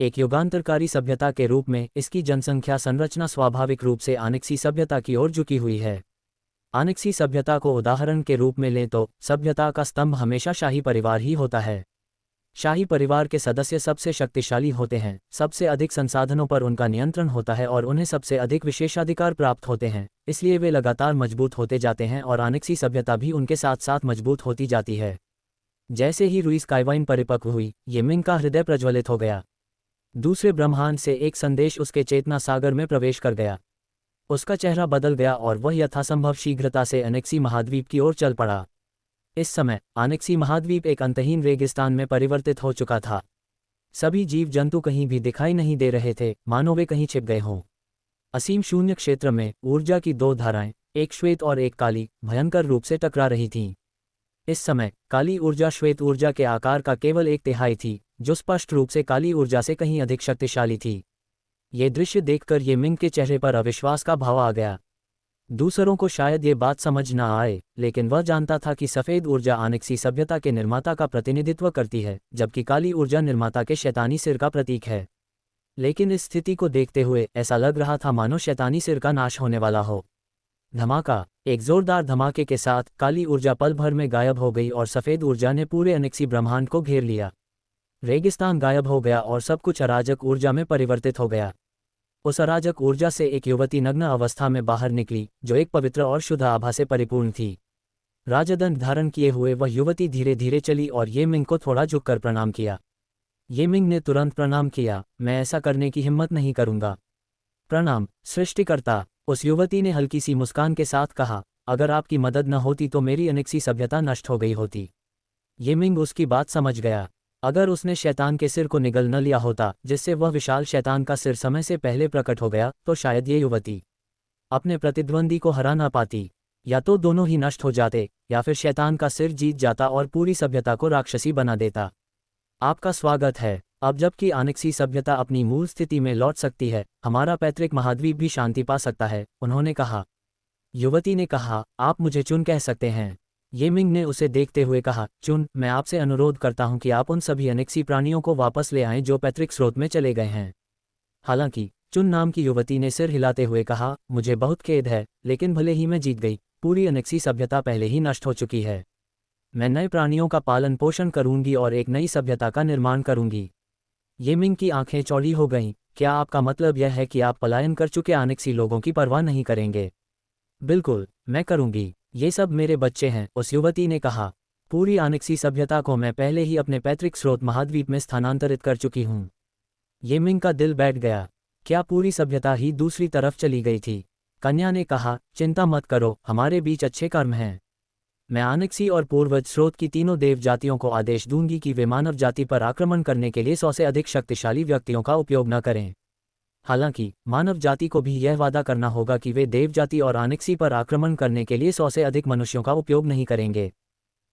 एक युगांतरकारी सभ्यता के रूप में इसकी जनसंख्या संरचना स्वाभाविक रूप से आनिक्सी सभ्यता की ओर झुकी हुई है। आनिक्सी सभ्यता को उदाहरण के रूप में लें तो सभ्यता का स्तंभ हमेशा शाही परिवार ही होता है। शाही परिवार के सदस्य सबसे शक्तिशाली होते हैं, सबसे अधिक संसाधनों पर उनका नियंत्रण होता है और उन्हें सबसे अधिक विशेषाधिकार प्राप्त होते हैं, इसलिए वे लगातार मजबूत होते जाते हैं और आनिक्सी सभ्यता भी उनके साथ साथ मजबूत होती जाती है। जैसे ही रुइस काइवाइन परिपक्व हुई, ये मिंग का हृदय प्रज्वलित हो गया। दूसरे ब्रह्मांड से एक संदेश उसके चेतना सागर में प्रवेश कर गया। उसका चेहरा बदल गया और वह यथासंभव शीघ्रता से अनेक्सी महाद्वीप की ओर चल पड़ा। इस समय आनिक्सी महाद्वीप एक अंतहीन रेगिस्तान में परिवर्तित हो चुका था। सभी जीव जंतु कहीं भी दिखाई नहीं दे रहे थे, मानो वे कहीं छिप गए हों। असीम शून्य क्षेत्र में ऊर्जा की दो धाराएं, एक श्वेत और एक काली, भयंकर रूप से टकरा रही थीं। इस समय काली ऊर्जा श्वेत ऊर्जा के आकार का केवल 1/3 थी, जो स्पष्ट रूप से काली ऊर्जा से कहीं अधिक शक्तिशाली थी। ये दृश्य देखकर ये मिंग के चेहरे पर अविश्वास का भाव आ गया। दूसरों को शायद ये बात समझ न आए, लेकिन वह जानता था कि सफ़ेद ऊर्जा आनिक्सी सभ्यता के निर्माता का प्रतिनिधित्व करती है, जबकि काली ऊर्जा निर्माता के शैतानी सिर का प्रतीक है। लेकिन इस स्थिति को देखते हुए ऐसा लग रहा था मानो शैतानी सिर का नाश होने वाला हो। धमाका! एक जोरदार धमाके के साथ काली ऊर्जा पल भर में गायब हो गई और सफ़ेद ऊर्जा ने पूरे अनेक्सी ब्रह्मांड को घेर लिया। रेगिस्तान गायब हो गया और सब कुछ अराजक ऊर्जा में परिवर्तित हो गया। उस अराजक ऊर्जा से एक युवती नग्न अवस्था में बाहर निकली, जो एक पवित्र और शुद्ध आभा से परिपूर्ण थी। राजदंड धारण किए हुए वह युवती धीरे धीरे चली और ये मिंग को थोड़ा झुककर प्रणाम किया। ये मिंग ने तुरंत प्रणाम किया। मैं ऐसा करने की हिम्मत नहीं करूंगा। प्रणाम सृष्टिकर्ता, उस युवती ने हल्की सी मुस्कान के साथ कहा। अगर आपकी मदद न होती तो मेरी अनेक्सी सभ्यता नष्ट हो गई होती। ये मिंग उसकी बात समझ गया। अगर उसने शैतान के सिर को निगल न लिया होता, जिससे वह विशाल शैतान का सिर समय से पहले प्रकट हो गया, तो शायद ये युवती अपने प्रतिद्वंदी को हरा ना पाती। या तो दोनों ही नष्ट हो जाते, या फिर शैतान का सिर जीत जाता और पूरी सभ्यता को राक्षसी बना देता। आपका स्वागत है। अब जबकि आनिक्सी सभ्यता अपनी मूल स्थिति में लौट सकती है, हमारा पैतृक महाद्वीप भी शांति पा सकता है, उन्होंने कहा। युवती ने कहा, आप मुझे चुन कह सकते हैं। ये मिंग ने उसे देखते हुए कहा, चुन, मैं आपसे अनुरोध करता हूं कि आप उन सभी अनेक्सी प्राणियों को वापस ले आएं जो पैतृक स्रोत में चले गए हैं। हालांकि चुन नाम की युवती ने सिर हिलाते हुए कहा, मुझे बहुत खेद है, लेकिन भले ही मैं जीत गई, पूरी अनेक्सी सभ्यता पहले ही नष्ट हो चुकी है। मैं नए प्राणियों का पालन पोषण करूंगी और एक नई सभ्यता का निर्माण करूंगी। ये मिंग की आंखें चौड़ी हो गईं। क्या आपका मतलब यह है कि आप पलायन कर चुके आनिक्सी लोगों की परवाह नहीं करेंगे? बिल्कुल, मैं करूंगी। ये सब मेरे बच्चे हैं, उस युवती ने कहा। पूरी आनिक्सी सभ्यता को मैं पहले ही अपने पैतृक स्रोत महाद्वीप में स्थानांतरित कर चुकी हूँ। ये मिंग का दिल बैठ गया। क्या पूरी सभ्यता ही दूसरी तरफ चली गई थी? कन्या ने कहा, चिंता मत करो, हमारे बीच अच्छे कर्म हैं। मैं आनिक्सी और पूर्वज स्रोत की तीनों देव जातियों को आदेश दूंगी कि वे मानव जाति पर आक्रमण करने के लिए 100 से अधिक शक्तिशाली व्यक्तियों का उपयोग न करें। हालांकि मानव जाति को भी यह वादा करना होगा कि वे देव जाति और आनिक्सी पर आक्रमण करने के लिए 100 से अधिक मनुष्यों का उपयोग नहीं करेंगे।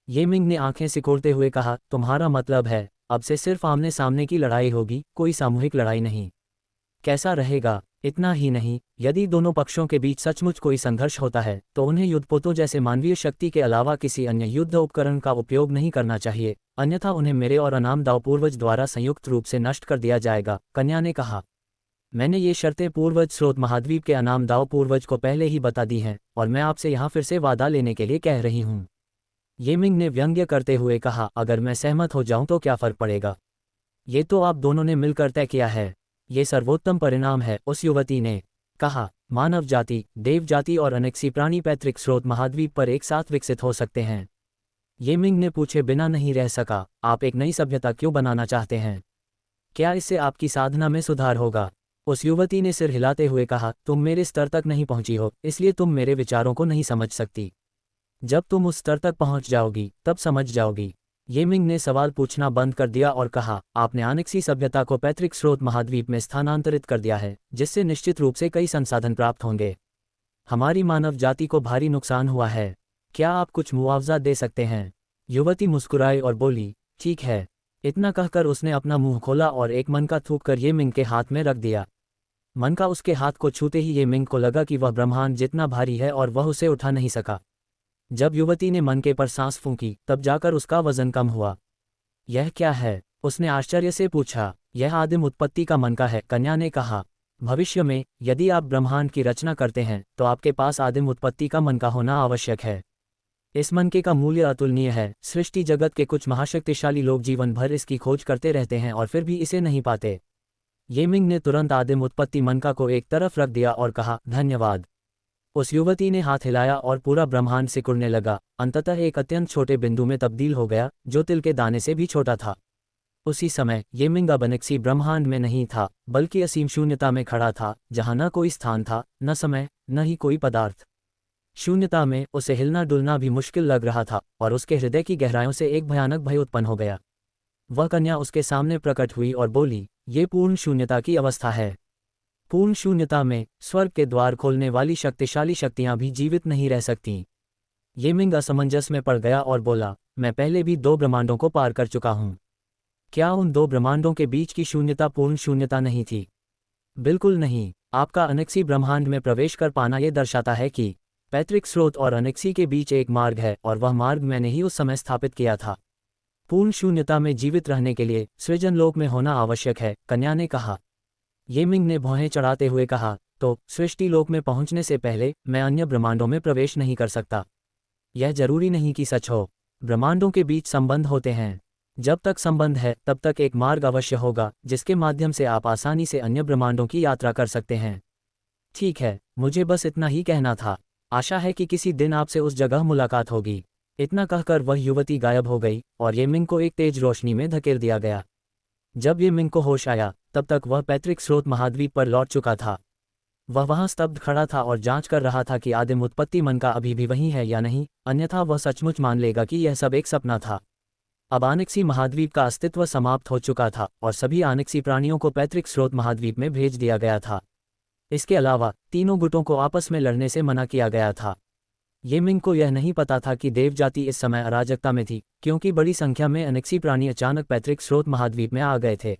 ये मिंग ने आंखें सिकोड़ते हुए कहा, तुम्हारा मतलब है अब से सिर्फ आमने सामने की लड़ाई होगी, कोई सामूहिक लड़ाई नहीं? कैसा रहेगा? इतना ही नहीं, यदि दोनों पक्षों के बीच सचमुच कोई संघर्ष होता है तो उन्हें युद्धपोतों जैसे मानवीय शक्ति के अलावा किसी अन्य युद्ध उपकरण का उपयोग नहीं करना चाहिए, अन्यथा उन्हें मेरे और अनामदाव पूर्वज द्वारा संयुक्त रूप से नष्ट कर दिया जाएगा, कन्या ने कहा। मैंने ये शर्तें पूर्वज स्रोत महाद्वीप के अनामदाव पूर्वज को पहले ही बता दी हैं, और मैं आपसे यहाँ फिर से वादा लेने के लिए कह रही हूँ। ये मिंग ने व्यंग्य करते हुए कहा, अगर मैं सहमत हो जाऊं तो क्या फर्क पड़ेगा? ये तो आप दोनों ने मिलकर तय किया है। ये सर्वोत्तम परिणाम है, उस युवती ने कहा। मानव जाति, देव जाति और अनेक्सी प्राणी पैतृक स्रोत महाद्वीप पर एक साथ विकसित हो सकते हैं। ये मिंग ने पूछे बिना नहीं रह सका, आप एक नई सभ्यता क्यों बनाना चाहते हैं? क्या इससे आपकी साधना में सुधार होगा? उस युवती ने सिर हिलाते हुए कहा, तुम मेरे स्तर तक नहीं पहुंची हो, इसलिए तुम मेरे विचारों को नहीं समझ सकती। जब तुम उस स्तर तक पहुंच जाओगी तब समझ जाओगी। ये मिंग ने सवाल पूछना बंद कर दिया और कहा, आपने आनिक्सी सभ्यता को पैतृक स्रोत महाद्वीप में स्थानांतरित कर दिया है, जिससे निश्चित रूप से कई संसाधन प्राप्त होंगे। हमारी मानव जाति को भारी नुकसान हुआ है। क्या आप कुछ मुआवजा दे सकते हैं? युवती मुस्कुराई और बोली, ठीक है। इतना कहकर उसने अपना मुंह खोला और एक मनका थूककर ये मिंग के हाथ में रख दिया। मनका उसके हाथ को छूते ही ये मिंग को लगा कि वह ब्रह्मांड जितना भारी है और वह उसे उठा नहीं सका। जब युवती ने मनके पर सांस फूंकी तब जाकर उसका वजन कम हुआ। यह क्या है? उसने आश्चर्य से पूछा, यह आदिम उत्पत्ति का मन का है? कन्या ने कहा, भविष्य में यदि आप ब्रह्मांड की रचना करते हैं तो आपके पास आदिम उत्पत्ति का मन का होना आवश्यक है। इस मनके का मूल्य अतुलनीय है। सृष्टि जगत के कुछ महाशक्तिशाली लोग जीवन भर इसकी खोज करते रहते हैं और फिर भी इसे नहीं पाते। ये मिंग ने तुरंत आदिम उत्पत्ति मनका को एक तरफ रख दिया और कहा, धन्यवाद। उस युवती ने हाथ हिलाया और पूरा ब्रह्मांड सिकुड़ने लगा, अंततः एक अत्यंत छोटे बिंदु में तब्दील हो गया जो तिल के दाने से भी छोटा था। उसी समय ये मिंग अब अनेक्सी ब्रह्मांड में नहीं था, बल्कि असीम शून्यता में खड़ा था, जहां न कोई स्थान था, न समय, न ही कोई पदार्थ। शून्यता में उसे हिलना डुलना भी मुश्किल लग रहा था और उसके हृदय की गहराइयों से एक भयानक भय उत्पन्न हो गया। वह कन्या उसके सामने प्रकट हुई और बोली, ये पूर्ण शून्यता की अवस्था है। पूर्ण शून्यता में स्वर्ग के द्वार खोलने वाली शक्तिशाली शक्तियां भी जीवित नहीं रह सकतीं। ये मिंग असमंजस में पड़ गया और बोला, मैं पहले भी 2 ब्रह्मांडों को पार कर चुका हूं। क्या उन 2 ब्रह्मांडों के बीच की शून्यता पूर्ण शून्यता नहीं थी? बिल्कुल नहीं। आपका अनेक्सी ब्रह्मांड में प्रवेश कर पाना यह दर्शाता है कि पैतृक स्रोत और अनेक्सी के बीच एक मार्ग है और वह मार्ग मैंने ही उस समय स्थापित किया था। पूर्ण शून्यता में जीवित रहने के लिए सृजन लोक में होना आवश्यक है, कन्या ने कहा। ये मिंग ने भौहें चढ़ाते हुए कहा, तो सृष्टि लोक में पहुंचने से पहले मैं अन्य ब्रह्मांडों में प्रवेश नहीं कर सकता। यह जरूरी नहीं कि सच हो। ब्रह्मांडों के बीच संबंध होते हैं। जब तक संबंध है तब तक एक मार्ग अवश्य होगा जिसके माध्यम से आप आसानी से अन्य ब्रह्मांडों की यात्रा कर सकते हैं। ठीक है, मुझे बस इतना ही कहना था। आशा है कि किसी दिन आपसे उस जगह मुलाकात होगी। इतना कहकर वह युवती गायब हो गई और ये मिंग को एक तेज रोशनी में धकेल दिया गया। जब ये मिंग को होश आया तब तक वह पैतृक स्रोत महाद्वीप पर लौट चुका था। वह वहां स्तब्ध खड़ा था और जांच कर रहा था कि आदिम उत्पत्ति मन का अभी भी वही है या नहीं, अन्यथा वह सचमुच मान लेगा कि यह सब एक सपना था। अब आनेक्सी महाद्वीप का अस्तित्व समाप्त हो चुका था और सभी आनेक्सी प्राणियों को पैतृक स्रोत महाद्वीप में भेज दिया गया था। इसके अलावा तीनों गुटों को आपस में लड़ने से मना किया गया था। ये मिंग को यह नहीं पता था कि देव जाति इस समय अराजकता में थी, क्योंकि बड़ी संख्या में अनेक्सी प्राणी अचानक पैतृक स्रोत महाद्वीप में आ गए थे।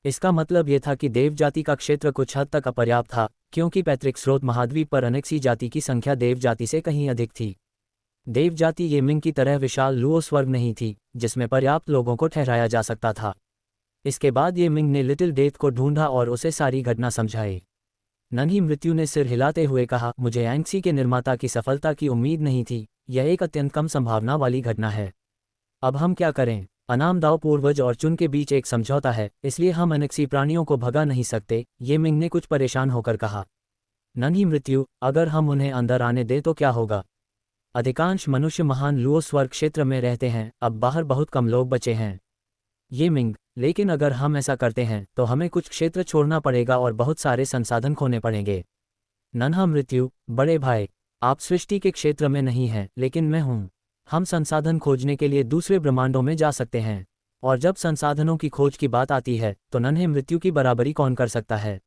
इसका मतलब यह था कि देव जाति का क्षेत्र कुछ हद तक अपर्याप्त था, क्योंकि पैतृक स्रोत महाद्वीप पर अनेक्सी जाति की संख्या देव जाति से कहीं अधिक थी। देव जाति ये मिंग की तरह विशाल लुओ स्वर्ग नहीं थी जिसमें पर्याप्त लोगों को ठहराया जा सकता था। इसके बाद ये मिंग ने लिटिल डेथ को ढूंढा और उसे सारी घटना समझाई। नन्ही मृत्यु ने सिर हिलाते हुए कहा, मुझे एंग्सी के निर्माता की सफलता की उम्मीद नहीं थी। यह एक अत्यंत कम संभावना वाली घटना है। अब हम क्या करें? अनामदाव पूर्वज और चुन के बीच एक समझौता है, इसलिए हम अनेक्सी प्राणियों को भगा नहीं सकते, ये मिंग ने कुछ परेशान होकर कहा। नन्ही मृत्यु, अगर हम उन्हें अंदर आने दें तो क्या होगा? अधिकांश मनुष्य महान लुओ स्वर्ग क्षेत्र में रहते हैं, अब बाहर बहुत कम लोग बचे हैं। ये मिंग, लेकिन अगर हम ऐसा करते हैं तो हमें कुछ क्षेत्र छोड़ना पड़ेगा और बहुत सारे संसाधन खोने पड़ेंगे। नन्हा मृत्यु, बड़े भाई, आप सृष्टि के क्षेत्र में नहीं हैं, लेकिन मैं हूं। हम संसाधन खोजने के लिए दूसरे ब्रह्मांडों में जा सकते हैं, और जब संसाधनों की खोज की बात आती है तो नन्हे मृत्यु की बराबरी कौन कर सकता है?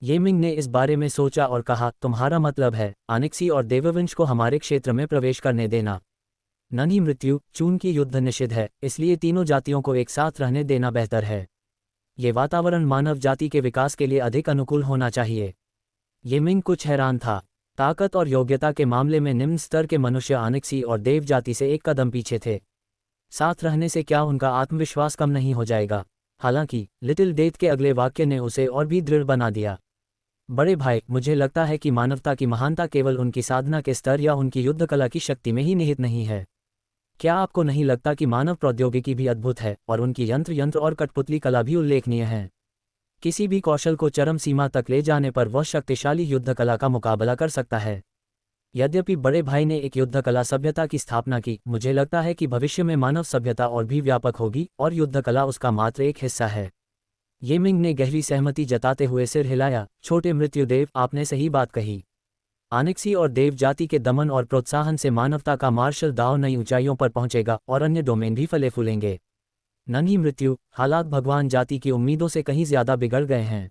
ये मिंग ने इस बारे में सोचा और कहा, तुम्हारा मतलब है आनेक्सी और देववंश को हमारे क्षेत्र में प्रवेश करने देना। नन्ही मृत्यु, चून की युद्ध निषिद्ध है, इसलिए तीनों जातियों को एक साथ रहने देना बेहतर है। ये वातावरण मानव जाति के विकास के लिए अधिक अनुकूल होना चाहिए। ये मिंग कुछ हैरान था। ताकत और योग्यता के मामले में निम्न स्तर के मनुष्य आनेक्सी और देव जाति से एक कदम पीछे थे। साथ रहने से क्या उनका आत्मविश्वास कम नहीं हो जाएगा? हालांकि लिटिल डेथ के अगले वाक्य ने उसे और भी दृढ़ बना दिया। बड़े भाई, मुझे लगता है कि मानवता की महानता केवल उनकी साधना के स्तर या उनकी युद्ध कला की शक्ति में ही निहित नहीं है। क्या आपको नहीं लगता कि मानव प्रौद्योगिकी भी अद्भुत है और उनकी यंत्र और कठपुतली कला भी उल्लेखनीय है? किसी भी कौशल को चरम सीमा तक ले जाने पर वह शक्तिशाली युद्ध कला का मुकाबला कर सकता है। यद्यपि बड़े भाई ने एक युद्ध कला सभ्यता की स्थापना की, मुझे लगता है कि भविष्य में मानव सभ्यता और भी व्यापक होगी और युद्ध कला उसका मात्र एक हिस्सा है। ये मिंग ने गहरी सहमति जताते हुए सिर हिलाया। छोटे मृत्युदेव, आपने सही बात कही। आनेक्सी और देव जाति के दमन और प्रोत्साहन से मानवता का मार्शल दाव नई ऊंचाइयों पर पहुंचेगा और अन्य डोमेन भी फले फूलेंगे। नन्ही मृत्यु, हालात भगवान जाति की उम्मीदों से कहीं ज्यादा बिगड़ गए हैं।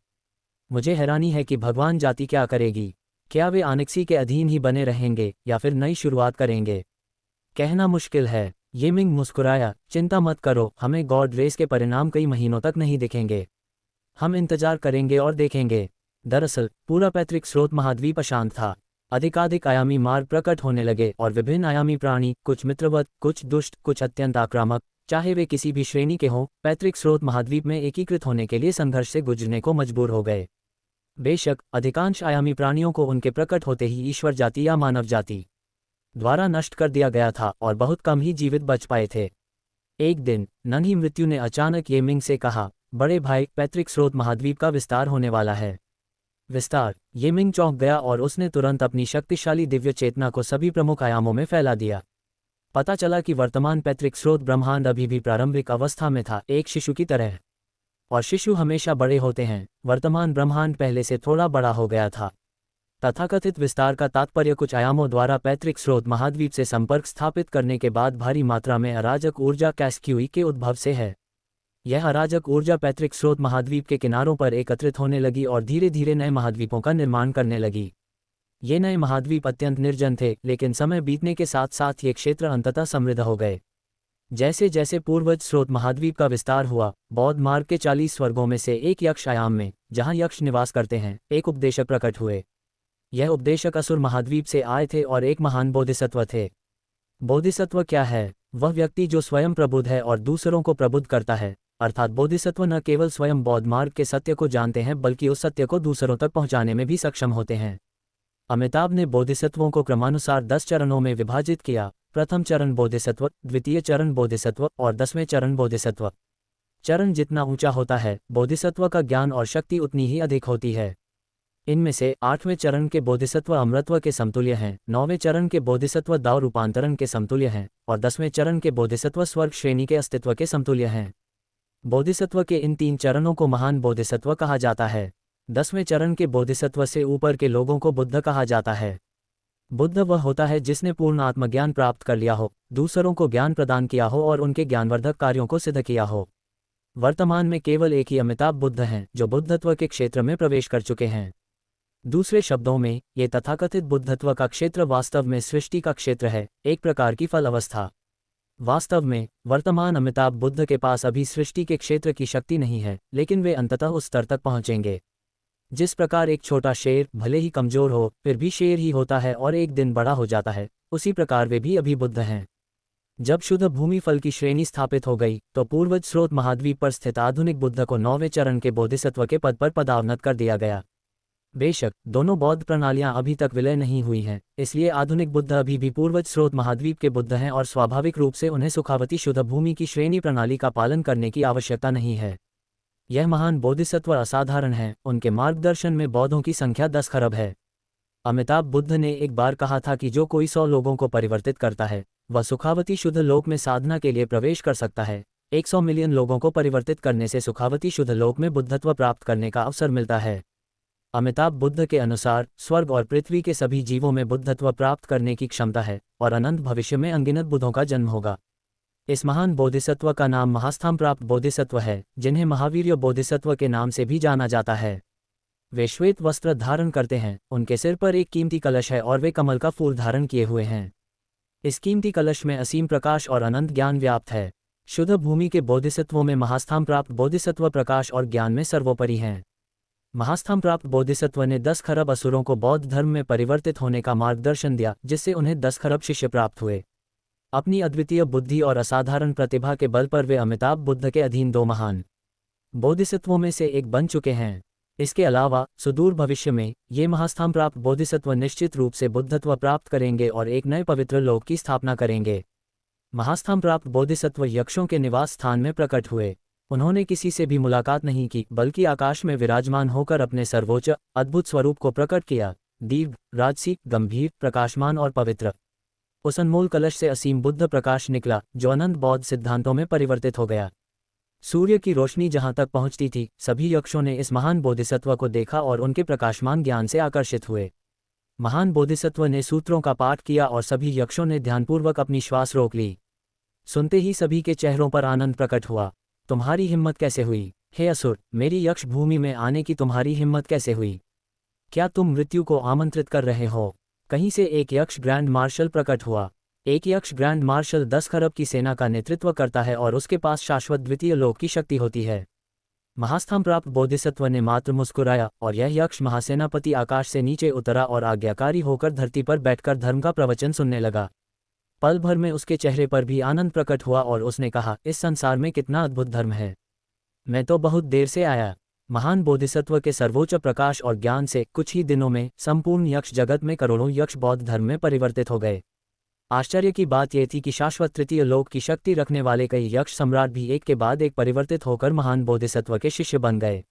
मुझे हैरानी है कि भगवान जाति क्या करेगी। क्या वे आनेक्सी के अधीन ही बने रहेंगे या फिर नई शुरुआत करेंगे? कहना मुश्किल है। ये मिंग मुस्कुराया। चिंता मत करो, हमें गॉड रेस के परिणाम कई महीनों तक नहीं दिखेंगे। हम इंतजार करेंगे और देखेंगे। दरअसल पूरा पैतृक स्रोत महाद्वीप अशांत था। अधिकाधिक आयामी मार्ग प्रकट होने लगे और विभिन्न आयामी प्राणी, कुछ मित्रवत, कुछ दुष्ट, कुछ अत्यंत आक्रामक, चाहे वे किसी भी श्रेणी के हों, पैतृक स्रोत महाद्वीप में एकीकृत होने के लिए संघर्ष से गुजरने को मजबूर हो गए। बेशक अधिकांश आयामी प्राणियों को उनके प्रकट होते ही ईश्वर जाति या मानव जाति द्वारा नष्ट कर दिया गया था और बहुत कम ही जीवित बच पाए थे। एक दिन नन्ही मृत्यु ने अचानक ये मिंग से कहा, बड़े भाई, पैतृक स्रोत महाद्वीप का विस्तार होने वाला है। विस्तार। ये मिंग चौंक गया और उसने तुरंत अपनी शक्तिशाली दिव्य चेतना को सभी प्रमुख आयामों में फैला दिया। पता चला कि वर्तमान पैतृक स्रोत ब्रह्मांड अभी भी प्रारंभिक अवस्था में था, एक शिशु की तरह। और शिशु हमेशा बड़े होते हैं। वर्तमान ब्रह्मांड पहले से थोड़ा बड़ा हो गया था। तथाकथित विस्तार का तात्पर्य कुछ आयामों द्वारा पैतृक स्रोत महाद्वीप से संपर्क स्थापित करने के बाद भारी मात्रा में अराजक ऊर्जा कैस्क्यूई के उद्भव से है। यह अराजक ऊर्जा पैतृक स्रोत महाद्वीप के किनारों पर एकत्रित होने लगी और धीरे धीरे नए महाद्वीपों का निर्माण करने लगी। ये नए महाद्वीप अत्यंत निर्जन थे, लेकिन समय बीतने के साथ साथ ये क्षेत्र अंततः समृद्ध हो गए। जैसे जैसे पूर्वज स्रोत महाद्वीप का विस्तार हुआ, बौद्ध मार्ग के 40 स्वर्गों में से एक यक्ष आयाम में, जहाँ यक्ष निवास करते हैं, एक उपदेशक प्रकट हुए। यह उपदेशक असुर महाद्वीप से आए थे और एक महान बोधिसत्व थे। बोधिसत्व क्या है? वह व्यक्ति जो स्वयं प्रबुद्ध है और दूसरों को प्रबुद्ध करता है। अर्थात बोधिसत्व न केवल स्वयं बौद्ध मार्ग के सत्य को जानते हैं, बल्कि उस सत्य को दूसरों तक पहुंचाने में भी सक्षम होते हैं। अमिताभ ने बोधिसत्वों को क्रमानुसार 10 चरणों में विभाजित किया। प्रथम चरण बोधिसत्व, द्वितीय चरण बोधिसत्व और 10वें चरण बोधिसत्व। चरण जितना ऊंचा होता है, बोधिसत्व का ज्ञान और शक्ति उतनी ही अधिक होती है। इनमें से 8वें चरण के बोधिसत्व अमृतत्व के समतुल्य हैं, 9वें चरण के बोधिसत्व दाव रूपांतरण के समतुल्य हैं और 10वें चरण के बोधिसत्व स्वर्ग श्रेणी के अस्तित्व के समतुल्य हैं। बोधिसत्व के इन 3 चरणों को महान बोधिसत्व कहा जाता है। 10वें चरण के बोधिसत्व से ऊपर के लोगों को बुद्ध कहा जाता है। बुद्ध वह होता है जिसने पूर्ण आत्मज्ञान प्राप्त कर लिया हो, दूसरों को ज्ञान प्रदान किया हो और उनके ज्ञानवर्धक कार्यों को सिद्ध किया हो। वर्तमान में केवल एक ही अमिताभ बुद्ध हैं जो बुद्धत्व के क्षेत्र में प्रवेश कर चुके हैं। दूसरे शब्दों में, ये तथाकथित बुद्धत्व का क्षेत्र वास्तव में सृष्टि का क्षेत्र है, एक प्रकार की फल अवस्था। वास्तव में वर्तमान अमिताभ बुद्ध के पास अभी सृष्टि के क्षेत्र की शक्ति नहीं है, लेकिन वे अंततः उस स्तर तक पहुंचेंगे। जिस प्रकार एक छोटा शेर भले ही कमजोर हो, फिर भी शेर ही होता है और एक दिन बड़ा हो जाता है, उसी प्रकार वे भी अभी बुद्ध हैं। जब शुद्ध भूमि फल की श्रेणी स्थापित हो गई, तो पूर्वज स्रोत महाद्वीप पर स्थित आधुनिक बुद्ध को 9वें चरण के बोधिसत्व के पद पर पदावनत कर दिया गया। बेशक दोनों बौद्ध प्रणालियां अभी तक विलय नहीं हुई हैं, इसलिए आधुनिक बुद्ध अभी भी पूर्वज स्रोत महाद्वीप के बुद्ध हैं और स्वाभाविक रूप से उन्हें सुखावती शुद्ध भूमि की श्रेणी प्रणाली का पालन करने की आवश्यकता नहीं है। यह महान बोधिसत्व असाधारण है, उनके मार्गदर्शन में बौद्धों की संख्या 10 खरब है। अमिताभ बुद्ध ने एक बार कहा था कि जो कोई 100 लोगों को परिवर्तित करता है, वह सुखावती शुद्ध लोक में साधना के लिए प्रवेश कर सकता है। 100 मिलियन लोगों को परिवर्तित करने से सुखावती शुद्ध लोक में बुद्धत्व प्राप्त करने का अवसर मिलता है। अमिताभ बुद्ध के अनुसार स्वर्ग और पृथ्वी के सभी जीवों में बुद्धत्व प्राप्त करने की क्षमता है और अनंत भविष्य में अनगिनत बुद्धों का जन्म होगा। इस महान बोधिसत्व का नाम महास्थान प्राप्त बोधिसत्व है, जिन्हें महावीर्य बोधिसत्व के नाम से भी जाना जाता है। वे श्वेत वस्त्र धारण करते हैं, उनके सिर पर एक कीमती कलश है और वे कमल का फूल धारण किए हुए हैं। इस कीमती कलश में असीम प्रकाश और अनंत ज्ञान व्याप्त है। शुद्ध भूमि के बोधिसत्वों में महास्थान प्राप्त बोधिसत्व प्रकाश और ज्ञान में सर्वोपरि हैं। महास्थान प्राप्त बोधिसत्व ने 10 खरब असुरों को बौद्ध धर्म में परिवर्तित होने का मार्गदर्शन दिया, जिससे उन्हें 10 खरब शिष्य प्राप्त हुए। अपनी अद्वितीय बुद्धि और असाधारण प्रतिभा के बल पर वे अमिताभ बुद्ध के अधीन 2 महान बोधिसत्वों में से एक बन चुके हैं। इसके अलावा सुदूर भविष्य में ये महास्थान प्राप्त बोधिसत्व निश्चित रूप से बुद्धत्व प्राप्त करेंगे और एक नए पवित्र लोक की स्थापना करेंगे। महास्थान प्राप्त बोधिसत्व यक्षों के निवास स्थान में प्रकट हुए। उन्होंने किसी से भी मुलाकात नहीं की, बल्कि आकाश में विराजमान होकर अपने सर्वोच्च अद्भुत स्वरूप को प्रकट किया। दीर्घ, राजसी, गंभीर, प्रकाशमान और पवित्र। उस अनमोल कलश से असीम बुद्ध प्रकाश निकला, जो अनंत बौद्ध सिद्धांतों में परिवर्तित हो गया। सूर्य की रोशनी जहां तक पहुंचती थी, सभी यक्षों ने इस महान बोधिसत्व को देखा और उनके प्रकाशमान ज्ञान से आकर्षित हुए। महान बोधिसत्व ने सूत्रों का पाठ किया और सभी यक्षों ने ध्यानपूर्वक अपनी श्वास रोक ली। सुनते ही सभी के चेहरों पर आनंद प्रकट हुआ। तुम्हारी हिम्मत कैसे हुई, हे असुर? मेरी यक्ष भूमि में आने की तुम्हारी हिम्मत कैसे हुई? क्या तुम मृत्यु को आमंत्रित कर रहे हो? कहीं से एक यक्ष ग्रैंड मार्शल प्रकट हुआ। एक यक्ष ग्रैंड मार्शल 10 खरब की सेना का नेतृत्व करता है और उसके पास शाश्वत द्वितीय लोक की शक्ति होती है। महास्थान प्राप्त बोधिसत्व ने मात्र मुस्कुराया और यह यक्ष महासेनापति आकाश से नीचे उतरा और आज्ञाकारी होकर धरती पर बैठकर धर्म का प्रवचन सुनने लगा। पल भर में उसके चेहरे पर भी आनंद प्रकट हुआ और उसने कहा, इस संसार में कितना अद्भुत धर्म है। मैं तो बहुत देर से आया। महान बोधिसत्व के सर्वोच्च प्रकाश और ज्ञान से कुछ ही दिनों में संपूर्ण यक्ष जगत में करोड़ों यक्ष बौद्ध धर्म में परिवर्तित हो गए। आश्चर्य की बात यह थी कि शाश्वत तृतीय लोक की शक्ति रखने वाले कई यक्ष सम्राट भी एक के बाद एक परिवर्तित होकर महान बोधिसत्व के शिष्य बन गए।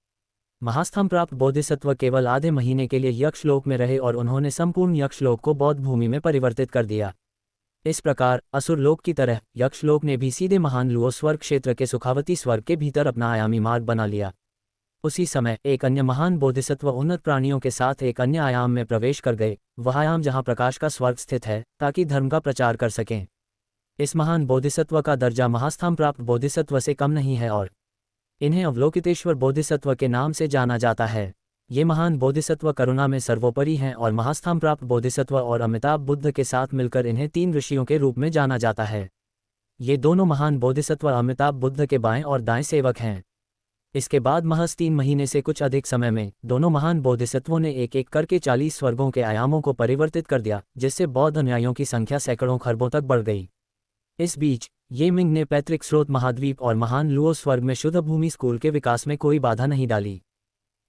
महास्थम प्राप्त बोधिसत्व केवल आधे महीने के लिए यक्ष लोक में रहे और उन्होंने संपूर्ण यक्ष लोक को बौद्ध भूमि में परिवर्तित कर दिया। इस प्रकार असुर लोक की तरह यक्ष लोक ने भी सीधे महान लुओ स्वर्ग क्षेत्र के सुखावती स्वर्ग के भीतर अपना आयामी मार्ग बना लिया। उसी समय एक अन्य महान बोधिसत्व उन्नत प्राणियों के साथ एक अन्य आयाम में प्रवेश कर गए, वह आयाम जहाँ प्रकाश का स्वर्ग स्थित है, ताकि धर्म का प्रचार कर सकें। इस महान बोधिसत्व का दर्जा महास्थान प्राप्त बोधिसत्व से कम नहीं है और इन्हें अवलोकितेश्वर बोधिसत्व के नाम से जाना जाता है। ये महान बोधिसत्व करुणा में सर्वोपरि हैं और महास्थान प्राप्त बोधिसत्व और अमिताभ बुद्ध के साथ मिलकर इन्हें 3 ऋषियों के रूप में जाना जाता है। ये दोनों महान बोधिसत्व अमिताभ बुद्ध के बाएं और दाएं सेवक हैं। इसके बाद महज 3 महीने से कुछ अधिक समय में दोनों महान बोधिसत्वों ने एक एक करके 40 स्वर्गों के आयामों को परिवर्तित कर दिया, जिससे बौद्ध अनुयायियों की संख्या सैकड़ों खरबों तक बढ़ गई। इस बीच ये मिंग ने पैतृक स्रोत महाद्वीप और महान लुओ स्वर्ग में शुद्ध भूमि स्कूल के विकास में कोई बाधा नहीं डाली।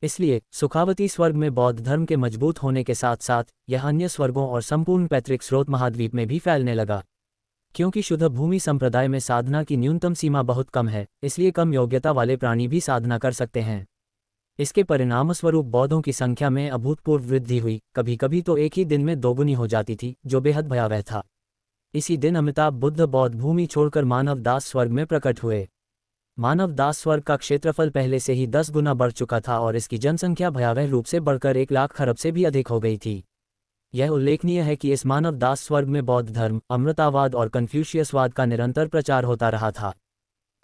इसलिए सुखावती स्वर्ग में बौद्ध धर्म के मजबूत होने के साथ साथ यह अन्य स्वर्गों और संपूर्ण पैतृक स्रोत महाद्वीप में भी फैलने लगा। क्योंकि शुद्ध भूमि संप्रदाय में साधना की न्यूनतम सीमा बहुत कम है, इसलिए कम योग्यता वाले प्राणी भी साधना कर सकते हैं। इसके परिणामस्वरूप बौद्धों की संख्या में अभूतपूर्व वृद्धि हुई, कभी कभी तो एक ही दिन में दोगुनी हो जाती थी, जो बेहद भयावह था। इसी दिन अमिताभ बुद्ध बौद्ध भूमि छोड़कर मानव दास स्वर्ग में प्रकट हुए। मानव दास स्वर्ग का क्षेत्रफल पहले से ही 10 गुना बढ़ चुका था और इसकी जनसंख्या भयावह रूप से बढ़कर 1 लाख खरब से भी अधिक हो गई थी। यह उल्लेखनीय है कि इस मानव दास स्वर्ग में बौद्ध धर्म, अमृतावाद और कन्फ्यूशियसवाद का निरंतर प्रचार होता रहा था।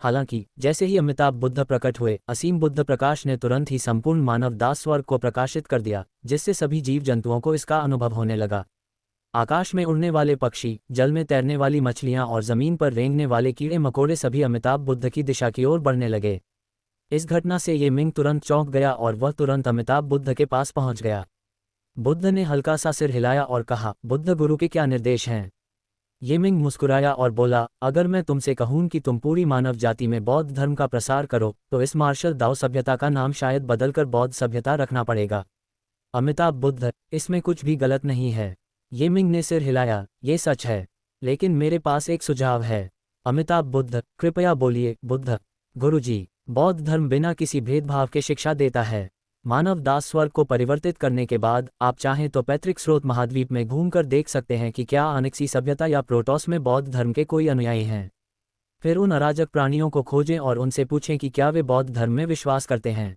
हालांकि जैसे ही अमिताभ बुद्ध प्रकट हुए, असीम बुद्ध प्रकाश ने तुरंत ही संपूर्ण मानव दास स्वर्ग को प्रकाशित कर दिया, जिससे सभी जीव जंतुओं को इसका अनुभव होने लगा। आकाश में उड़ने वाले पक्षी, जल में तैरने वाली मछलियां और जमीन पर रेंगने वाले कीड़े मकोड़े सभी अमिताभ बुद्ध की दिशा की ओर बढ़ने लगे। इस घटना से ये मिंग तुरंत चौंक गया और वह तुरंत अमिताभ बुद्ध के पास पहुंच गया। बुद्ध ने हल्का सा सिर हिलाया और कहा, बुद्ध गुरु के क्या निर्देश हैं? ये मिंग मुस्कुराया और बोला, अगर मैं तुमसे कहूं कि तुम पूरी मानव जाति में बौद्ध धर्म का प्रसार करो, तो इस मार्शल दाओ सभ्यता का नाम शायद बदलकर बौद्ध सभ्यता रखना पड़ेगा। अमिताभ बुद्ध, इसमें कुछ भी गलत नहीं है। ये मिंग ने सिर हिलाया, ये सच है, लेकिन मेरे पास एक सुझाव है। अमिताभ बुद्ध, कृपया बोलिए। बुद्ध, गुरुजी, बौद्ध धर्म बिना किसी भेदभाव के शिक्षा देता है। मानव दास स्वर्ग को परिवर्तित करने के बाद आप चाहें तो पैतृक स्रोत महाद्वीप में घूमकर देख सकते हैं कि क्या अनेक्सी सभ्यता या प्रोटोस में बौद्ध धर्म के कोई अनुयायी हैं। फिर उन अराजक प्राणियों को खोजें और उनसे पूछें कि क्या वे बौद्ध धर्म में विश्वास करते हैं।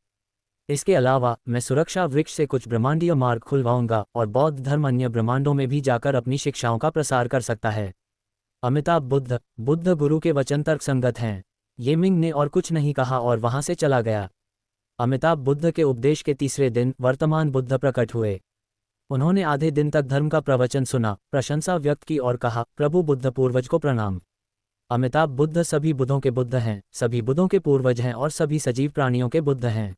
इसके अलावा मैं सुरक्षा वृक्ष से कुछ ब्रह्मांडीय मार्ग खुलवाऊंगा और बौद्ध धर्म अन्य ब्रह्मांडों में भी जाकर अपनी शिक्षाओं का प्रसार कर सकता है। अमिताभ बुद्ध, बुद्ध गुरु के वचन तर्कसंगत हैं। ये मिंग ने और कुछ नहीं कहा और वहां से चला गया। अमिताभ बुद्ध के उपदेश के तीसरे दिन वर्तमान बुद्ध प्रकट हुए। उन्होंने आधे दिन तक धर्म का प्रवचन सुना, प्रशंसा व्यक्त की और कहा, प्रभु बुद्ध पूर्वज को प्रणाम। अमिताभ बुद्ध सभी बुद्धों के बुद्ध हैं, सभी बुद्धों के पूर्वज हैं और सभी सजीव प्राणियों के बुद्ध हैं।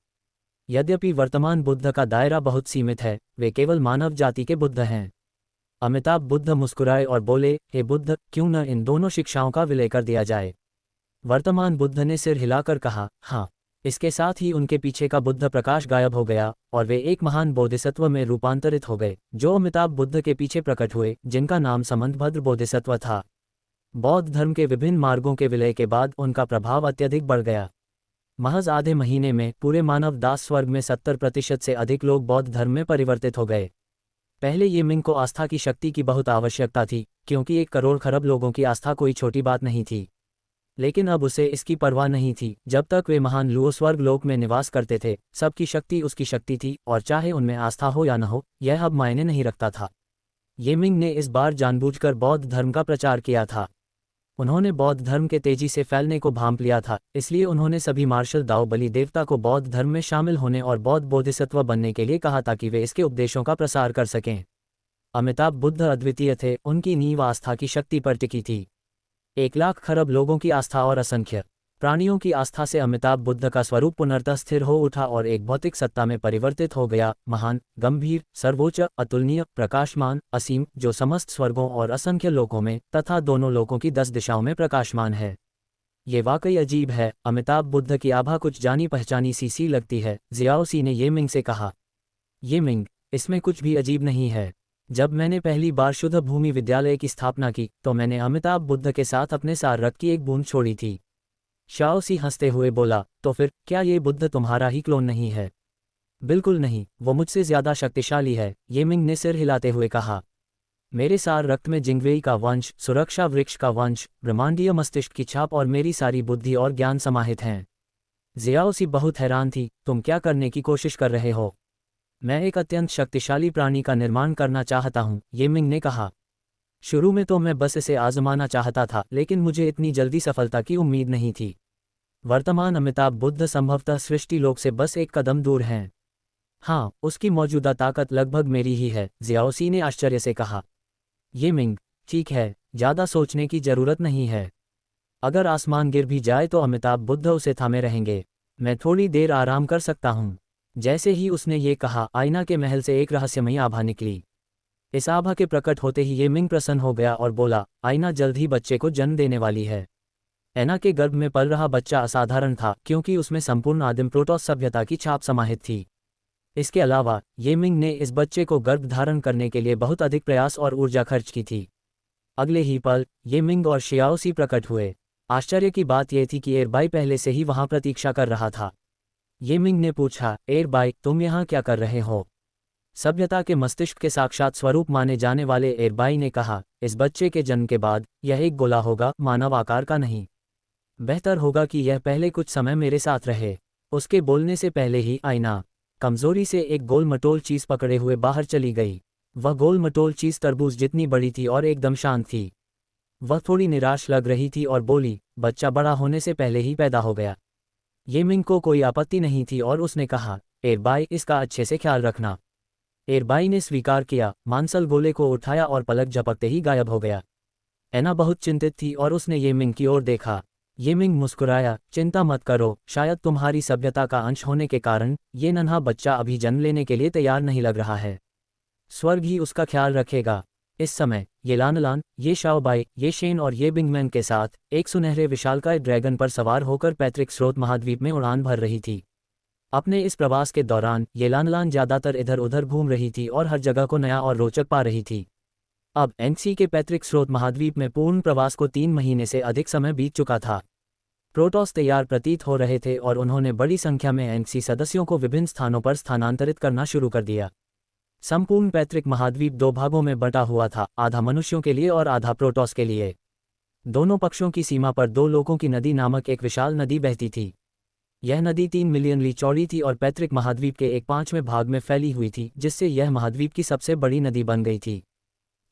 यद्यपि वर्तमान बुद्ध का दायरा बहुत सीमित है, वे केवल मानव जाति के बुद्ध हैं। अमिताभ बुद्ध मुस्कुराए और बोले, हे बुद्ध, क्यों न इन दोनों शिक्षाओं का विलय कर दिया जाए। वर्तमान बुद्ध ने सिर हिलाकर कहा, हाँ। इसके साथ ही उनके पीछे का बुद्ध प्रकाश गायब हो गया और वे एक महान बोधिसत्व में रूपांतरित हो गए, जो अमिताभ बुद्ध के पीछे प्रकट हुए, जिनका नाम समंतभद्र बोधिसत्व था। बौद्ध धर्म के विभिन्न मार्गों के विलय के बाद उनका प्रभाव अत्यधिक बढ़ गया। महज आधे महीने में पूरे मानव दास स्वर्ग में 70% से अधिक लोग बौद्ध धर्म में परिवर्तित हो गए। पहले ये मिंग को आस्था की शक्ति की बहुत आवश्यकता थी, क्योंकि 1 करोड़ खरब लोगों की आस्था कोई छोटी बात नहीं थी। लेकिन अब उसे इसकी परवाह नहीं थी। जब तक वे महान लुओ स्वर्ग लोक में निवास करते थे, सबकी शक्ति उसकी शक्ति थी और चाहे उनमें आस्था हो या न हो, यह अब मायने नहीं रखता था। ये मिंग ने इस बार जानबूझकर बौद्ध धर्म का प्रचार किया था। उन्होंने बौद्ध धर्म के तेजी से फैलने को भांप लिया था, इसलिए उन्होंने सभी मार्शल दाओ बलि देवता को बौद्ध धर्म में शामिल होने और बौद्ध बोधिसत्व बनने के लिए कहा ताकि वे इसके उपदेशों का प्रसार कर सकें। अमिताभ बुद्ध अद्वितीय थे, उनकी नींव आस्था की शक्ति पर टिकी थी। 1 लाख खरब लोगों की आस्था और असंख्य प्राणियों की आस्था से अमिताभ बुद्ध का स्वरूप पुनर्तः स्थिर हो उठा और एक भौतिक सत्ता में परिवर्तित हो गया, महान, गंभीर, सर्वोच्च, अतुलनीय, प्रकाशमान, असीम, जो समस्त स्वर्गों और असंख्य लोकों में तथा दोनों लोकों की 10 दिशाओं में प्रकाशमान है। ये वाकई अजीब है। अमिताभ बुद्ध की आभा कुछ जानी पहचानी सी लगती है, जियाओ सी ने ये मिंग से कहा। ये मिंग, इसमें कुछ भी अजीब नहीं है। जब मैंने पहली बार शुद्ध भूमि विद्यालय की स्थापना की तो मैंने अमिताभ बुद्ध के साथ अपने सार रक्त की एक बूंद छोड़ी थी। शाओ सी हंसते हुए बोला, तो फिर क्या ये बुद्ध तुम्हारा ही क्लोन नहीं है? बिल्कुल नहीं, वो मुझसे ज्यादा शक्तिशाली है, ये मिंग ने सिर हिलाते हुए कहा। मेरे सार रक्त में जिंगवेई का वंश, सुरक्षा वृक्ष का वंश, ब्रह्मांडीय मस्तिष्क की छाप और मेरी सारी बुद्धि और ज्ञान समाहित हैं। जियाओ सी बहुत हैरान थी। तुम क्या करने की कोशिश कर रहे हो? मैं एक अत्यंत शक्तिशाली प्राणी का निर्माण करना चाहता हूँ, ये मिंग ने कहा। शुरू में तो मैं बस इसे आजमाना चाहता था, लेकिन मुझे इतनी जल्दी सफलता की उम्मीद नहीं थी। वर्तमान अमिताभ बुद्ध संभवतः सृष्टि लोक से बस एक कदम दूर हैं। हाँ, उसकी मौजूदा ताकत लगभग मेरी ही है, जियाओ सी ने आश्चर्य से कहा। ये मिंग, ठीक है, ज़्यादा सोचने की जरूरत नहीं है। अगर आसमान गिर भी जाए तो अमिताभ बुद्ध उसे थामे रहेंगे। मैं थोड़ी देर आराम कर सकता हूँ। जैसे ही उसने ये कहा, आईना के महल से एक रहस्यमयी आभा निकली। इस आभा के प्रकट होते ही ये मिंग प्रसन्न हो गया और बोला, आईना जल्द ही बच्चे को जन्म देने वाली है। ऐना के गर्भ में पल रहा बच्चा असाधारण था, क्योंकि उसमें संपूर्ण आदिम प्रोटोस सभ्यता की छाप समाहित थी। इसके अलावा ये मिंग ने इस बच्चे को गर्भ धारण करने के लिए बहुत अधिक प्रयास और ऊर्जा खर्च की थी। अगले ही पल ये मिंग और शियाओ सी प्रकट हुए। आश्चर्य की बात यह थी कि एरबाई पहले से ही वहां प्रतीक्षा कर रहा था। ये मिंग ने पूछा, एरबाई, तुम यहाँ क्या कर रहे हो? सभ्यता के मस्तिष्क के साक्षात स्वरूप माने जाने वाले एरबाई ने कहा, इस बच्चे के जन्म के बाद यह एक गोला होगा, मानव आकार का नहीं। बेहतर होगा कि यह पहले कुछ समय मेरे साथ रहे। उसके बोलने से पहले ही आईना कमजोरी से एक गोल मटोल चीज पकड़े हुए बाहर चली गई। वह गोल मटोल चीज तरबूज जितनी बड़ी थी और एकदम शांत थी। वह थोड़ी निराश लग रही थी और बोली, बच्चा बड़ा होने से पहले ही पैदा हो गया। ये मिंग को कोई आपत्ति नहीं थी और उसने कहा, एरबाई, इसका अच्छे से ख्याल रखना। एरबाई ने स्वीकार किया, मांसल गोले को उठाया और पलक झपकते ही गायब हो गया। ऐना बहुत चिंतित थी और उसने ये मिंग की ओर देखा। ये मिंग मुस्कुराया, चिंता मत करो, शायद तुम्हारी सभ्यता का अंश होने के कारण ये नन्हा बच्चा अभी जन्म लेने के लिए तैयार नहीं लग रहा है। स्वर्ग ही उसका ख्याल रखेगा। इस समय ये लानलान, ये शाओबाई, ये शेन और ये बिंगमैन के साथ एक सुनहरे विशालकाय ड्रैगन पर सवार होकर पैतृक स्रोत महाद्वीप में उड़ान भर रही थी। अपने इस प्रवास के दौरान ये लानलान ज्यादातर इधर उधर घूम रही थी और हर जगह को नया और रोचक पा रही थी। अब एनसी के पैतृक स्रोत महाद्वीप में पूर्ण प्रवास को 3 महीने से अधिक समय बीत चुका था। प्रोटोस तैयार प्रतीत हो रहे थे और उन्होंने बड़ी संख्या में एनसी सदस्यों को विभिन्न स्थानों पर स्थानांतरित करना शुरू कर दिया। संपूर्ण पैतृक महाद्वीप 2 भागों में बंटा हुआ था, आधा मनुष्यों के लिए और आधा प्रोटोस के लिए। दोनों पक्षों की सीमा पर 2 लोगों की नदी नामक एक विशाल नदी बहती थी। यह नदी 3 मिलियन ली चौड़ी थी और पैतृक महाद्वीप के एक 5वें भाग में फैली हुई थी, जिससे यह महाद्वीप की सबसे बड़ी नदी बन गई थी।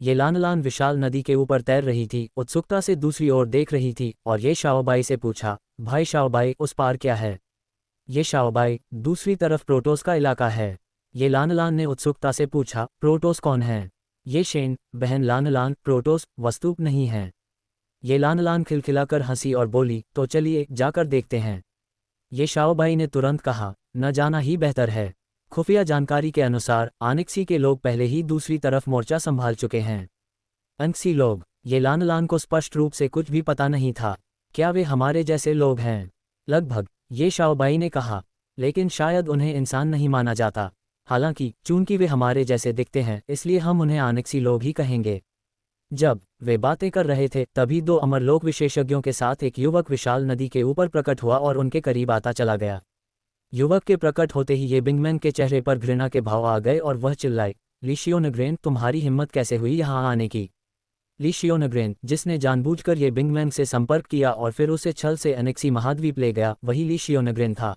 ये लानलान विशाल नदी के ऊपर तैर रही थी, उत्सुकता से दूसरी ओर देख रही थी और ये शाओबाई से पूछा, भाई शाओबाई, उस पार क्या है? ये शाओबाई, दूसरी तरफ प्रोटोस का इलाका है। ये लानलान ने उत्सुकता से पूछा, प्रोटोस कौन है? ये शेन, बहन लानलान, प्रोटोस वस्तु नहीं है। ये लानलान खिलखिलाकर हंसी और बोली, तो चलिए जाकर देखते हैं। ये शाओबाई ने तुरंत कहा, न जाना ही बेहतर है। खुफिया जानकारी के अनुसार आनिक्सी के लोग पहले ही दूसरी तरफ मोर्चा संभाल चुके हैं। अंक्सी लोग, ये लानलान को स्पष्ट रूप से कुछ भी पता नहीं था। क्या वे हमारे जैसे लोग हैं? लगभग, ये शाओबाई ने कहा, लेकिन शायद उन्हें इंसान नहीं माना जाता। हालांकि चूंकि वे हमारे जैसे दिखते हैं, इसलिए हम उन्हें आनिक्सी लोग ही कहेंगे। जब वे बातें कर रहे थे तभी 2 अमरलोक विशेषज्ञों के साथ एक युवक विशाल नदी के ऊपर प्रकट हुआ और उनके करीब आता चला गया। युवक के प्रकट होते ही ये बिंगमैन के चेहरे पर घृणा के भाव आ गए और वह चिल्लाए, ली शियोनग्रेन, तुम्हारी हिम्मत कैसे हुई यहाँ आने की? ली शियोनग्रेन, जिसने जानबूझकर ये बिंगमैन से संपर्क किया और फिर उसे छल से एनेक्सी महाद्वीप ले गया, वही ली शियोनग्रेन था।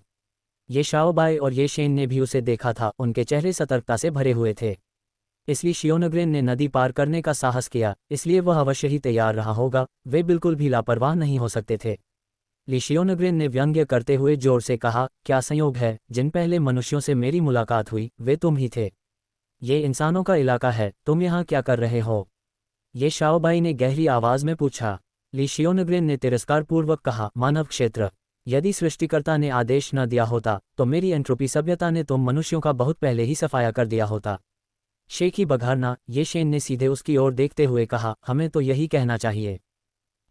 ये शाओबाई और ये शेन ने भी उसे देखा था, उनके चेहरे सतर्कता से भरे हुए थे। इसलिए शियोनग्रेन ने नदी पार करने का साहस किया, इसलिए वह अवश्य ही तैयार रहा होगा, वे बिल्कुल भी लापरवाह नहीं हो सकते थे। ली शियोनग्रेन ने व्यंग्य करते हुए जोर से कहा, क्या संयोग है, जिन पहले मनुष्यों से मेरी मुलाकात हुई वे तुम ही थे। ये इंसानों का इलाका है, तुम यहाँ क्या कर रहे हो? ये शाओबाई ने गहरी आवाज में पूछा। ली शियोनग्रेन ने तिरस्कारपूर्वक कहा, मानव क्षेत्र। यदि सृष्टिकर्ता ने आदेश न दिया होता तो मेरी एंट्रोपी सभ्यता ने तुम मनुष्यों का बहुत पहले ही सफाया कर दिया होता। शेखी बघारना, ये शेन ने सीधे उसकी ओर देखते हुए कहा, हमें तो यही कहना चाहिए।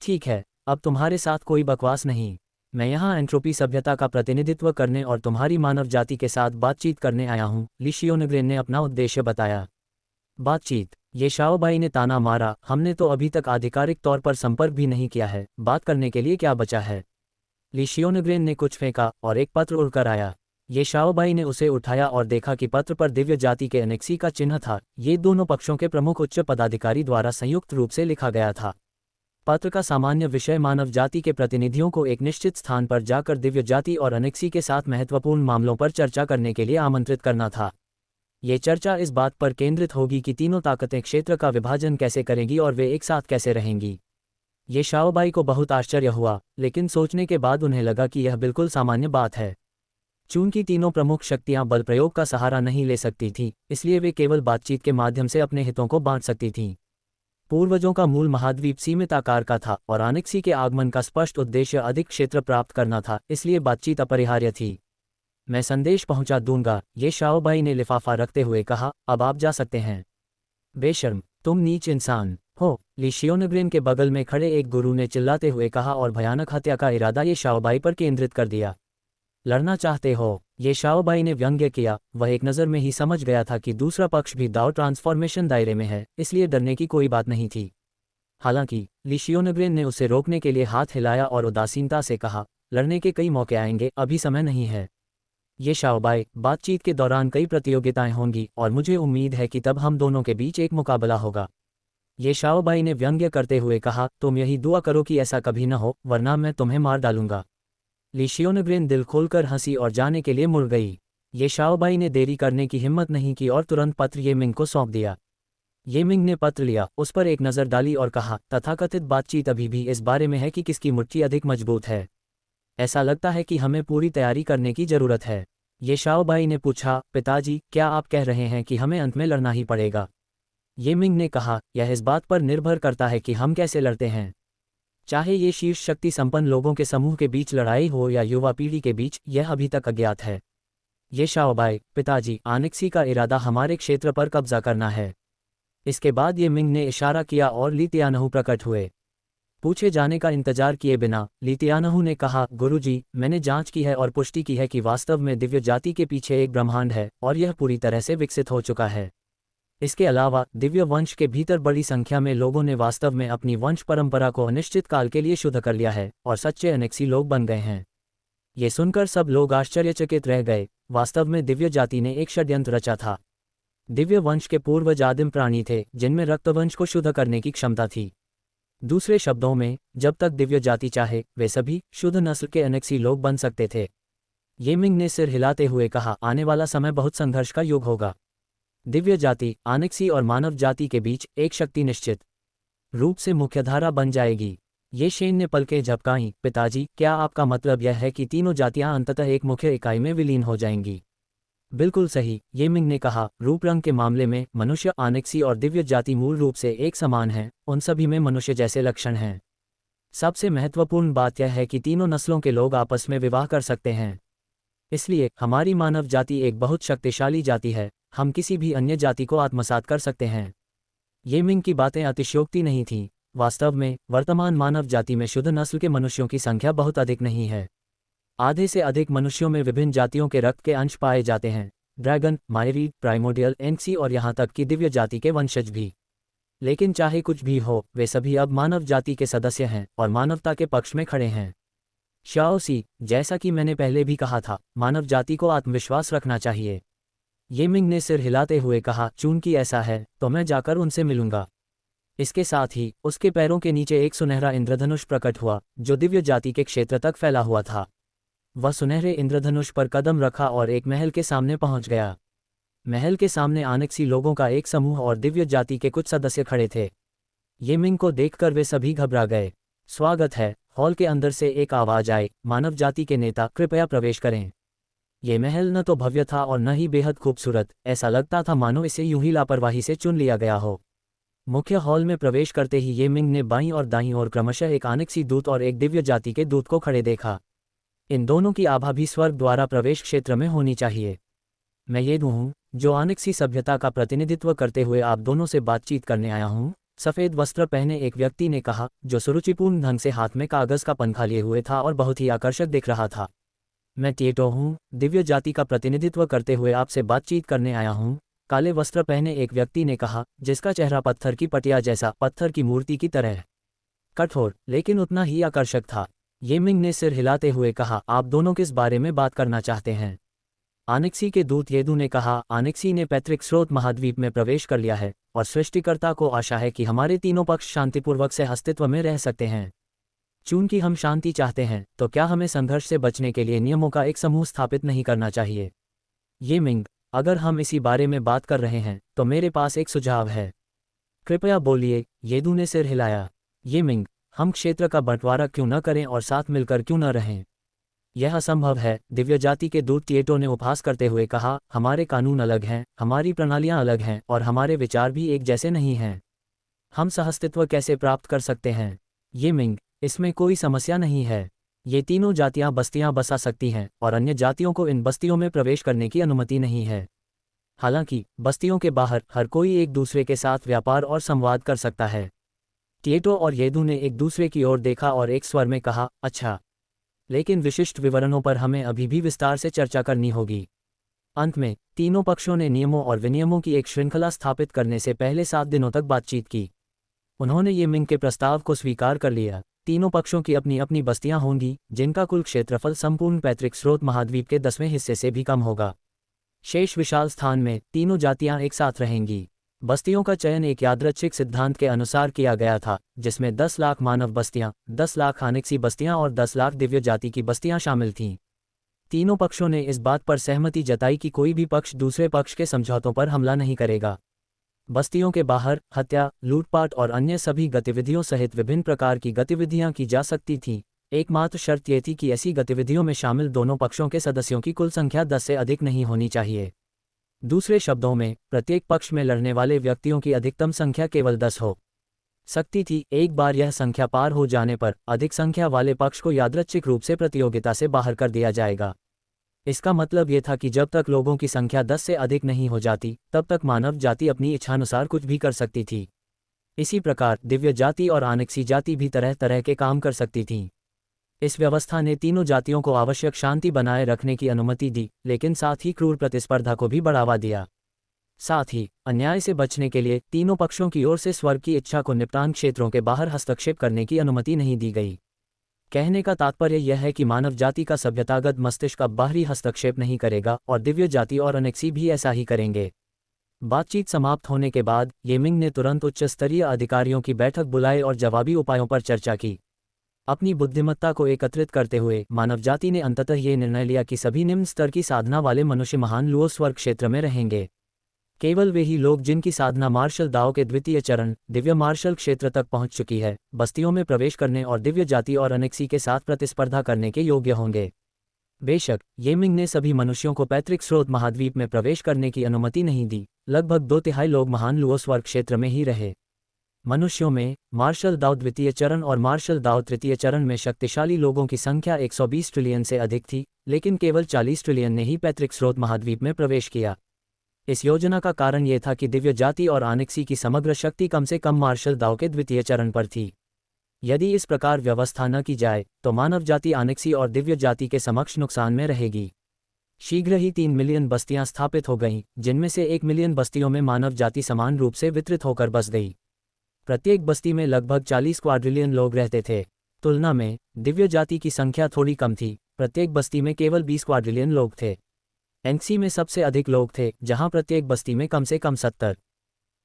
ठीक है, अब तुम्हारे साथ कोई बकवास नहीं। मैं यहाँ एंट्रोपी सभ्यता का प्रतिनिधित्व करने और तुम्हारी मानव जाति के साथ बातचीत करने आया हूँ, ली शियोनग्रेन ने अपना उद्देश्य बताया। बातचीत, ये शाओबाई ने ताना मारा, हमने तो अभी तक आधिकारिक तौर पर संपर्क भी नहीं किया है, बात करने के लिए क्या बचा है। ली शियोनग्रेन ने कुछ फेंका और एक पत्र उड़कर आया। ये शाओबाई ने उसे उठाया और देखा कि पत्र पर दिव्य जाति के एनेक्सी का चिन्ह था। ये दोनों पक्षों के प्रमुख उच्च पदाधिकारी द्वारा संयुक्त रूप से लिखा गया था। पत्र का सामान्य विषय मानव जाति के प्रतिनिधियों को एक निश्चित स्थान पर जाकर दिव्य जाति और एनेक्सी के साथ महत्वपूर्ण मामलों पर चर्चा करने के लिए आमंत्रित करना था। ये चर्चा इस बात पर केंद्रित होगी कि तीनों ताकतें क्षेत्र का विभाजन कैसे करेंगी और वे एक साथ कैसे रहेंगी। ये शाओबाई को बहुत आश्चर्य हुआ, लेकिन सोचने के बाद उन्हें लगा कि यह बिल्कुल सामान्य बात है। चूंकि तीनों प्रमुख शक्तियां बल प्रयोग का सहारा नहीं ले सकती थीं, इसलिए वे केवल बातचीत के माध्यम से अपने हितों को बांट सकती थीं। पूर्वजों का मूल महाद्वीप सीमित आकार का था और आनेक्सी के आगमन का स्पष्ट उद्देश्य अधिक क्षेत्र प्राप्त करना था, इसलिए बातचीत अपरिहार्य थी। मैं संदेश पहुंचा दूंगा, ये शाओबाई ने लिफाफा रखते हुए कहा, अब आप जा सकते हैं। बेशर्म, तुम नीच इंसान हो, ली शियोनग्रेन के बगल में खड़े एक गुरु ने चिल्लाते हुए कहा और भयानक हत्या का इरादा ये शाओबाई पर केंद्रित कर दिया। लड़ना चाहते हो, ये शाओबाई ने व्यंग्य किया। वह एक नज़र में ही समझ गया था कि दूसरा पक्ष भी दाओ ट्रांसफॉर्मेशन दायरे में है, इसलिए डरने की कोई बात नहीं थी। हालांकि ली शियोनग्रेन ने उसे रोकने के लिए हाथ हिलाया और उदासीनता से कहा, लड़ने के कई मौके आएंगे, अभी समय नहीं है। ये शाओबाई, बातचीत के दौरान कई प्रतियोगिताएं होंगी और मुझे उम्मीद है कि तब हम दोनों के बीच एक मुकाबला होगा। ये शाओबाई ने व्यंग्य करते हुए कहा, तुम यही दुआ करो कि ऐसा कभी न हो, वरना मैं तुम्हें मार डालूंगा। ली शियोनग्रेन दिल खोलकर हंसी और जाने के लिए मुड़ गई। ये शाओबाई ने देरी करने की हिम्मत नहीं की और तुरंत पत्र ये मिंग को सौंप दिया। ये मिंग ने पत्र लिया, उस पर एक नज़र डाली और कहा, तथाकथित बातचीत अभी भी इस बारे में है कि किसकी मुट्ठी अधिक मजबूत है। ऐसा लगता है कि हमें पूरी तैयारी करने की जरूरत है। ये शाओबाई ने पूछा, पिताजी, क्या आप कह रहे हैं कि हमें अंत में लड़ना ही पड़ेगा? ये मिंग ने कहा, यह इस बात पर निर्भर करता है कि हम कैसे लड़ते हैं। चाहे ये शीर्ष शक्ति संपन्न लोगों के समूह के बीच लड़ाई हो या युवा पीढ़ी के बीच, यह अभी तक अज्ञात है। ये शाओबाई, पिताजी, आनेक्सी का इरादा हमारे क्षेत्र पर कब्जा करना है। इसके बाद ये मिंग ने इशारा किया और ली तियानहू प्रकट हुए। पूछे जाने का इंतजार किए बिना ली तियानहू ने कहा, गुरुजी, मैंने जांच की है और पुष्टि की है कि वास्तव में दिव्य जाति के पीछे एक ब्रह्मांड है और यह पूरी तरह से विकसित हो चुका है। इसके अलावा दिव्य वंश के भीतर बड़ी संख्या में लोगों ने वास्तव में अपनी वंश परंपरा को अनिश्चित काल के लिए शुद्ध कर लिया है और सच्चे एनेक्सी लोग बन गए हैं। ये सुनकर सब लोग आश्चर्यचकित रह गए। वास्तव में दिव्य जाति ने एक षड्यंत्र रचा था। दिव्य वंश के पूर्वज आदिम प्राणी थे जिनमें रक्तवंश को शुद्ध करने की क्षमता थी। दूसरे शब्दों में, जब तक दिव्य जाति चाहे, वे सभी शुद्ध नस्ल के एनेक्सी लोग बन सकते थे। ये मिंग ने सिर हिलाते हुए कहा, आने वाला समय बहुत संघर्ष का युग होगा। दिव्य जाति, आनेक्सी और मानव जाति के बीच एक शक्ति निश्चित रूप से मुख्यधारा बन जाएगी। ये शेन ने पलकें झपकाईं, पिताजी, क्या आपका मतलब यह है कि तीनों जातियां अंततः एक मुख्य इकाई में विलीन हो जाएंगी? बिल्कुल सही, ये मिंग ने कहा। रूप रंग के मामले में मनुष्य, आनेक्सी और दिव्य जाति मूल रूप से एक समान हैं, उन सभी में मनुष्य जैसे लक्षण हैं। सबसे महत्वपूर्ण बात यह है कि तीनों नस्लों के लोग आपस में विवाह कर सकते हैं। इसलिए हमारी मानव जाति एक बहुत शक्तिशाली जाति है, हम किसी भी अन्य जाति को आत्मसात कर सकते हैं। ये मिंग की बातें अतिशयोक्ति नहीं थीं। वास्तव में वर्तमान मानव जाति में शुद्ध नस्ल के मनुष्यों की संख्या बहुत अधिक नहीं है। आधे से अधिक मनुष्यों में विभिन्न जातियों के रक्त के अंश पाए जाते हैं, ड्रैगन, मायरी, प्राइमोडियल, एनक्सी और यहाँ तक कि दिव्य जाति के वंशज भी। लेकिन चाहे कुछ भी हो, वे सभी अब मानव जाति के सदस्य हैं और मानवता के पक्ष में खड़े हैं। शाओसी, जैसा कि मैंने पहले भी कहा था, मानव जाति को आत्मविश्वास रखना चाहिए। ये मिंग ने सिर हिलाते हुए कहा, चूंकि ऐसा है तो मैं जाकर उनसे मिलूंगा। इसके साथ ही उसके पैरों के नीचे एक सुनहरा इंद्रधनुष प्रकट हुआ जो दिव्य जाति के क्षेत्र तक फैला हुआ था। वह सुनहरे इंद्रधनुष पर कदम रखा और एक महल के सामने पहुंच गया। महल के सामने आनेक्सी लोगों का एक समूह और दिव्य जाति के कुछ सदस्य खड़े थे। ये मिंग को देखकर वे सभी घबरा गए। स्वागत है, हॉल के अंदर से एक आवाज आई, मानव जाति के नेता, कृपया प्रवेश करें। ये महल न तो भव्य था और न ही बेहद खूबसूरत, ऐसा लगता था मानो इसे यूं ही लापरवाही से चुन लिया गया हो। मुख्य हॉल में प्रवेश करते ही ये मिंग ने बाईं और दाईं ओर क्रमशः एक आनिक्सी दूत और एक दिव्य जाति के दूत को खड़े देखा। इन दोनों की आभा भी स्वर्ग द्वारा प्रवेश क्षेत्र में होनी चाहिए। मैं ये हूँ जो आनिक्सी सभ्यता का प्रतिनिधित्व करते हुए आप दोनों से बातचीत करने आया हूँ, सफ़ेद वस्त्र पहने एक व्यक्ति ने कहा, जो सुरुचिपूर्ण ढंग से हाथ में कागज़ का पंखा लिए हुए था और बहुत ही आकर्षक दिख रहा था। मैं टिएटो हूँ, दिव्य जाति का प्रतिनिधित्व करते हुए आपसे बातचीत करने आया हूँ, काले वस्त्र पहने एक व्यक्ति ने कहा, जिसका चेहरा पत्थर की पटिया जैसा, पत्थर की मूर्ति की तरह कठोर लेकिन उतना ही आकर्षक था। ये मिंग ने सिर हिलाते हुए कहा, आप दोनों किस बारे में बात करना चाहते हैं? आनिक्सी के दूत येदू ने कहा, आनिक्सी ने पैतृक स्रोत महाद्वीप में प्रवेश कर लिया है और सृष्टिकर्ता को आशा है कि हमारे तीनों पक्ष शांतिपूर्वक से अस्तित्व में रह सकते हैं। चूंकि हम शांति चाहते हैं, तो क्या हमें संघर्ष से बचने के लिए नियमों का एक समूह स्थापित नहीं करना चाहिए? ये मिंग, अगर हम इसी बारे में बात कर रहे हैं, तो मेरे पास एक सुझाव है। कृपया बोलिए, येदू ने सिर हिलाया। ये मिंग, हम क्षेत्र का बंटवारा क्यों न करें और साथ मिलकर क्यों न रहें? यह असंभव है, दिव्य जाति के दूत टिएटो ने उपहास करते हुए कहा, हमारे कानून अलग हैं, हमारी प्रणालियां अलग हैं और हमारे विचार भी एक जैसे नहीं हैं। हम सहअस्तित्व कैसे प्राप्त कर सकते हैं? ये मिंग, इसमें कोई समस्या नहीं है। ये तीनों जातियां बस्तियां बसा सकती हैं और अन्य जातियों को इन बस्तियों में प्रवेश करने की अनुमति नहीं है। हालांकि बस्तियों के बाहर हर कोई एक दूसरे के साथ व्यापार और संवाद कर सकता है। टिएटो और येदू ने एक दूसरे की ओर देखा और एक स्वर में कहा, अच्छा, लेकिन विशिष्ट विवरणों पर हमें अभी भी विस्तार से चर्चा करनी होगी। अंत में तीनों पक्षों ने नियमों और विनियमों की एक श्रृंखला स्थापित करने से पहले 7 दिनों तक बातचीत की। उन्होंने ये मिंग के प्रस्ताव को स्वीकार कर लिया। तीनों पक्षों की अपनी अपनी बस्तियां होंगी, जिनका कुल क्षेत्रफल संपूर्ण पैतृक स्रोत महाद्वीप के 10वें हिस्से से भी कम होगा। शेष विशाल स्थान में तीनों जातियां एक साथ रहेंगी। बस्तियों का चयन एक यादृच्छिक सिद्धांत के अनुसार किया गया था, जिसमें 10 लाख मानव बस्तियां, 10 लाख आनिक्सी बस्तियां और 10 लाख दिव्य जाति की बस्तियां शामिल थीं। तीनों पक्षों ने इस बात पर सहमति जताई कि कोई भी पक्ष दूसरे पक्ष के समझौतों पर हमला नहीं करेगा। बस्तियों के बाहर हत्या, लूटपाट और अन्य सभी गतिविधियों सहित विभिन्न प्रकार की गतिविधियां की जा सकती थीं। एकमात्र शर्त यह थी कि ऐसी गतिविधियों में शामिल दोनों पक्षों के सदस्यों की कुल संख्या 10 से अधिक नहीं होनी चाहिए। दूसरे शब्दों में, प्रत्येक पक्ष में लड़ने वाले व्यक्तियों की अधिकतम संख्या केवल 10 हो सकती थी। एक बार यह संख्या पार हो जाने पर अधिक संख्या वाले पक्ष को यादृच्छिक रूप से प्रतियोगिता से बाहर कर दिया जाएगा। इसका मतलब ये था कि जब तक लोगों की संख्या 10 से अधिक नहीं हो जाती, तब तक मानव जाति अपनी इच्छानुसार कुछ भी कर सकती थी। इसी प्रकार दिव्य जाति और आनिक्सी जाति भी तरह तरह के काम कर सकती थीं। इस व्यवस्था ने तीनों जातियों को आवश्यक शांति बनाए रखने की अनुमति दी, लेकिन साथ ही क्रूर प्रतिस्पर्धा को भी बढ़ावा दिया। साथ ही अन्याय से बचने के लिए तीनों पक्षों की ओर से स्वर्ग की इच्छा को निपटान क्षेत्रों के बाहर हस्तक्षेप करने की अनुमति नहीं दी गई। कहने का तात्पर्य यह है कि मानव जाति का सभ्यतागत मस्तिष्क अब बाहरी हस्तक्षेप नहीं करेगा और दिव्य जाति और आनिक्सी भी ऐसा ही करेंगे। बातचीत समाप्त होने के बाद ये मिंग ने तुरंत उच्च स्तरीय अधिकारियों की बैठक बुलाई और जवाबी उपायों पर चर्चा की। अपनी बुद्धिमत्ता को एकत्रित करते हुए मानव जाति ने अंततः ये निर्णय लिया कि सभी निम्न स्तर की साधना वाले मनुष्य महान लुओ स्वर्ग क्षेत्र में रहेंगे। केवल वे ही लोग जिनकी साधना मार्शल दाओ के द्वितीय चरण दिव्य मार्शल क्षेत्र तक पहुंच चुकी है, बस्तियों में प्रवेश करने और दिव्य जाति और आनिक्सी के साथ प्रतिस्पर्धा करने के योग्य होंगे। बेशक ये मिंग ने सभी मनुष्यों को पैतृक स्रोत महाद्वीप में प्रवेश करने की अनुमति नहीं दी। लगभग 2/3 लोग महान लुओ स्वर्ग क्षेत्र में ही रहे। मनुष्यों में मार्शल दाओ द्वितीय चरण और मार्शल दाओ तृतीय चरण में शक्तिशाली लोगों की संख्या 120 ट्रिलियन से अधिक थी, लेकिन केवल 40 ट्रिलियन ने ही पैतृक स्रोत महाद्वीप में प्रवेश किया। इस योजना का कारण यह था कि दिव्य जाति और आनिक्सी की समग्र शक्ति कम से कम मार्शल दाओ के द्वितीय चरण पर थी। यदि इस प्रकार व्यवस्था न की जाए, तो मानव जाति आनिक्सी और दिव्य जाति के समक्ष नुकसान में रहेगी। शीघ्र ही 3 मिलियन बस्तियां स्थापित हो गईं, जिनमें से 1 मिलियन बस्तियों में मानव जाति समान रूप से वितरित होकर बस गई। प्रत्येक बस्ती में लगभग 40 क्वाड्रिलियन लोग रहते थे। तुलना में दिव्य जाति की संख्या थोड़ी कम थी, प्रत्येक बस्ती में केवल 20 क्वाड्रिलियन लोग थे। एनसी में सबसे अधिक लोग थे, जहां प्रत्येक बस्ती में कम से कम 70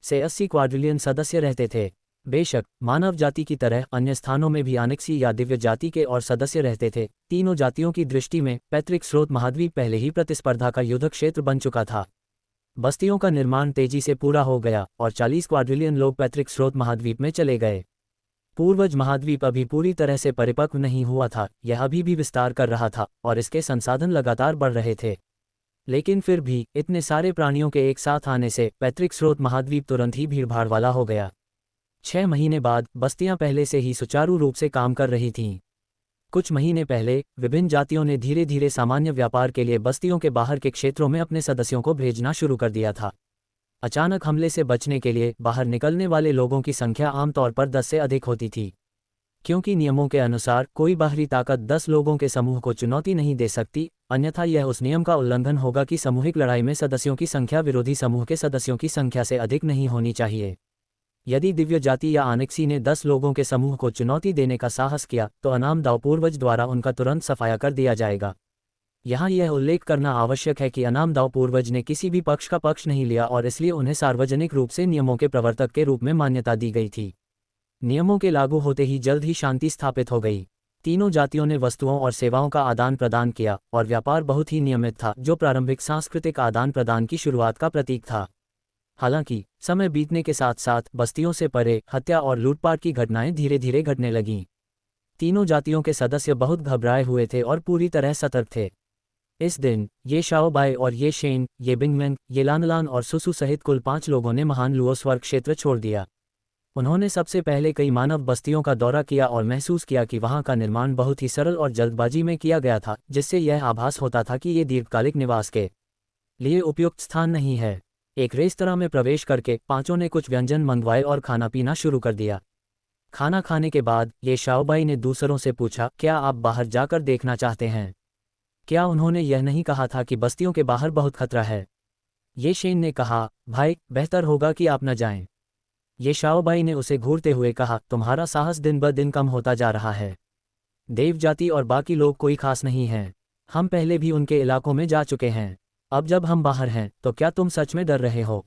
से 80 क्वाड्रिलियन सदस्य रहते थे। बेशक मानव जाति की तरह अन्य स्थानों में भी आनिक्सी या दिव्य जाति के और सदस्य रहते थे। तीनों जातियों की दृष्टि में पैतृक स्रोत महाद्वीप पहले ही प्रतिस्पर्धा का युद्ध क्षेत्र बन चुका था। बस्तियों का निर्माण तेजी से पूरा हो गया और 40 क्वाड्रिलियन लोग पैतृक स्रोत महाद्वीप में चले गए। पूर्वज महाद्वीप अभी पूरी तरह से परिपक्व नहीं हुआ था, यह अभी भी विस्तार कर रहा था और इसके संसाधन लगातार बढ़ रहे थे। लेकिन फिर भी इतने सारे प्राणियों के एक साथ आने से पैतृक स्रोत महाद्वीप तुरंत ही भीड़भाड़ वाला हो गया। 6 महीने बाद बस्तियां पहले से ही सुचारू रूप से काम कर रही थीं। कुछ महीने पहले विभिन्न जातियों ने धीरे धीरे सामान्य व्यापार के लिए बस्तियों के बाहर के क्षेत्रों में अपने सदस्यों को भेजना शुरू कर दिया था। अचानक हमले से बचने के लिए बाहर निकलने वाले लोगों की संख्या आमतौर पर 10 से अधिक होती थी, क्योंकि नियमों के अनुसार कोई बाहरी ताकत 10 लोगों के समूह को चुनौती नहीं दे सकती, अन्यथा यह उस नियम का उल्लंघन होगा कि सामूहिक लड़ाई में सदस्यों की संख्या विरोधी समूह के सदस्यों की संख्या से अधिक नहीं होनी चाहिए। यदि दिव्य जाति या आनेक्सी ने 10 लोगों के समूह को चुनौती देने का साहस किया तो अनामदाव पूर्वज द्वारा उनका तुरंत सफाया कर दिया जाएगा। यहाँ यह उल्लेख करना आवश्यक है कि अनामदाव पूर्वज ने किसी भी पक्ष का पक्ष नहीं लिया और इसलिए उन्हें सार्वजनिक रूप से नियमों के प्रवर्तक के रूप में मान्यता दी गई थी। नियमों के लागू होते ही जल्द ही शांति स्थापित हो गई। तीनों जातियों ने वस्तुओं और सेवाओं का आदान प्रदान किया और व्यापार बहुत ही नियमित था, जो प्रारंभिक सांस्कृतिक आदान प्रदान की शुरुआत का प्रतीक था। हालांकि समय बीतने के साथ साथ बस्तियों से परे हत्या और लूटपाट की घटनाएं धीरे धीरे घटने लगीं। तीनों जातियों के सदस्य बहुत घबराए हुए थे और पूरी तरह सतर्क थे। इस दिन ये शाओबाई और ये शेन, ये बिंगमेन, ये लानलान और सुसु सहित कुल 5 लोगों ने महान लुओ स्वर्ग क्षेत्र छोड़ दिया। उन्होंने सबसे पहले कई मानव बस्तियों का दौरा किया और महसूस किया कि वहां का निर्माण बहुत ही सरल और जल्दबाजी में किया गया था, जिससे यह आभास होता था कि ये दीर्घकालिक निवास के लिए उपयुक्त स्थान नहीं है। एक रेस्तरां में प्रवेश करके 5 ने कुछ व्यंजन मंगवाए और खाना पीना शुरू कर दिया। खाना खाने के बाद ये शाओबाई ने दूसरों से पूछा, क्या आप बाहर जाकर देखना चाहते हैं? क्या उन्होंने यह नहीं कहा था कि बस्तियों के बाहर बहुत खतरा है? ये शेन ने कहा, भाई बेहतर होगा कि आप न जाएं। ये शाओबाई ने उसे घूरते हुए कहा, तुम्हारा साहस दिन ब दिन कम होता जा रहा है। देव जाति और बाकी लोग कोई खास नहीं हैं। हम पहले भी उनके इलाकों में जा चुके हैं। अब जब हम बाहर हैं तो क्या तुम सच में डर रहे हो?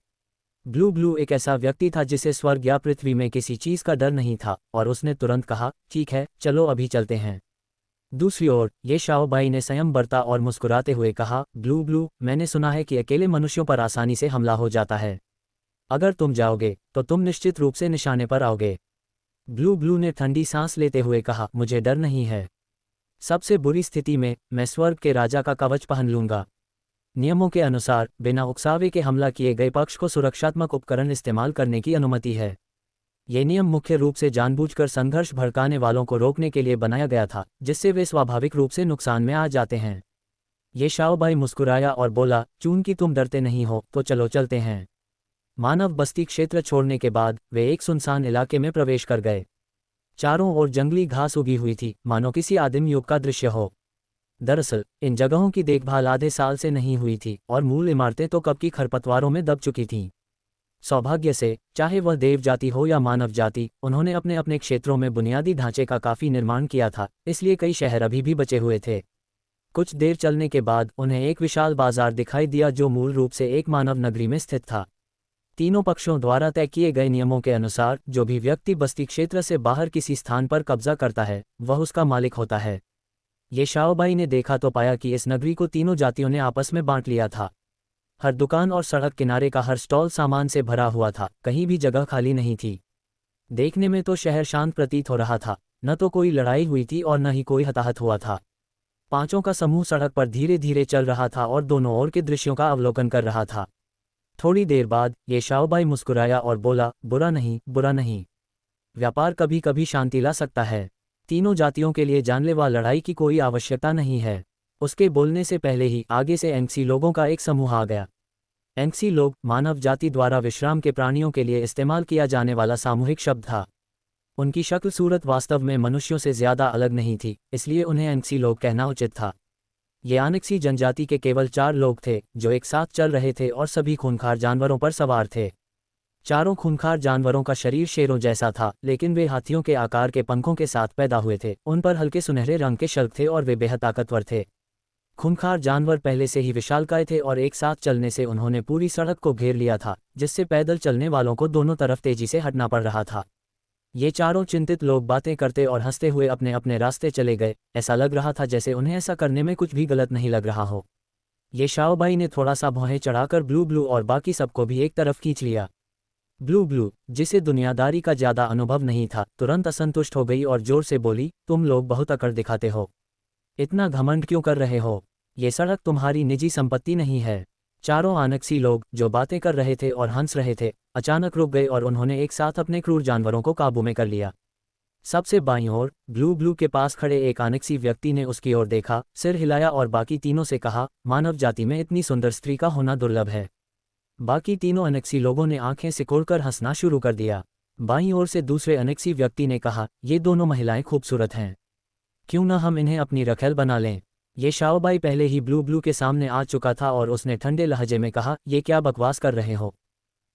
ब्लू ब्लू एक ऐसा व्यक्ति था जिसे स्वर्ग या पृथ्वी में किसी चीज का डर नहीं था और उसने तुरंत कहा, ठीक है, चलो अभी चलते हैं। दूसरी ओर ये शाओबाई ने संयम बरता और मुस्कुराते हुए कहा, ब्लू ब्लू, मैंने सुना है कि अकेले मनुष्यों पर आसानी से हमला हो जाता है। अगर तुम जाओगे तो तुम निश्चित रूप से निशाने पर आओगे। ब्लू ब्लू ने ठंडी सांस लेते हुए कहा, मुझे डर नहीं है। सबसे बुरी स्थिति में मैं स्वर्ग के राजा का कवच पहन लूंगा। नियमों के अनुसार बिना उकसावे के हमला किए गए पक्ष को सुरक्षात्मक उपकरण इस्तेमाल करने की अनुमति है। ये नियम मुख्य रूप से जानबूझकर संघर्ष भड़काने वालों को रोकने के लिए बनाया गया था, जिससे वे स्वाभाविक रूप से नुकसान में आ जाते हैं। ये शाओबाई मुस्कुराया और बोला, चूंकि तुम डरते नहीं हो तो चलो चलते हैं। मानव बस्ती क्षेत्र छोड़ने के बाद वे एक सुनसान इलाके में प्रवेश कर गए। चारों ओर जंगली घास उगी हुई थी, मानो किसी आदिम युग का दृश्य हो। दरअसल इन जगहों की देखभाल आधे साल से नहीं हुई थी और मूल इमारतें तो कब की खरपतवारों में दब चुकी थीं। सौभाग्य से, चाहे वह देव जाति हो या मानव जाति, उन्होंने अपने अपने क्षेत्रों में बुनियादी ढांचे का काफी निर्माण किया था, इसलिए कई शहर अभी भी बचे हुए थे। कुछ देर चलने के बाद उन्हें एक विशाल बाजार दिखाई दिया जो मूल रूप से एक मानव नगरी में स्थित था। तीनों पक्षों द्वारा तय किए गए नियमों के अनुसार जो भी व्यक्ति बस्ती क्षेत्र से बाहर किसी स्थान पर कब्जा करता है वह उसका मालिक होता है। ये शाओबाई ने देखा तो पाया कि इस नगरी को तीनों जातियों ने आपस में बांट लिया था। हर दुकान और सड़क किनारे का हर स्टॉल सामान से भरा हुआ था, कहीं भी जगह खाली नहीं थी। देखने में तो शहर शांत प्रतीत हो रहा था, न तो कोई लड़ाई हुई थी और न ही कोई हताहत हुआ था। 5 का समूह सड़क पर धीरे धीरे चल रहा था और दोनों ओर के दृश्यों का अवलोकन कर रहा था। थोड़ी देर बाद ये शाओबाई मुस्कुराया और बोला, बुरा नहीं, बुरा नहीं। व्यापार कभी कभी शांति ला सकता है। तीनों जातियों के लिए जानलेवा लड़ाई की कोई आवश्यकता नहीं है। उसके बोलने से पहले ही आगे से एंक्सी लोगों का एक समूह आ गया। एंक्सी लोग मानव जाति द्वारा विश्राम के प्राणियों के लिए इस्तेमाल किया जाने वाला सामूहिक शब्द था। उनकी शक्ल सूरत वास्तव में मनुष्यों से ज्यादा अलग नहीं थी, इसलिए उन्हें एंक्सी लोग कहना उचित था। ये आनेक्सी जनजाति के केवल 4 लोग थे जो एक साथ चल रहे थे और सभी खूंखार जानवरों पर सवार थे। चारों खूंखार जानवरों का शरीर शेरों जैसा था, लेकिन वे हाथियों के आकार के पंखों के साथ पैदा हुए थे। उन पर हल्के सुनहरे रंग के शल्क थे और वे बेहद ताकतवर थे। खूंखार जानवर पहले से ही विशालकाय थे और एक साथ चलने से उन्होंने पूरी सड़क को घेर लिया था, जिससे पैदल चलने वालों को दोनों तरफ तेजी से हटना पड़ रहा था। ये चारों चिंतित लोग बातें करते और हंसते हुए अपने अपने रास्ते चले गए। ऐसा लग रहा था जैसे उन्हें ऐसा करने में कुछ भी गलत नहीं लग रहा हो। ये शाओबाई ने थोड़ा सा भौहें चढ़ाकर ब्लू ब्लू और बाकी सबको भी एक तरफ खींच लिया। ब्लू ब्लू, जिसे दुनियादारी का ज्यादा अनुभव नहीं था, तुरंत असंतुष्ट हो गई और जोर से बोली, तुम लोग बहुत अकड़ दिखाते हो। इतना घमंड क्यों कर रहे हो? ये सड़क तुम्हारी निजी संपत्ति नहीं है। चारों आनक्सी लोग जो बातें कर रहे थे और हंस रहे थे अचानक रुक गए और उन्होंने एक साथ अपने क्रूर जानवरों को काबू में कर लिया। सबसे बाईं ओर ब्लू ब्लू के पास खड़े एक आनक्सी व्यक्ति ने उसकी ओर देखा, सिर हिलाया और बाकी तीनों से कहा, मानव जाति में इतनी सुंदर स्त्री का होना दुर्लभ है। बाकी तीनों अनक्सी लोगों ने आंखें सिकोड़कर हंसना शुरू कर दिया। बाईं ओर से दूसरे अनक्सी व्यक्ति ने कहा, ये दोनों महिलाएं खूबसूरत हैं, क्यों न हम इन्हें अपनी रखेल बना लें। ये शाओबाई पहले ही ब्लू ब्लू के सामने आ चुका था और उसने ठंडे लहजे में कहा, ये क्या बकवास कर रहे हो?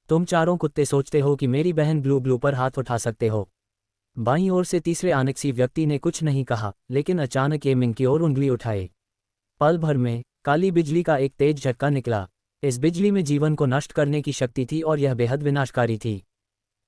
तुम चारों कुत्ते सोचते हो कि मेरी बहन ब्लू ब्लू पर हाथ उठा सकते हो? बाईं ओर से तीसरे आनक्सी व्यक्ति ने कुछ नहीं कहा, लेकिन अचानक ये मिंग की ओर उंगली उठाए। पल भर में काली बिजली का एक तेज झटका निकला। इस बिजली में जीवन को नष्ट करने की शक्ति थी और यह बेहद विनाशकारी थी।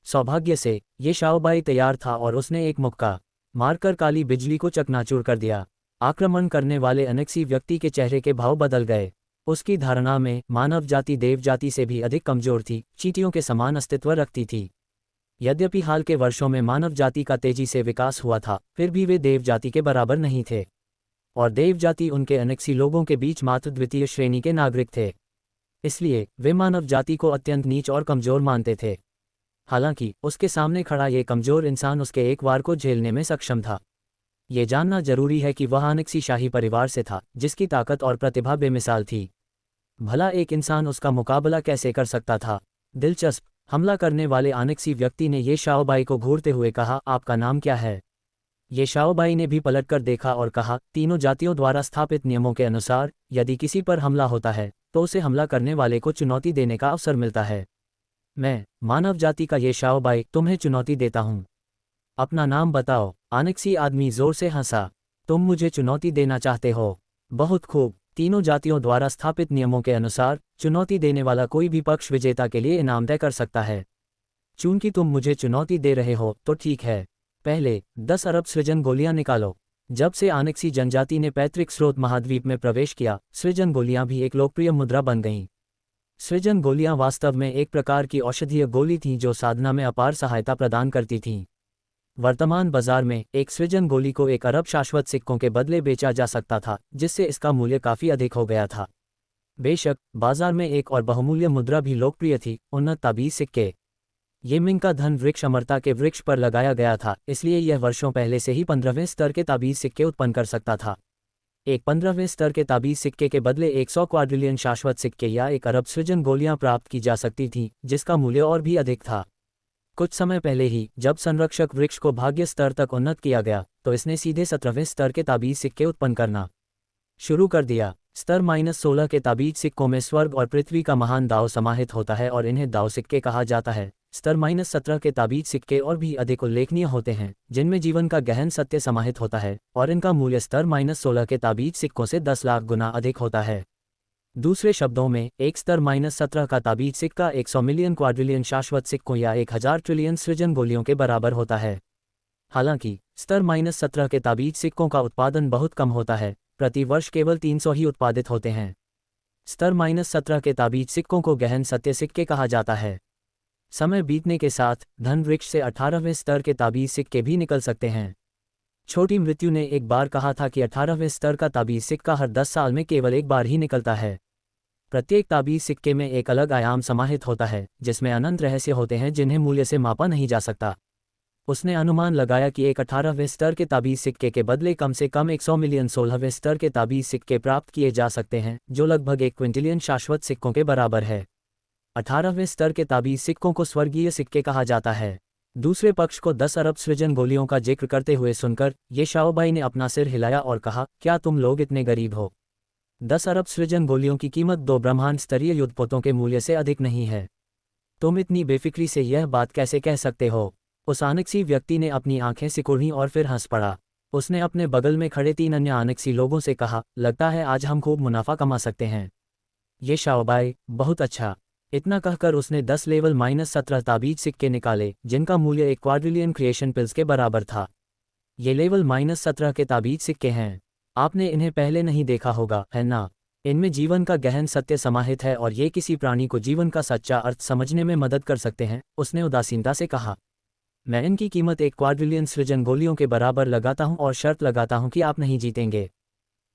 सौभाग्य से ये शाओबाई तैयार था और उसने एक मुक्का मारकर काली बिजली को चकनाचूर कर दिया। आक्रमण करने वाले अनक्सी व्यक्ति के चेहरे के भाव बदल गए। उसकी धारणा में मानव जाति देव जाति से भी अधिक कमजोर थी, चींटियों के समान अस्तित्व रखती थी। यद्यपि हाल के वर्षों में मानव जाति का तेजी से विकास हुआ था, फिर भी वे देव जाति के बराबर नहीं थे, और देव जाति उनके अनक्सी लोगों के बीच मात्र द्वितीय श्रेणी के नागरिक थे। इसलिए वे मानव जाति को अत्यंत नीच और कमजोर मानते थे। हालांकि उसके सामने खड़ा ये कमजोर इंसान उसके एक वार को झेलने में सक्षम था। ये जानना जरूरी है कि वह अनक्सी शाही परिवार से था, जिसकी ताकत और प्रतिभा बेमिसाल थी। भला एक इंसान उसका मुकाबला कैसे कर सकता था? दिलचस्प। हमला करने वाले अनक्सी व्यक्ति ने ये शाओबाई को घूरते हुए कहा, आपका नाम क्या है? ये शाओबाई ने भी पलटकर देखा और कहा, तीनों जातियों द्वारा स्थापित नियमों के अनुसार यदि किसी पर हमला होता है तो उसे हमला करने वाले को चुनौती देने का अवसर मिलता है। मैं मानव जाति का ये शाओबाई तुम्हें चुनौती देता हूँ। अपना नाम बताओ। अनक्सी आदमी जोर से हंसा। तुम मुझे चुनौती देना चाहते हो? बहुत खूब। तीनों जातियों द्वारा स्थापित नियमों के अनुसार चुनौती देने वाला कोई भी पक्ष विजेता के लिए इनाम तय कर सकता है। चूंकि तुम मुझे चुनौती दे रहे हो तो ठीक है, पहले 10 अरब सृजन गोलियां निकालो। जब से अनक्सी जनजाति ने पैतृक स्रोत महाद्वीप में प्रवेश किया, सृजन गोलियां भी एक लोकप्रिय मुद्रा बन गईं। सृजन गोलियां वास्तव में एक प्रकार की औषधीय गोली थीं जो साधना में अपार सहायता प्रदान करती थीं। वर्तमान बाजार में एक सृजन गोली को 1 अरब शाश्वत सिक्कों के बदले बेचा जा सकता था, जिससे इसका मूल्य काफ़ी अधिक हो गया था। बेशक बाजार में एक और बहुमूल्य मुद्रा भी लोकप्रिय थी, उन्नत ताबीज सिक्के। ये मिंग का धन वृक्ष अमरता के वृक्ष पर लगाया गया था, इसलिए यह वर्षों पहले से ही 15वें स्तर के ताबीज सिक्के उत्पन्न कर सकता था। एक 15वें स्तर के ताबीज सिक्के के बदले 100 क्वाड्रिलियन शाश्वत सिक्के या 1 अरब सृजन गोलियां प्राप्त की जा सकती थीं, जिसका मूल्य और भी अधिक था। कुछ समय पहले ही जब संरक्षक वृक्ष को भाग्य स्तर तक उन्नत किया गया, तो इसने सीधे 17वें स्तर के ताबीज सिक्के उत्पन्न करना शुरू कर दिया। स्तर -16 के ताबीज सिक्कों में स्वर्ग और पृथ्वी का महान दाव समाहित होता है और इन्हें दाव सिक्के कहा जाता है। स्तर -17 के ताबीज सिक्के और भी अधिक उल्लेखनीय होते हैं, जिनमें जीवन का गहन सत्य समाहित होता है, और इनका मूल्य स्तर -16 के ताबीज सिक्कों से 10 लाख गुना अधिक होता है। दूसरे शब्दों में, एक स्तर -17 का ताबीज सिक्का 100 मिलियन क्वाड्रिलियन शाश्वत सिक्कों या 1000 ट्रिलियन सृजन गोलियों के बराबर होता है। हालांकि स्तर -17 के ताबीज सिक्कों का उत्पादन बहुत कम होता है, प्रति वर्ष केवल 300 ही उत्पादित होते हैं। स्तर -17 के ताबीज सिक्कों को गहन सत्य सिक्के कहा जाता है। समय बीतने के साथ धन वृक्ष से 18वें स्तर के ताबीज सिक्के भी निकल सकते हैं। छोटी मृत्यु ने एक बार कहा था कि 18वें स्तर का ताबीज सिक्का हर 10 साल में केवल एक बार ही निकलता है। प्रत्येक ताबीज सिक्के में एक अलग आयाम समाहित होता है, जिसमें अनंत रहस्य होते हैं जिन्हें मूल्य से मापा नहीं जा सकता। उसने अनुमान लगाया कि एक 18वें स्तर के ताबीज सिक्के के बदले कम से कम 100 मिलियन 16वें स्तर के ताबीज सिक्के प्राप्त किए जा सकते हैं, जो लगभग 1 क्विंटिलियन शाश्वत सिक्कों के बराबर है। 18वें स्तर के ताबीज सिक्कों को स्वर्गीय सिक्के कहा जाता है। दूसरे पक्ष को 10 अरब सृजन गोलियों का जिक्र करते हुए सुनकर ये शाओबाई ने अपना सिर हिलाया और कहा, क्या तुम लोग इतने गरीब हो? 10 अरब सृजन गोलियों की कीमत 2 ब्रह्मांड स्तरीय युद्धपोतों के मूल्य से अधिक नहीं है। तुम इतनी बेफिक्री से यह बात कैसे कह सकते हो? उस अनक्सी व्यक्ति ने अपनी आंखें सिकुड़ीं और फिर हंस पड़ा। उसने अपने बगल में खड़े 3 अन्य अनक्सी लोगों से कहा, लगता है आज हम खूब मुनाफा कमा सकते हैं। ये शाओबाई, बहुत अच्छा। इतना कहकर उसने 10 लेवल -17 ताबीज सिक्के निकाले, जिनका मूल्य 1 क्वाड्रिलियन क्रिएशन पिल्स के बराबर था। ये लेवल -17 के ताबीज सिक्के हैं। आपने इन्हें पहले नहीं देखा होगा, है ना? इनमें जीवन का गहन सत्य समाहित है और ये किसी प्राणी को जीवन का सच्चा अर्थ समझने में मदद कर सकते हैं, उसने उदासीनता से कहा। मैं इनकी कीमत 1 क्वाड्रिलियन सृजन गोलियों के बराबर लगाता हूं और शर्त लगाता हूं कि आप नहीं जीतेंगे।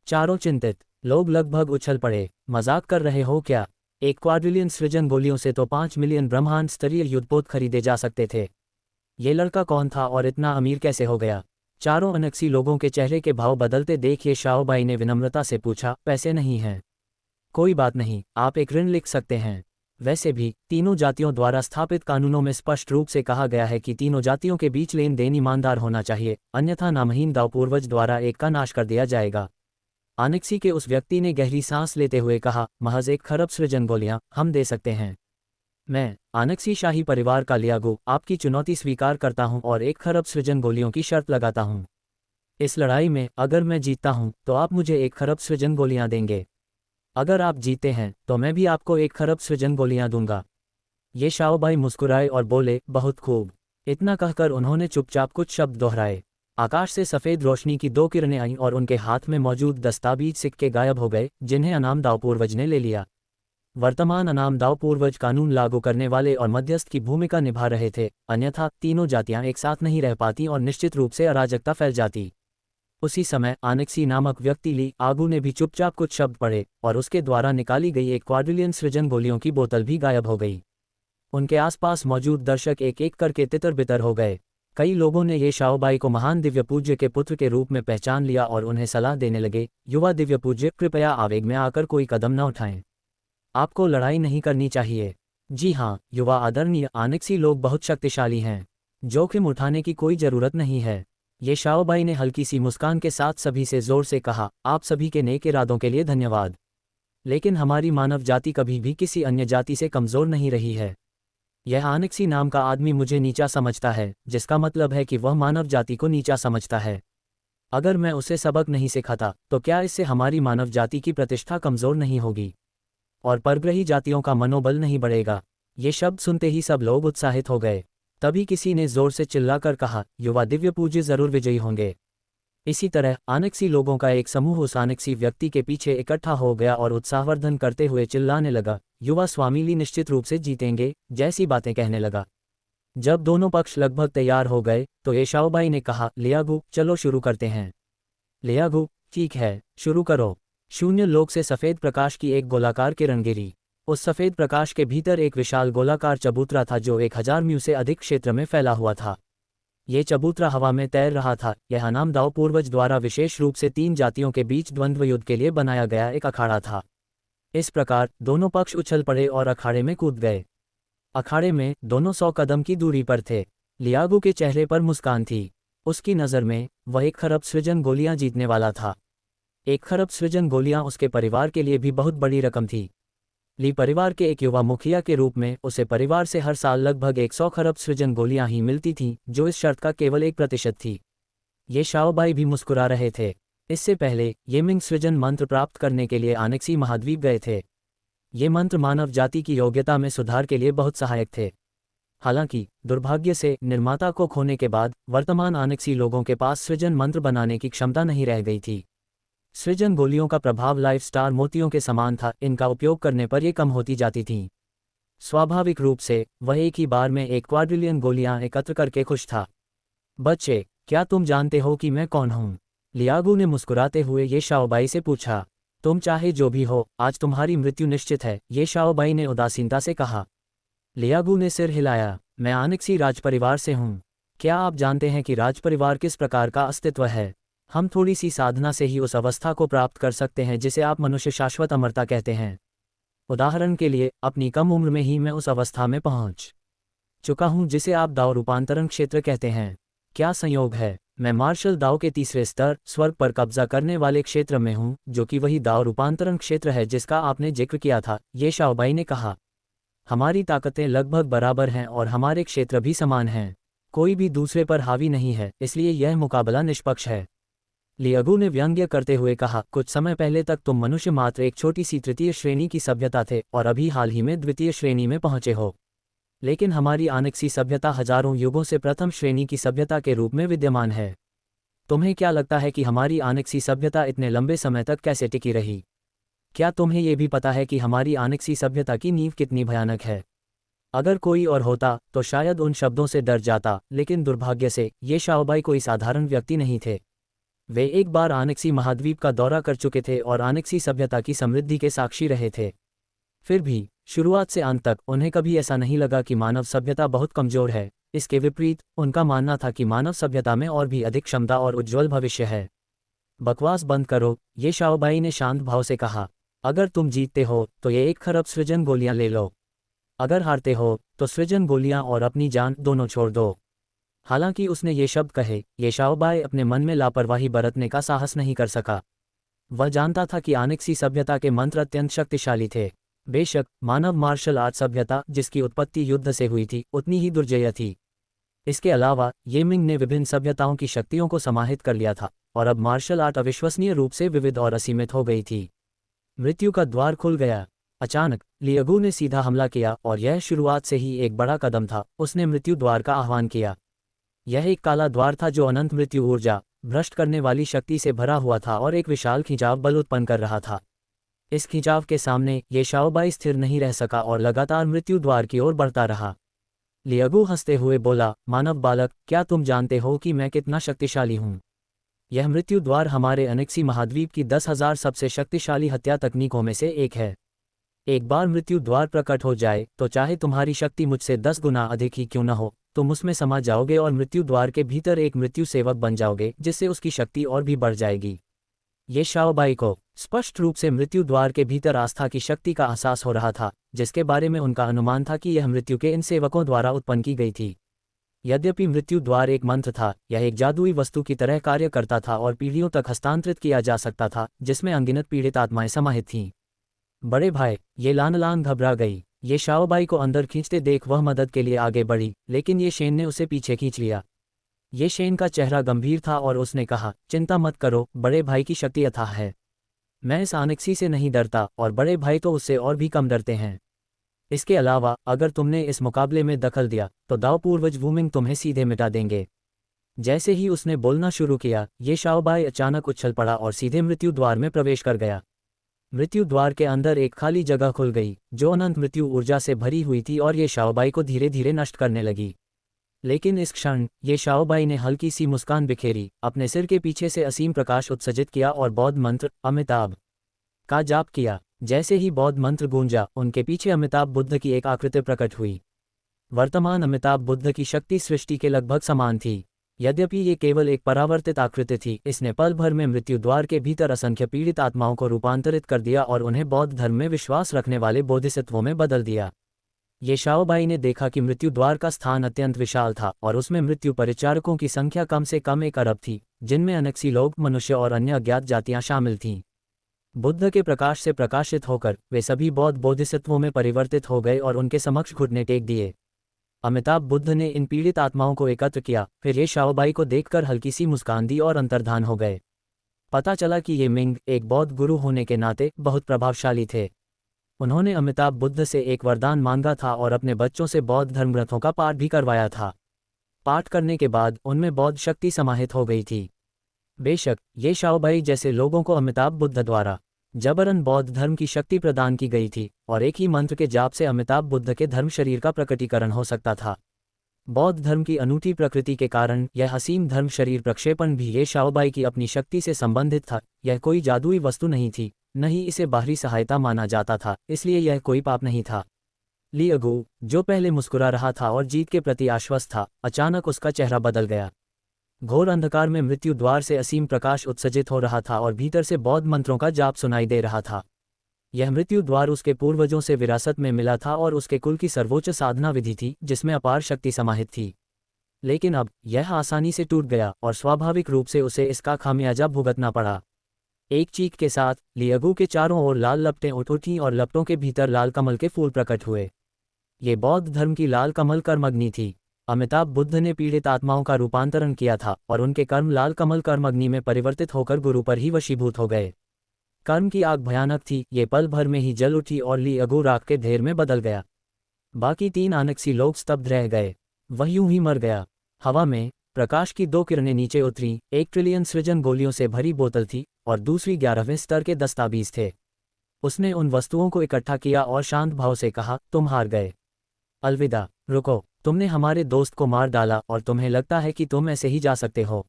चारों चिंतित लोग लगभग उछल पड़े। मजाक कर रहे हो क्या? 1 क्वाड्रिलियन सृजन गोलियों से तो 5 मिलियन ब्रह्मांड स्तरीय युद्धपोत खरीदे जा सकते थे। ये लड़का कौन था और इतना अमीर कैसे हो गया? चारों अनक्सी लोगों के चेहरे के भाव बदलते देख ये शाओबाई ने विनम्रता से पूछा, पैसे नहीं हैं? कोई बात नहीं, आप एक ऋण लिख सकते हैं। वैसे भी तीनों जातियों द्वारा स्थापित कानूनों में स्पष्ट रूप से कहा गया है कि तीनों जातियों के बीच लेन देन ईमानदार होना चाहिए, अन्यथा नामहीन दाव पूर्वज द्वारा एक का नाश कर दिया जाएगा। आनिक्सी के उस व्यक्ति ने गहरी सांस लेते हुए कहा, महज 1 खरब सृजन गोलियां हम दे सकते हैं। मैं आनिक्सी शाही परिवार का लियागू आपकी चुनौती स्वीकार करता हूं और 1 खरब सृजन गोलियों की शर्त लगाता हूं। इस लड़ाई में अगर मैं जीतता हूं तो आप मुझे 1 खरब सृजन गोलियां देंगे। अगर आप जीते हैं तो मैं भी आपको 1 खरब सृजन गोलियां दूंगा। ये शाओबाई मुस्कुराए और बोले, बहुत खूब। इतना कहकर उन्होंने चुपचाप कुछ शब्द दोहराए। आकाश से सफ़ेद रोशनी की 2 किरणें आईं और उनके हाथ में मौजूद दस्ताबीज सिक्के गायब हो गए, जिन्हें अनामदाव पूर्वज ने ले लिया। वर्तमान अनामदाव पूर्वज कानून लागू करने वाले और मध्यस्थ की भूमिका निभा रहे थे, अन्यथा तीनों जातियां एक साथ नहीं रह पाती और निश्चित रूप से अराजकता फैल जाती। उसी समय आनिक्सी नामक व्यक्ति ली आगू ने भी चुपचाप कुछ शब्द पढ़े और उसके द्वारा निकाली गई 1 क्वाड्रिलियन सृजन गोलियों की बोतल भी गायब हो गई। उनके आसपास मौजूद दर्शक एक एक करके तितर-बितर हो गए। कई लोगों ने ये शाओबाई को महान दिव्य पूज्य के पुत्र के रूप में पहचान लिया और उन्हें सलाह देने लगे, युवा दिव्य पूज्य, कृपया आवेग में आकर कोई कदम न उठाएं। आपको लड़ाई नहीं करनी चाहिए। जी हाँ, युवा आदरणीय आनिक्सी लोग बहुत शक्तिशाली हैं। जोखिम उठाने की कोई जरूरत नहीं है। ये शाओबाई ने हल्की सी मुस्कान के साथ सभी से जोर से कहा, आप सभी के नेक इरादों के लिए धन्यवाद। लेकिन हमारी मानव जाति कभी भी किसी अन्य जाति से कमज़ोर नहीं रही है। यह आनिक्सी नाम का आदमी मुझे नीचा समझता है, जिसका मतलब है कि वह मानव जाति को नीचा समझता है। अगर मैं उसे सबक नहीं सिखाता तो क्या इससे हमारी मानव जाति की प्रतिष्ठा कमज़ोर नहीं होगी और परग्रही जातियों का मनोबल नहीं बढ़ेगा? ये शब्द सुनते ही सब लोग उत्साहित हो गए। तभी किसी ने जोर से चिल्लाकर कहा, युवा दिव्य पूज्य जरूर विजयी होंगे। इसी तरह आनिक्सी लोगों का एक समूह उस आनिक्सी व्यक्ति के पीछे इकट्ठा हो गया और उत्साहवर्धन करते हुए चिल्लाने लगा, युवा स्वामी ली निश्चित रूप से जीतेंगे, जैसी बातें कहने लगा। जब दोनों पक्ष लगभग तैयार हो गए तो ये शाओबाई ने कहा, लियागू चलो शुरू करते हैं। लियागू, ठीक है, शुरू करो। शून्य लोक से सफ़ेद प्रकाश की एक गोलाकार किरण गिरी। उस सफ़ेद प्रकाश के भीतर एक विशाल गोलाकार चबूतरा था जो 1000 म्यू से अधिक क्षेत्र में फैला हुआ था। ये चबूतरा हवा में तैर रहा था। यह अनामदाव पूर्वज द्वारा विशेष रूप से 3 जातियों के बीच द्वंद्व युद्ध के लिए बनाया गया एक अखाड़ा था। इस प्रकार दोनों पक्ष उछल पड़े और अखाड़े में कूद गए। अखाड़े में दोनों 100 कदम की दूरी पर थे। लियागू के चेहरे पर मुस्कान थी। उसकी नज़र में वह 1 खरब सृजन गोलियां जीतने वाला था। 1 खरब सृजन गोलियां उसके परिवार के लिए भी बहुत बड़ी रकम थी। ली परिवार के एक युवा मुखिया के रूप में उसे परिवार से हर साल लगभग 100 खरब सृजन गोलियां ही मिलती थीं, जो इस शर्त का केवल 1% थी। ये शाओबाई भी मुस्कुरा रहे थे। इससे पहले ये मिंग सृजन मंत्र प्राप्त करने के लिए आनिक्सी महाद्वीप गए थे। ये मंत्र मानव जाति की योग्यता में सुधार के लिए बहुत सहायक थे। हालांकि दुर्भाग्य से निर्माता को खोने के बाद वर्तमान आनिक्सी लोगों के पास सृजन मंत्र बनाने की क्षमता नहीं रह गई थी। सृजन गोलियों का प्रभाव लाइफ स्टार मोतियों के समान था, इनका उपयोग करने पर ये कम होती जाती थीं। स्वाभाविक रूप से वह एक ही बार में 1 क्वाड्रिलियन गोलियां एकत्र करके खुश था। बच्चे, क्या तुम जानते हो कि मैं कौन हूँ? लियागू ने मुस्कुराते हुए ये शाओबाई से पूछा। तुम चाहे जो भी हो, आज तुम्हारी मृत्यु निश्चित है, ये शाओबाई ने उदासीनता से कहा। लियागू ने सिर हिलाया। मैं आनिक्सी राजपरिवार से हूँ। क्या आप जानते हैं कि राजपरिवार किस प्रकार का अस्तित्व है? हम थोड़ी सी साधना से ही उस अवस्था को प्राप्त कर सकते हैं जिसे आप मनुष्य शाश्वत अमरता कहते हैं। उदाहरण के लिए, अपनी कम उम्र में ही मैं उस अवस्था में पहुंच चुका हूं जिसे आप दाव रूपांतरण क्षेत्र कहते हैं। क्या संयोग है, मैं मार्शल दाव के तीसरे स्तर स्वर्ग पर कब्जा करने वाले क्षेत्र में हूं, जो कि वही दाव रूपांतरण क्षेत्र है जिसका आपने जिक्र किया था, ये शाओबाई ने कहा। हमारी ताकतें लगभग बराबर हैं और हमारे क्षेत्र भी समान हैं। कोई भी दूसरे पर हावी नहीं है, इसलिए यह मुकाबला निष्पक्ष है। लियागू ने व्यंग्य करते हुए कहा, कुछ समय पहले तक तुम मनुष्य मात्र एक छोटी सी तृतीय श्रेणी की सभ्यता थे और अभी हाल ही में द्वितीय श्रेणी में पहुंचे हो। लेकिन हमारी आनिक्सी सभ्यता हजारों युगों से प्रथम श्रेणी की सभ्यता के रूप में विद्यमान है। तुम्हें क्या लगता है कि हमारी आनिक्सी सभ्यता इतने लंबे समय तक कैसे टिकी रही? क्या तुम्हें यह भी पता है कि हमारी आनिक्सी सभ्यता की नींव कितनी भयानक है? अगर कोई और होता तो शायद उन शब्दों से डर जाता, लेकिन दुर्भाग्य से ये शाओबाई कोई साधारण व्यक्ति नहीं थे। वे एक बार आनिक्सी महाद्वीप का दौरा कर चुके थे और आनिक्सी सभ्यता की समृद्धि के साक्षी रहे थे। फिर भी शुरुआत से अंत तक उन्हें कभी ऐसा नहीं लगा कि मानव सभ्यता बहुत कमजोर है। इसके विपरीत उनका मानना था कि मानव सभ्यता में और भी अधिक क्षमता और उज्ज्वल भविष्य है। बकवास बंद करो, ये शाओबाई ने शांत भाव से कहा। अगर तुम जीतते हो तो ये 1 खरब सृजन गोलियां ले लो। अगर हारते हो तो सृजन गोलियां और अपनी जान दोनों छोड़ दो। हालांकि उसने ये शब्द कहे, ये शाओबाई अपने मन में लापरवाही बरतने का साहस नहीं कर सका। वह जानता था कि आनिक्सी सभ्यता के मंत्र अत्यंत शक्तिशाली थे। बेशक मानव मार्शल आर्ट सभ्यता जिसकी उत्पत्ति युद्ध से हुई थी उतनी ही दुर्जय थी। इसके अलावा ये मिंग ने विभिन्न सभ्यताओं की शक्तियों को समाहित कर लिया था और अब मार्शल आर्ट अविश्वसनीय रूप से विविध और असीमित हो गई थी। मृत्यु का द्वार खुल गया। अचानक लियागू ने सीधा हमला किया और यह शुरुआत से ही एक बड़ा कदम था। उसने मृत्यु द्वार का आह्वान किया। यह एक काला द्वार था जो अनंत मृत्यु ऊर्जा, भ्रष्ट करने वाली शक्ति से भरा हुआ था और एक विशाल खिंचाव बल उत्पन्न कर रहा था। इस खिंचाव के सामने ये शाओबाई स्थिर नहीं रह सका और लगातार मृत्यु द्वार की ओर बढ़ता रहा। लियागू हंसते हुए बोला, मानव बालक, क्या तुम जानते हो कि मैं कितना शक्तिशाली हूँ? यह मृत्यु द्वार हमारे अनेक्सी महाद्वीप की 10,000 सबसे शक्तिशाली हत्या तकनीकों में से एक है। एक बार मृत्यु द्वार प्रकट हो जाए तो चाहे तुम्हारी शक्ति मुझसे 10 गुना अधिक ही क्यों न हो, तुम उसमें समा जाओगे और मृत्यु द्वार के भीतर एक मृत्यु सेवक बन जाओगे, जिससे उसकी शक्ति और भी बढ़ जाएगी। ये शाओबाई को स्पष्ट रूप से मृत्यु द्वार के भीतर आस्था की शक्ति का एहसास हो रहा था, जिसके बारे में उनका अनुमान था कि यह मृत्यु के इन सेवकों द्वारा उत्पन्न की गई थी। यद्यपि मृत्यु द्वार एक मंत्र था, यह एक जादुई वस्तु की तरह कार्य करता था और पीढ़ियों तक हस्तांतरित किया जा सकता था, जिसमें अनगिनत पीड़ित आत्माएं समाहित थीं। बड़े भाई, ये लान घबरा गई। ये शाओबाई को अंदर खींचते देख वह मदद के लिए आगे बढ़ी, लेकिन ये शेन ने उसे पीछे खींच लिया। ये शेन का चेहरा गंभीर था और उसने कहा, चिंता मत करो, बड़े भाई की शक्ति अथाह है। मैं इस आनिक्सी से नहीं डरता और बड़े भाई तो उससे और भी कम डरते हैं। इसके अलावा अगर तुमने इस मुकाबले में दखल दिया तो दाव पूर्वज वूमिंग तुम्हें सीधे मिटा देंगे। जैसे ही उसने बोलना शुरू किया, ये शाओबाई अचानक उछल पड़ा और सीधे मृत्यु द्वार में प्रवेश कर गया। मृत्यु द्वार के अंदर एक खाली जगह खुल गई जो अनंत मृत्यु ऊर्जा से भरी हुई थी और ये शाओबाई को धीरे धीरे नष्ट करने लगी। लेकिन इस क्षण ये शाओबाई ने हल्की सी मुस्कान बिखेरी, अपने सिर के पीछे से असीम प्रकाश उत्सर्जित किया और बौद्ध मंत्र अमिताभ का जाप किया। जैसे ही बौद्ध मंत्र गूंजा, उनके पीछे अमिताभ बुद्ध की एक आकृति प्रकट हुई। वर्तमान अमिताभ बुद्ध की शक्ति सृष्टि के लगभग समान थी। यद्यपि ये केवल एक परावर्तित आकृति थी, इसने पल भर में मृत्यु द्वार के भीतर असंख्य पीड़ित आत्माओं को रूपांतरित कर दिया और उन्हें बौद्ध धर्म में विश्वास रखने वाले बोधिसत्वों में बदल दिया। ये शाओबाई ने देखा कि मृत्यु द्वार का स्थान अत्यंत विशाल था और उसमें मृत्यु परिचारकों की संख्या कम से कम 1 अरब थी, जिनमें अनेक्सी लोग, मनुष्य और अन्य अज्ञात जातियां शामिल थीं। बुद्ध के प्रकाश से प्रकाशित होकर वे सभी बौद्ध बोधिसत्वों में परिवर्तित हो गए और उनके समक्ष घुटने टेक दिए। अमिताभ बुद्ध ने इन पीड़ित आत्माओं को एकत्र किया, फिर ये शाओबाई को देखकर हल्की सी मुस्कान दी और अंतर्धान हो गए। पता चला कि ये मिंग एक बौद्ध गुरु होने के नाते बहुत प्रभावशाली थे। उन्होंने अमिताभ बुद्ध से एक वरदान मांगा था और अपने बच्चों से बौद्ध धर्मग्रंथों का पाठ भी करवाया था। पाठ करने के बाद उनमें बौद्ध शक्ति समाहित हो गई थी। बेशक ये शाओबाई जैसे लोगों को अमिताभ बुद्ध द्वारा जबरन बौद्ध धर्म की शक्ति प्रदान की गई थी और एक ही मंत्र के जाप से अमिताभ बुद्ध के धर्म शरीर का प्रकटीकरण हो सकता था। बौद्ध धर्म की अनूठी प्रकृति के कारण यह असीम धर्म शरीर प्रक्षेपण भी ये शाओबाई की अपनी शक्ति से संबंधित था। यह कोई जादुई वस्तु नहीं थी, न ही इसे बाहरी सहायता माना जाता था, इसलिए यह कोई पाप नहीं था। लियागू, जो पहले मुस्कुरा रहा था और जीत के प्रति आश्वस्त था, अचानक उसका चेहरा बदल गया। घोर अंधकार में मृत्यु द्वार से असीम प्रकाश उत्सर्जित हो रहा था और भीतर से बौद्ध मंत्रों का जाप सुनाई दे रहा था। यह मृत्यु द्वार उसके पूर्वजों से विरासत में मिला था और उसके कुल की सर्वोच्च साधना विधि थी जिसमें अपार शक्ति समाहित थी। लेकिन अब यह आसानी से टूट गया और स्वाभाविक रूप से उसे इसका खामियाजा भुगतना पड़ा। एक चीख के साथ लियागू के चारों ओर लाल लपटें उठीं और लपटों के भीतर लाल कमल के फूल प्रकट हुए। ये बौद्ध धर्म की लाल कमल कर्मग्नि थी। अमिताभ बुद्ध ने पीड़ित आत्माओं का रूपांतरण किया था और उनके कर्म लाल कमल कर्मग्नि में परिवर्तित होकर गुरु पर ही वशीभूत हो गए। कर्म की आग भयानक थी, ये पल भर में ही जल उठी और लियागू राख के ढेर में बदल गया। बाकी 3 आनिक्सी लोग स्तब्ध रह गए। वह यूं ही मर गया। हवा में प्रकाश की 2 किरणें नीचे उतरीं। 1 ट्रिलियन सृजन गोलियों से भरी बोतल थी और दूसरी 11वें स्तर के दस्तावेज थे। उसने उन वस्तुओं को इकट्ठा किया और शांत भाव से कहा, तुम हार गए। अलविदा। रुको, तुमने हमारे दोस्त को मार डाला और तुम्हें लगता है कि तुम ऐसे ही जा सकते हो।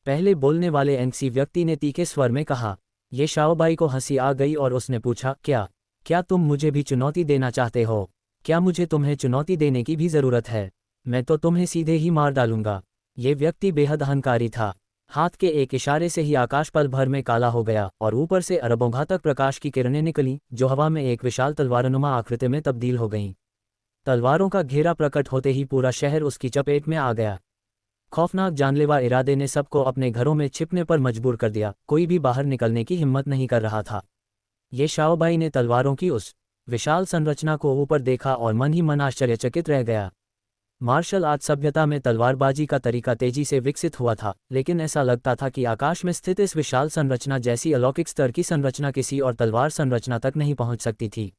पहले बोलने वाले एंक्सी व्यक्ति ने तीखे स्वर में कहा। ये शाओबाई को हंसी आ गई और उसने पूछा, क्या क्या तुम मुझे भी चुनौती देना चाहते हो? क्या मुझे तुम्हें चुनौती देने की भी जरूरत है? मैं तो तुम्हें सीधे ही मार डालूंगा। ये व्यक्ति बेहद अहंकारी था। हाथ के एक इशारे से ही आकाश पल भर में काला हो गया और ऊपर से अरबों घातक प्रकाश की किरणें निकलीं, जो हवा में एक विशाल तलवारनुमा आकृति में तब्दील हो गईं। तलवारों का घेरा प्रकट होते ही पूरा शहर उसकी चपेट में आ गया। खौफनाक जानलेवा इरादे ने सबको अपने घरों में छिपने पर मजबूर कर दिया। कोई भी बाहर निकलने की हिम्मत नहीं कर रहा था। ये शाओबाई ने तलवारों की उस विशाल संरचना को ऊपर देखा और मन ही मन आश्चर्यचकित रह गया। मार्शल आर्ट सभ्यता में तलवारबाजी का तरीका तेजी से विकसित हुआ था, लेकिन ऐसा लगता था कि आकाश में स्थित इस विशाल संरचना जैसी अलौकिक स्तर की संरचना किसी और तलवार संरचना तक नहीं पहुंच सकती थी।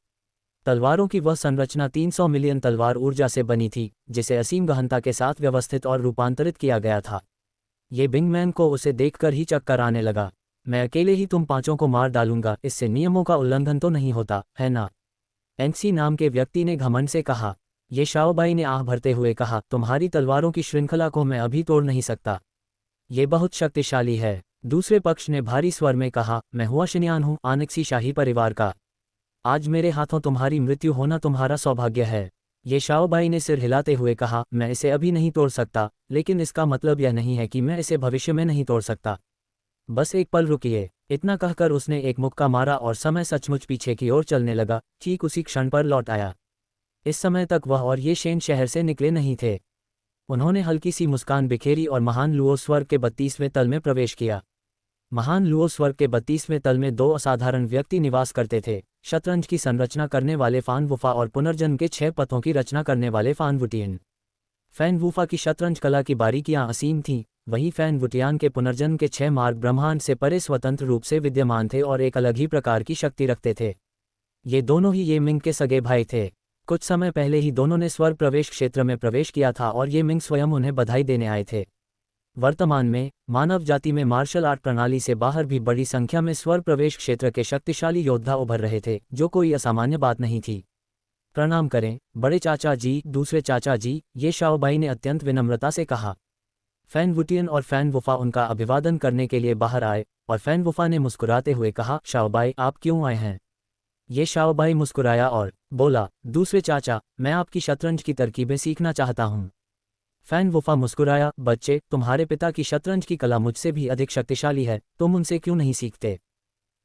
तलवारों की वह संरचना 300 मिलियन तलवार ऊर्जा से बनी थी, जिसे असीम गहनता के साथ व्यवस्थित और रूपांतरित किया गया था। ये बिंगमैन को उसे देखकर ही चक्कर आने लगा। मैं अकेले ही तुम पांचों को मार डालूंगा, इससे नियमों का उल्लंघन तो नहीं होता, है ना? एंक्सी नाम के व्यक्ति ने घमंड से कहा। ये शाओबाई ने आह भरते हुए कहा, तुम्हारी तलवारों की श्रृंखला को मैं अभी तोड़ नहीं सकता। ये बहुत शक्तिशाली है। दूसरे पक्ष ने भारी स्वर में कहा, मैं हुआ शिन्यान हूँ, आनेक्सी शाही परिवार का। आज मेरे हाथों तुम्हारी मृत्यु होना तुम्हारा सौभाग्य है। ये शाओबाई ने सिर हिलाते हुए कहा, मैं इसे अभी नहीं तोड़ सकता, लेकिन इसका मतलब यह नहीं है कि मैं इसे भविष्य में नहीं तोड़ सकता। बस एक पल रुकिए। इतना कहकर उसने एक मुक्का मारा और समय सचमुच पीछे की ओर चलने लगा, ठीक उसी क्षण पर लौट आया। इस समय तक वह और ये शेन शहर से निकले नहीं थे। उन्होंने हल्की सी मुस्कान बिखेरी और महान लुओ स्वर्ग के 32वें तल में प्रवेश किया। महान लुओ स्वर्ग के 32वें तल में दो असाधारण व्यक्ति निवास करते थे, शतरंज की संरचना करने वाले फान वुफा और पुनर्जन्म के 6 पथों की रचना करने वाले फान वुटियन। फैन वुफा की शतरंज कला की बारीकियां असीम थीं, वहीं फैन वुटियान के पुनर्जन्म के 6 मार्ग ब्रह्मांड से परे स्वतंत्र रूप से विद्यमान थे और एक अलग ही प्रकार की शक्ति रखते थे। ये दोनों ही ये मिंग के सगे भाई थे। कुछ समय पहले ही दोनों ने स्वर्ग प्रवेश क्षेत्र में प्रवेश किया था और ये मिंग स्वयं उन्हें बधाई देने आए थे। वर्तमान में मानव जाति में मार्शल आर्ट प्रणाली से बाहर भी बड़ी संख्या में स्वर्ग प्रवेश क्षेत्र के शक्तिशाली योद्धा उभर रहे थे, जो कोई असामान्य बात नहीं थी। प्रणाम करें बड़े चाचा जी, दूसरे चाचा जी, ये शाओबाई ने अत्यंत विनम्रता से कहा। फैन वुटियन और फैन वुफा उनका अभिवादन करने के लिए बाहर आए और फैन वुफा ने मुस्कुराते हुए कहा, शाओबाई आप क्यों आए हैं? ये शाओबाई मुस्कुराया और बोला, दूसरे चाचा, मैं आपकी शतरंज की तरकीबें सीखना चाहता हूँ। फैन वुफा मुस्कुराया, बच्चे, तुम्हारे पिता की शतरंज की कला मुझसे भी अधिक शक्तिशाली है, तुम उनसे क्यों नहीं सीखते?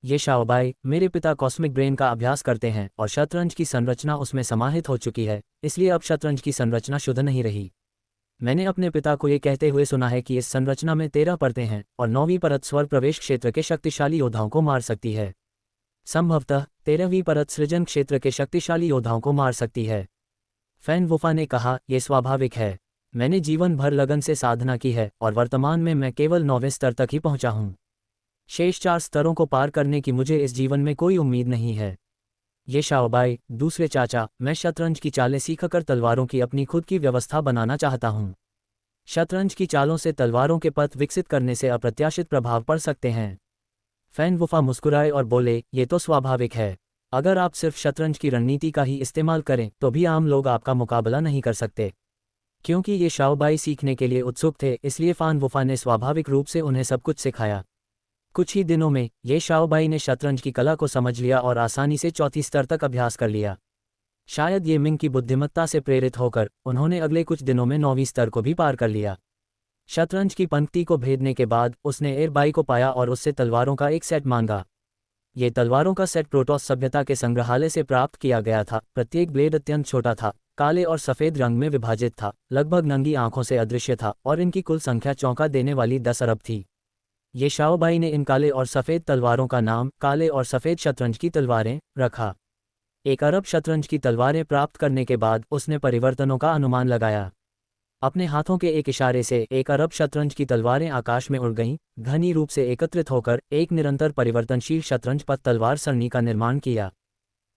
ये शाओबाई, मेरे पिता कॉस्मिक ब्रेन का अभ्यास करते हैं और शतरंज की संरचना उसमें समाहित हो चुकी है, इसलिए अब शतरंज की संरचना शुद्ध नहीं रही। मैंने अपने पिता को ये कहते हुए सुना है कि इस संरचना में 13 परतें हैं और 9वीं परत स्वर्ग प्रवेश क्षेत्र के शक्तिशाली योद्धाओं को मार सकती है। संभवतः 13वीं परत सृजन क्षेत्र के शक्तिशाली योद्धाओं को मार सकती है। फैन वुफा ने कहा, यह स्वाभाविक है। मैंने जीवन भर लगन से साधना की है और वर्तमान में मैं केवल 9वें स्तर तक ही पहुंचा हूं। शेष 4 स्तरों को पार करने की मुझे इस जीवन में कोई उम्मीद नहीं है। ये शाओबाई, दूसरे चाचा, मैं शतरंज की चालें सीखकर तलवारों की अपनी खुद की व्यवस्था बनाना चाहता हूँ। शतरंज की चालों से तलवारों के पथ विकसित करने से अप्रत्याशित प्रभाव पड़ सकते हैं। फैन वुफा मुस्कुराए और बोले, ये तो स्वाभाविक है। अगर आप सिर्फ शतरंज की रणनीति का ही इस्तेमाल करें तो भी आम लोग आपका मुकाबला नहीं कर सकते। क्योंकि ये शाओबाई सीखने के लिए उत्सुक थे, इसलिए फैन वुफा ने स्वाभाविक रूप से उन्हें सब कुछ सिखाया। कुछ ही दिनों में ये शाओबाई ने शतरंज की कला को समझ लिया और आसानी से 4थी स्तर तक अभ्यास कर लिया। शायद ये मिंग की बुद्धिमत्ता से प्रेरित होकर उन्होंने अगले कुछ दिनों में 9वीं स्तर को भी पार कर लिया। शतरंज की पंक्ति को भेदने के बाद उसने एरबाई को पाया और उससे तलवारों का एक सेट मांगा। ये तलवारों का सेट प्रोटोस सभ्यता के संग्रहालय से प्राप्त किया गया था। प्रत्येक ब्लेड अत्यंत छोटा था, काले और सफ़ेद रंग में विभाजित था, लगभग नंगी आंखों से अदृश्य था और इनकी कुल संख्या चौंका देने वाली 10 अरब थी। ये शाओबाई ने इन काले और सफ़ेद तलवारों का नाम काले और सफ़ेद शतरंज की तलवारें रखा। 1 अरब शतरंज की तलवारें प्राप्त करने के बाद उसने परिवर्तनों का अनुमान लगाया। अपने हाथों के एक इशारे से 1 अरब शतरंज की तलवारें आकाश में उड़ गईं, घनी रूप से एकत्रित होकर एक निरंतर परिवर्तनशील शतरंज पथ तलवार सरणी का निर्माण किया।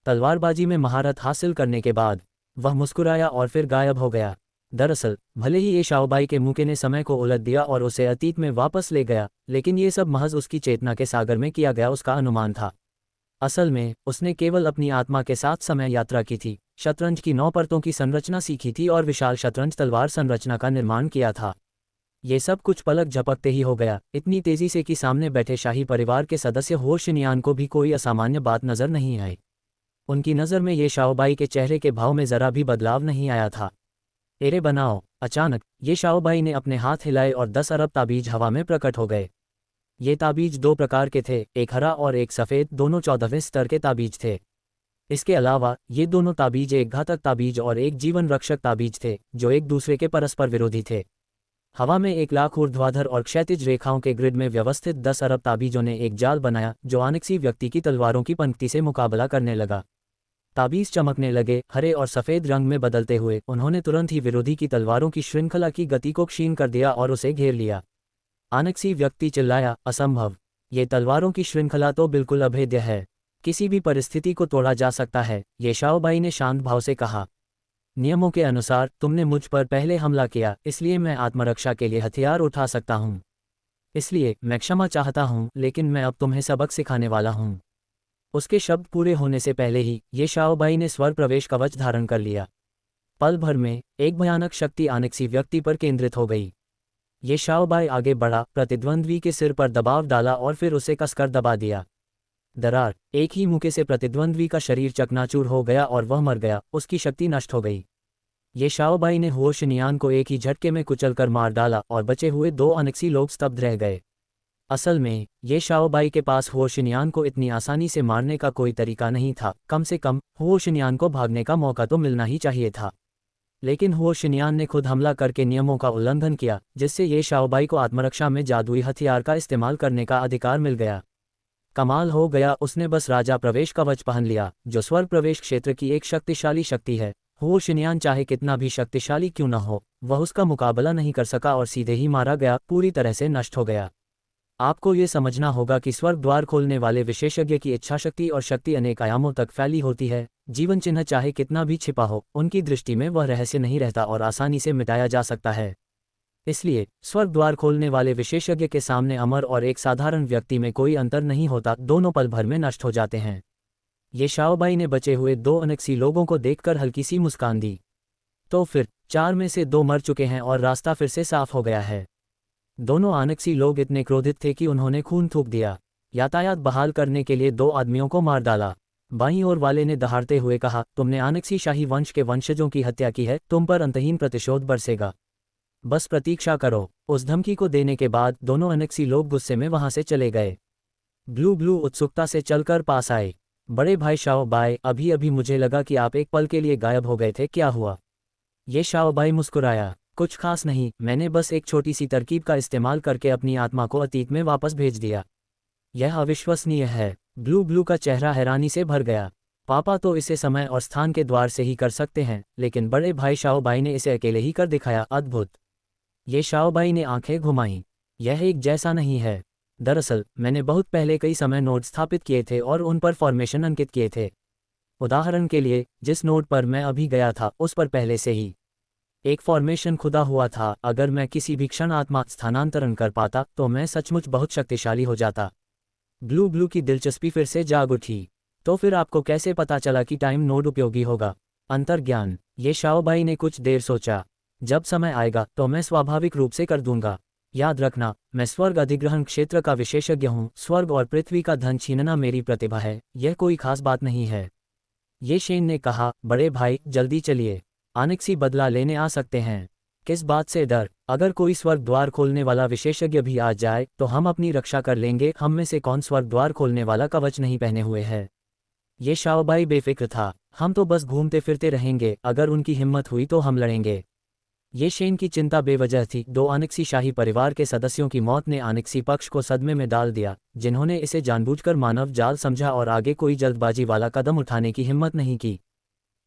तलवारबाजी में महारत हासिल करने के बाद वह मुस्कुराया और फिर गायब हो गया। दरअसल भले ही ये शाओबाई के मुके ने समय को उलट दिया और उसे अतीत में वापस ले गया, लेकिन ये सब महज उसकी चेतना के सागर में किया गया उसका अनुमान था। असल में उसने केवल अपनी आत्मा के साथ समय यात्रा की थी, शतरंज की 9 परतों की संरचना सीखी थी और विशाल शतरंज तलवार संरचना का निर्माण किया था। ये सब कुछ पलक झपकते ही हो गया, इतनी तेजी से कि सामने बैठे शाही परिवार के सदस्य हो शिन्यान को भी कोई असामान्य बात नजर नहीं आई। उनकी नज़र में ये शाओबाई के चेहरे के भाव में ज़रा भी बदलाव नहीं आया था। एरे बनाओ। अचानक ये शाओबाई ने अपने हाथ हिलाए और 10 अरब ताबीज हवा में प्रकट हो गए। ये ताबीज 2 प्रकार के थे, एक हरा और एक सफ़ेद, दोनों 14वें स्तर के ताबीज थे। इसके अलावा ये दोनों ताबीज एक घातक ताबीज और एक जीवन रक्षक ताबीज थे, जो एक दूसरे के परस्पर विरोधी थे। हवा में 1 लाख ऊर्ध्वाधर और क्षैतिज रेखाओं के ग्रिड में व्यवस्थित 10 अरब ताबीजों ने एक जाल बनाया, जो आनक्सी व्यक्ति की तलवारों की पंक्ति से मुकाबला करने लगा। ताबीज चमकने लगे, हरे और सफ़ेद रंग में बदलते हुए। उन्होंने तुरंत ही विरोधी की तलवारों की श्रृंखला की गति को क्षीण कर दिया और उसे घेर लिया। आनक्सी व्यक्ति चिल्लाया, असंभव! ये तलवारों की श्रृंखला तो बिल्कुल अभेद्य है। किसी भी परिस्थिति को तोड़ा जा सकता है, ये शाओबाई ने शांत भाव से कहा। नियमों के अनुसार तुमने मुझ पर पहले हमला किया, इसलिए मैं आत्मरक्षा के लिए हथियार उठा सकता हूँ। इसलिए मैं क्षमा चाहता हूँ, लेकिन मैं अब तुम्हें सबक सिखाने वाला हूँ। उसके शब्द पूरे होने से पहले ही ये शाओबाई ने स्वर प्रवेश कवच धारण कर लिया। पल भर में एक भयानक शक्ति आनक्सी व्यक्ति पर केंद्रित हो गई। ये शाओबाई आगे बढ़ा, प्रतिद्वंद्वी के सिर पर दबाव डाला और फिर उसे कसकर दबा दिया। दरार। एक ही मुक्के से प्रतिद्वंद्वी का शरीर चकनाचूर हो गया और वह मर गया, उसकी शक्ति नष्ट हो गई। ये शाओबाई ने हुओ शिनियान को एक ही झटके में कुचलकर मार डाला और बचे हुए 2 आनक्सी लोग स्तब्ध रह गए। असल में ये शाओबाई के पास हुओ शिनियान को इतनी आसानी से मारने का कोई तरीका नहीं था। कम से कम हुओ शिनियान को भागने का मौका तो मिलना ही चाहिए था। लेकिन हुओ शिनियान ने खुद हमला करके नियमों का उल्लंघन किया, जिससे ये शाओबाई को आत्मरक्षा में जादुई हथियार का इस्तेमाल करने का अधिकार मिल गया। कमाल हो गया, उसने बस राजा प्रवेश कवच पहन लिया, जो स्वर्ग प्रवेश क्षेत्र की एक शक्तिशाली शक्ति है। हुओ शिनियान चाहे कितना भी शक्तिशाली क्यों न हो, वह उसका मुकाबला नहीं कर सका और सीधे ही मारा गया, पूरी तरह से नष्ट हो गया। आपको ये समझना होगा कि स्वर्ग द्वार खोलने वाले विशेषज्ञ की इच्छाशक्ति और शक्ति अनेक आयामों तक फैली होती है। जीवन चिन्ह चाहे कितना भी छिपा हो, उनकी दृष्टि में वह रहस्य नहीं रहता और आसानी से मिटाया जा सकता है। इसलिए स्वर्ग द्वार खोलने वाले विशेषज्ञ के सामने अमर और एक साधारण व्यक्ति में कोई अंतर नहीं होता, दोनों पल भर में नष्ट हो जाते हैं। ये शाओबाई ने बचे हुए 2 आनक्सी लोगों को देखकर हल्की सी मुस्कान दी। तो फिर 4 में से 2 मर चुके हैं और रास्ता फिर से साफ हो गया है। दोनों आनक्सी लोग इतने क्रोधित थे कि उन्होंने खून थूक दिया। यातायात बहाल करने के लिए 2 आदमियों को मार डाला। बाईं ओर वाले ने दहाड़ते हुए कहा, तुमने आनक्सी शाही वंश के वंशजों की हत्या की है, तुम पर अंतहीन प्रतिशोध बरसेगा। बस प्रतीक्षा करो। उस धमकी को देने के बाद दोनों आनक्सी लोग गुस्से में वहां से चले गए। ब्लू उत्सुकता से चलकर पास आए। बड़े भाई शाओबाई, अभी अभी मुझे लगा कि आप एक पल के लिए गायब हो गए थे, क्या हुआ? ये शाओबाई मुस्कुराया, कुछ खास नहीं, मैंने बस एक छोटी सी तरकीब का इस्तेमाल करके अपनी आत्मा को अतीत में वापस भेज दिया। यह अविश्वसनीय है। ब्लू का चेहरा हैरानी से भर गया। पापा तो इसे समय और स्थान के द्वार से ही कर सकते हैं, लेकिन बड़े भाई शाओबाई ने इसे अकेले ही कर दिखाया, अद्भुत। ये शाओबाई ने आंखें घुमाईं। यह एक जैसा नहीं है। दरअसल मैंने बहुत पहले कई समय नोड स्थापित किए थे और उन पर फॉर्मेशन अंकित किए थे। उदाहरण के लिए, जिस नोड पर मैं अभी गया था, उस पर पहले से ही एक फॉर्मेशन खुदा हुआ था। अगर मैं किसी भी क्षण आत्मा स्थानांतरण कर पाता तो मैं सचमुच बहुत शक्तिशाली हो जाता। ब्लू की दिलचस्पी फिर से जाग उठी। तो फिर आपको कैसे पता चला कि टाइम नोड उपयोगी होगा? अंतर्ज्ञान। ये शाओबाई ने कुछ देर सोचा। जब समय आएगा तो मैं स्वाभाविक रूप से कर दूंगा। याद रखना, मैं स्वर्ग अधिग्रहण क्षेत्र का विशेषज्ञ हूँ। स्वर्ग और पृथ्वी का धन छीनना मेरी प्रतिभा है, यह कोई खास बात नहीं है। ये शेन ने कहा, बड़े भाई जल्दी चलिए, आनक्सी बदला लेने आ सकते हैं। किस बात से डर? अगर कोई स्वर्ग द्वार खोलने वाला विशेषज्ञ भी आ जाए तो हम अपनी रक्षा कर लेंगे। हम में से कौन स्वर्ग द्वार खोलने वाला कवच नहीं पहने हुए है? ये शाओबाई बेफिक्र था। हम तो बस घूमते फिरते रहेंगे, अगर उनकी हिम्मत हुई तो हम लड़ेंगे। ये शेन की चिंता बेवजह थी। 2 आनक्सी शाही परिवार के सदस्यों की मौत ने आनक्सी पक्ष को सदमे में डाल दिया, जिन्होंने इसे जानबूझकर मानव जाल समझा और आगे कोई जल्दबाजी वाला कदम उठाने की हिम्मत नहीं की।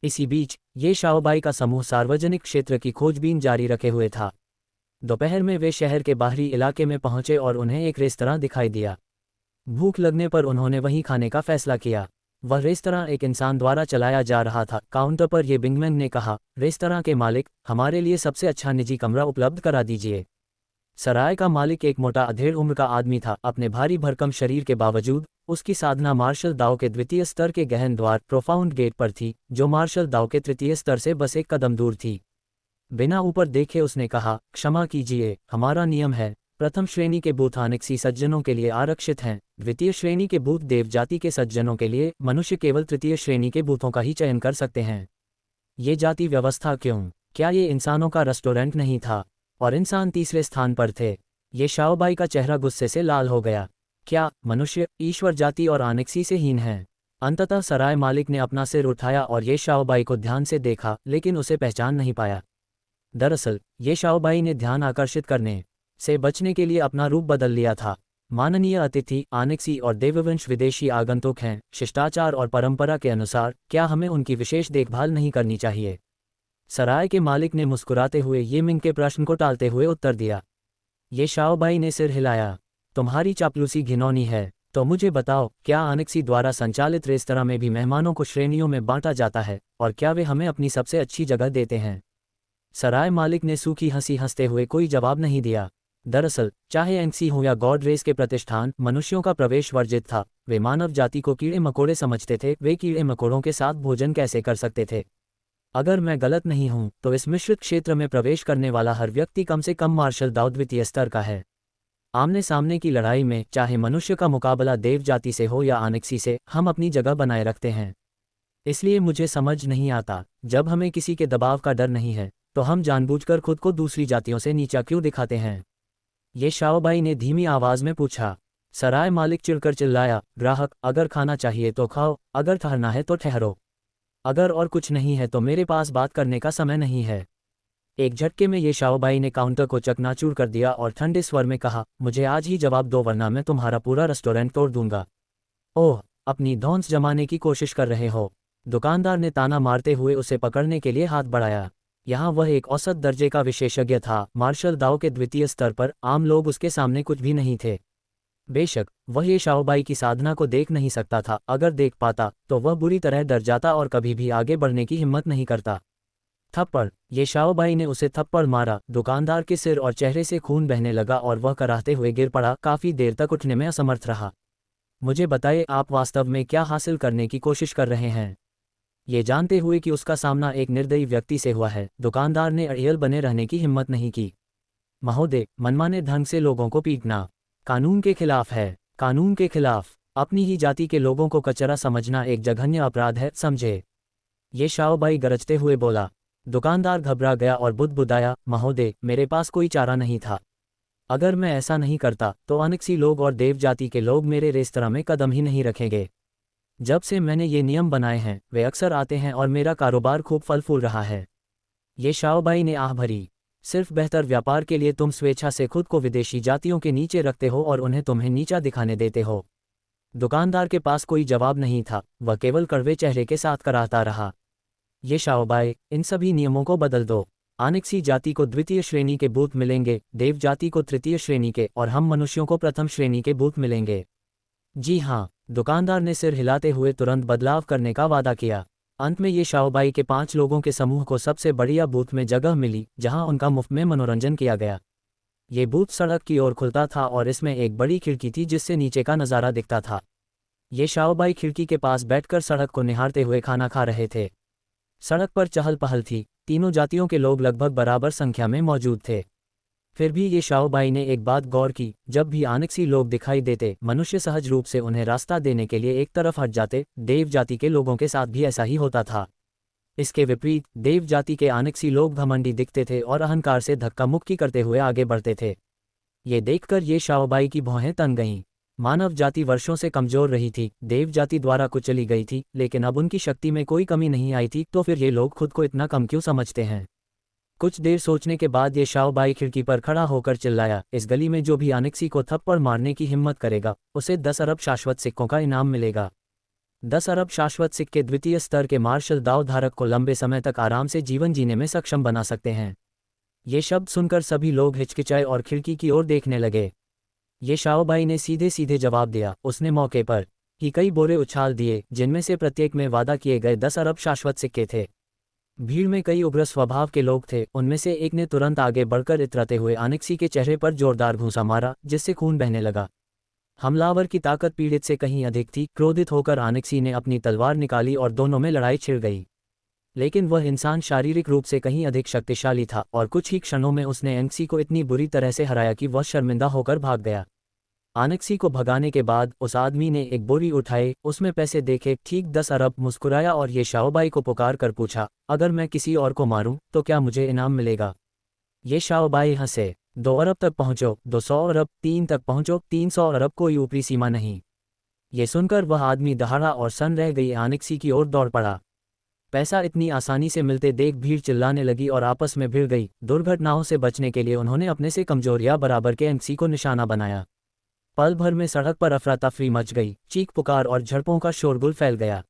इसी बीच ये शाओबाई का समूह सार्वजनिक क्षेत्र की खोजबीन जारी रखे हुए था। दोपहर में वे शहर के बाहरी इलाके में पहुंचे और उन्हें एक रेस्तरां दिखाई दिया। भूख लगने पर उन्होंने वहीं खाने का फैसला किया। वह रेस्तरां एक इंसान द्वारा चलाया जा रहा था। काउंटर पर ये बिंगमैन ने कहा, रेस्तरां के मालिक, हमारे लिए सबसे अच्छा निजी कमरा उपलब्ध करा दीजिए। सराय का मालिक एक मोटा अधेड़ उम्र का आदमी था। अपने भारी भरकम शरीर के बावजूद उसकी साधना मार्शल दाव के द्वितीय स्तर के गहन द्वार प्रोफाउंड गेट पर थी, जो मार्शल दाव के तृतीय स्तर से बस एक कदम दूर थी। बिना ऊपर देखे उसने कहा, क्षमा कीजिए, हमारा नियम है, प्रथम श्रेणी के बूथ आनेक्सी सज्जनों के लिए आरक्षित हैं, द्वितीय श्रेणी के बूथ देव जाति के सज्जनों के लिए मनुष्य केवल तृतीय श्रेणी के बूथों का ही चयन कर सकते हैं। ये जाति व्यवस्था क्यों? क्या ये इंसानों का रेस्टोरेंट नहीं था और इंसान तीसरे स्थान पर थे? ये शाओबाई का चेहरा गुस्से से लाल हो गया। क्या मनुष्य ईश्वर जाति और आनेक्सी से हीन हैं? अंततः सराय मालिक ने अपना सिर उठाया और ये शाओबाई को ध्यान से देखा, लेकिन उसे पहचान नहीं पाया। दरअसल ये शाओबाई ने ध्यान आकर्षित करने से बचने के लिए अपना रूप बदल लिया था। माननीय अतिथि, आनेक्सी और देववंश विदेशी आगंतुक हैं। शिष्टाचार और परंपरा के अनुसार क्या हमें उनकी विशेष देखभाल नहीं करनी चाहिए? सराय के मालिक ने मुस्कुराते हुए ये मिंग के प्रश्न को टालते हुए उत्तर दिया। ये शाओबाई ने सिर हिलाया। तुम्हारी चापलूसी घिनौनी है। तो मुझे बताओ, क्या आनेक्सी द्वारा संचालित रेस्तरां में भी मेहमानों को श्रेणियों में बांटा जाता है और क्या वे हमें अपनी सबसे अच्छी जगह देते हैं? सराय मालिक ने सूखी हंसी हंसते हुए कोई जवाब नहीं दिया। दरअसल चाहे एंक्सी हो या गॉड रेस के प्रतिष्ठान, मनुष्यों का प्रवेश वर्जित था। वे मानव जाति को कीड़े मकोड़े समझते थे। वे कीड़े मकोड़ों के साथ भोजन कैसे कर सकते थे? अगर मैं गलत नहीं हूं तो इस मिश्रित क्षेत्र में प्रवेश करने वाला हर व्यक्ति कम से कम मार्शल दाऊ द्वितीय स्तर का है। आमने सामने की लड़ाई में चाहे मनुष्य का मुकाबला देव जाति से हो या आनेक्सी से, हम अपनी जगह बनाए रखते हैं। इसलिए मुझे समझ नहीं आता, जब हमें किसी के दबाव का डर नहीं है तो हम जानबूझकर खुद को दूसरी जातियों से नीचा क्यों दिखाते हैं? ये शाओबाई ने धीमी आवाज में पूछा। सराय मालिक चिढ़कर चिल्लाया, ग्राहक, अगर खाना चाहिए तो खाओ, अगर ठहरना है तो ठहरो, अगर और कुछ नहीं है तो मेरे पास बात करने का समय नहीं है। एक झटके में ये शाओबाई ने काउंटर को चकनाचूर कर दिया और ठंडे स्वर में कहा, मुझे आज ही जवाब दो वरना मैं तुम्हारा पूरा रेस्टोरेंट तोड़ दूंगा। ओह, अपनी धौंस जमाने की कोशिश कर रहे हो? दुकानदार ने ताना मारते हुए उसे पकड़ने के लिए हाथ बढ़ाया। यहाँ वह एक औसत दर्जे का विशेषज्ञ था। मार्शल दाऊ के द्वितीय स्तर पर आम लोग उसके सामने कुछ भी नहीं थे। बेशक वह ये शाओबाई की साधना को देख नहीं सकता था। अगर देख पाता तो वह बुरी तरह डर जाता और कभी भी आगे बढ़ने की हिम्मत नहीं करता। थप्पड़! ये शाओबाई ने उसे थप्पड़ मारा। दुकानदार के सिर और चेहरे से खून बहने लगा और वह कराहते हुए गिर पड़ा। काफी देर तक उठने में असमर्थ रहा। मुझे बताइए, आप वास्तव में क्या हासिल करने की कोशिश कर रहे हैं? ये जानते हुए कि उसका सामना एक निर्दयी व्यक्ति से हुआ है, दुकानदार ने अड़ियल बने रहने की हिम्मत नहीं की। महोदय, मनमाने ढंग से लोगों को पीटना कानून के खिलाफ है। कानून के खिलाफ? अपनी ही जाति के लोगों को कचरा समझना एक जघन्य अपराध है, समझे? ये शाओबाई गरजते हुए बोला। दुकानदार घबरा गया और बुदबुदाया, महोदय, मेरे पास कोई चारा नहीं था। अगर मैं ऐसा नहीं करता तो आनेक्सी लोग और देव जाति के लोग मेरे रेस्तरां में कदम ही नहीं रखेंगे। जब से मैंने ये नियम बनाए हैं वे अक्सर आते हैं और मेरा कारोबार खूब फल फूल रहा है। ये शाओबाई ने आह भरी। सिर्फ बेहतर व्यापार के लिए तुम स्वेच्छा से खुद को विदेशी जातियों के नीचे रखते हो और उन्हें तुम्हें नीचा दिखाने देते हो। दुकानदार के पास कोई जवाब नहीं था। वह केवल कड़वे चेहरे के साथ कराहता रहा। ये शाओबाई, इन सभी नियमों को बदल दो। आनेक्सी जाति को द्वितीय श्रेणी के बूथ मिलेंगे, देव जाति को तृतीय श्रेणी के और हम मनुष्यों को प्रथम श्रेणी के बूथ मिलेंगे। जी हाँ, दुकानदार ने सिर हिलाते हुए तुरंत बदलाव करने का वादा किया। अंत में ये शाओबाई के 5 लोगों के समूह को सबसे बढ़िया बूथ में जगह मिली, जहां उनका मुफ्त में मनोरंजन किया गया। ये बूथ सड़क की ओर खुलता था और इसमें एक बड़ी खिड़की थी जिससे नीचे का नज़ारा दिखता था। ये शाओबाई खिड़की के पास बैठकर सड़क को निहारते हुए खाना खा रहे थे। सड़क पर चहल पहल थी। तीनों जातियों के लोग लगभग बराबर संख्या में मौजूद थे। फिर भी ये शाओबाई ने एक बात गौर की, जब भी आनेक्सी लोग दिखाई देते, मनुष्य सहज रूप से उन्हें रास्ता देने के लिए एक तरफ हट जाते। देव जाति के लोगों के साथ भी ऐसा ही होता था। इसके विपरीत देव जाति के आनेक्सी लोग घमंडी दिखते थे और अहंकार से धक्का मुक्की करते हुए आगे बढ़ते थे। ये देखकर ये शाओबाई की भौहें तन गईं। मानव जाति वर्षों से कमजोर रही थी, देव जाति द्वारा कुचली गई थी, लेकिन अब उनकी शक्ति में कोई कमी नहीं आई थी। तो फिर ये लोग खुद को इतना कम क्यों समझते हैं? कुछ देर सोचने के बाद ये शाओबाई खिड़की पर खड़ा होकर चिल्लाया, इस गली में जो भी आनेक्सी को थप्पड़ मारने की हिम्मत करेगा उसे 10 अरब शाश्वत सिक्कों का इनाम मिलेगा। 10 अरब शाश्वत सिक्के द्वितीय स्तर के मार्शल दाव धारक को लंबे समय तक आराम से जीवन जीने में सक्षम बना सकते हैं। ये शब्द सुनकर सभी लोग हिचकिचाए और खिड़की की ओर देखने लगे। ये शाओबाई ने सीधे सीधे जवाब दिया। उसने मौके पर ही कई बोरे उछाल दिए, जिनमें से प्रत्येक में वादा किए गए 10 अरब शाश्वत सिक्के थे। भीड़ में कई उग्र स्वभाव के लोग थे। उनमें से एक ने तुरंत आगे बढ़कर इतराते हुए आनेक्सी के चेहरे पर जोरदार घूंसा मारा, जिससे खून बहने लगा। हमलावर की ताकत पीड़ित से कहीं अधिक थी। क्रोधित होकर आनेक्सी ने अपनी तलवार निकाली और दोनों में लड़ाई छिड़ गई। लेकिन वह इंसान शारीरिक रूप से कहीं अधिक शक्तिशाली था और कुछ ही क्षणों में उसने एंक्सी को इतनी बुरी तरह से हराया कि वह शर्मिंदा होकर भाग गया। आनेक्सी को भगाने के बाद उस आदमी ने एक बोरी उठाई, उसमें पैसे देखे, ठीक 10 अरब, मुस्कुराया और ये शाओबाई को पुकार कर पूछा, अगर मैं किसी और को मारूं तो क्या मुझे इनाम मिलेगा? ये शाओबाई हंसे, 2 अरब तक पहुंचो, 200 अरब, 3 तक पहुंचो, 300 अरब, कोई ऊपरी सीमा नहीं। ये सुनकर वह आदमी दहाड़ा और सन रह गई आनेक्सी की ओर दौड़ पड़ा। पैसा इतनी आसानी से मिलते देख भीड़ चिल्लाने लगी और आपस में भिड़ गई। दुर्घटनाओं से बचने के लिए उन्होंने अपने से कमजोर या बराबर के एंक्सी को निशाना बनाया। पल भर में सड़क पर अफरा तफरी मच गई, चीख पुकार और झड़पों का शोरगुल फैल गया।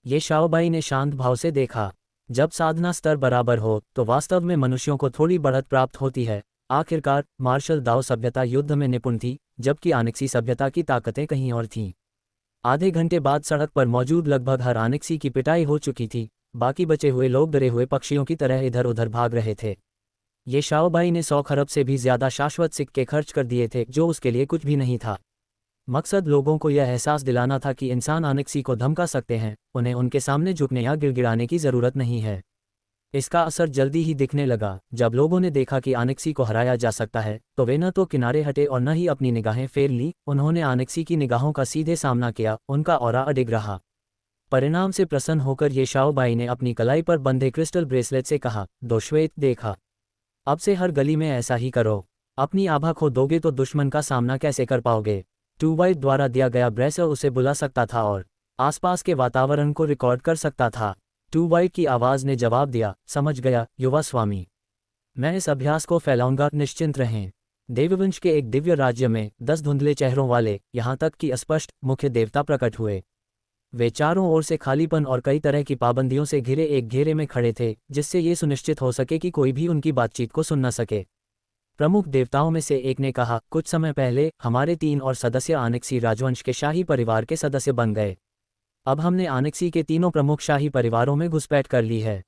ये शाओबाई ने शांत भाव से देखा। जब साधना स्तर बराबर हो तो वास्तव में मनुष्यों को थोड़ी बढ़त प्राप्त होती है। आखिरकार मार्शल दाओ सभ्यता युद्ध में निपुण थी, जबकि आनेक्सी सभ्यता की ताकतें कहीं और थीं। आधे घंटे बाद सड़क पर मौजूद लगभग हर आनेक्सी की पिटाई हो चुकी थी। बाकी बचे हुए लोग डरे हुए पक्षियों की तरह इधर उधर भाग रहे थे। ये शाओबाई ने 100 खरब से भी ज्यादा शाश्वत सिक्के खर्च कर दिए थे, जो उसके लिए कुछ भी नहीं था। मकसद लोगों को यह एहसास दिलाना था कि इंसान आनेक्सी को धमका सकते हैं, उन्हें उनके सामने झुकने या गिड़गिड़ाने की जरूरत नहीं है। इसका असर जल्दी ही दिखने लगा। जब लोगों ने देखा कि आनेक्सी को हराया जा सकता है तो वे न तो किनारे हटे और न ही अपनी निगाहें फेर ली। उन्होंने आनेक्सी की निगाहों का सीधे सामना किया, उनका ऑरा अडिग रहा। परिणाम से प्रसन्न होकर ये शाओबाई ने अपनी कलाई पर बंधे क्रिस्टल ब्रेसलेट से कहा, दो श्वेत, देखा, अब से हर गली में ऐसा ही करो। अपनी आभा खो दोगे तो दुश्मन का सामना कैसे कर पाओगे? टू वाइट द्वारा दिया गया ब्रेसर उसे बुला सकता था और आसपास के वातावरण को रिकॉर्ड कर सकता था। टू वाइट की आवाज़ ने जवाब दिया, समझ गया युवा स्वामी, मैं इस अभ्यास को फैलाऊंगा, निश्चिंत रहें। देववंश के एक दिव्य राज्य में 10 धुंधले चेहरों वाले, यहाँ तक कि अस्पष्ट, मुख्य देवता प्रकट हुए। वे चारों ओर से खालीपन और कई तरह की पाबंदियों से घिरे एक घेरे में खड़े थे, जिससे ये सुनिश्चित हो सके कि कोई भी उनकी बातचीत को सुन न सके। प्रमुख देवताओं में से एक ने कहा, कुछ समय पहले हमारे 3 और सदस्य आनेक्सी राजवंश के शाही परिवार के सदस्य बन गए। अब हमने आनेक्सी के तीनों प्रमुख शाही परिवारों में घुसपैठ कर ली है।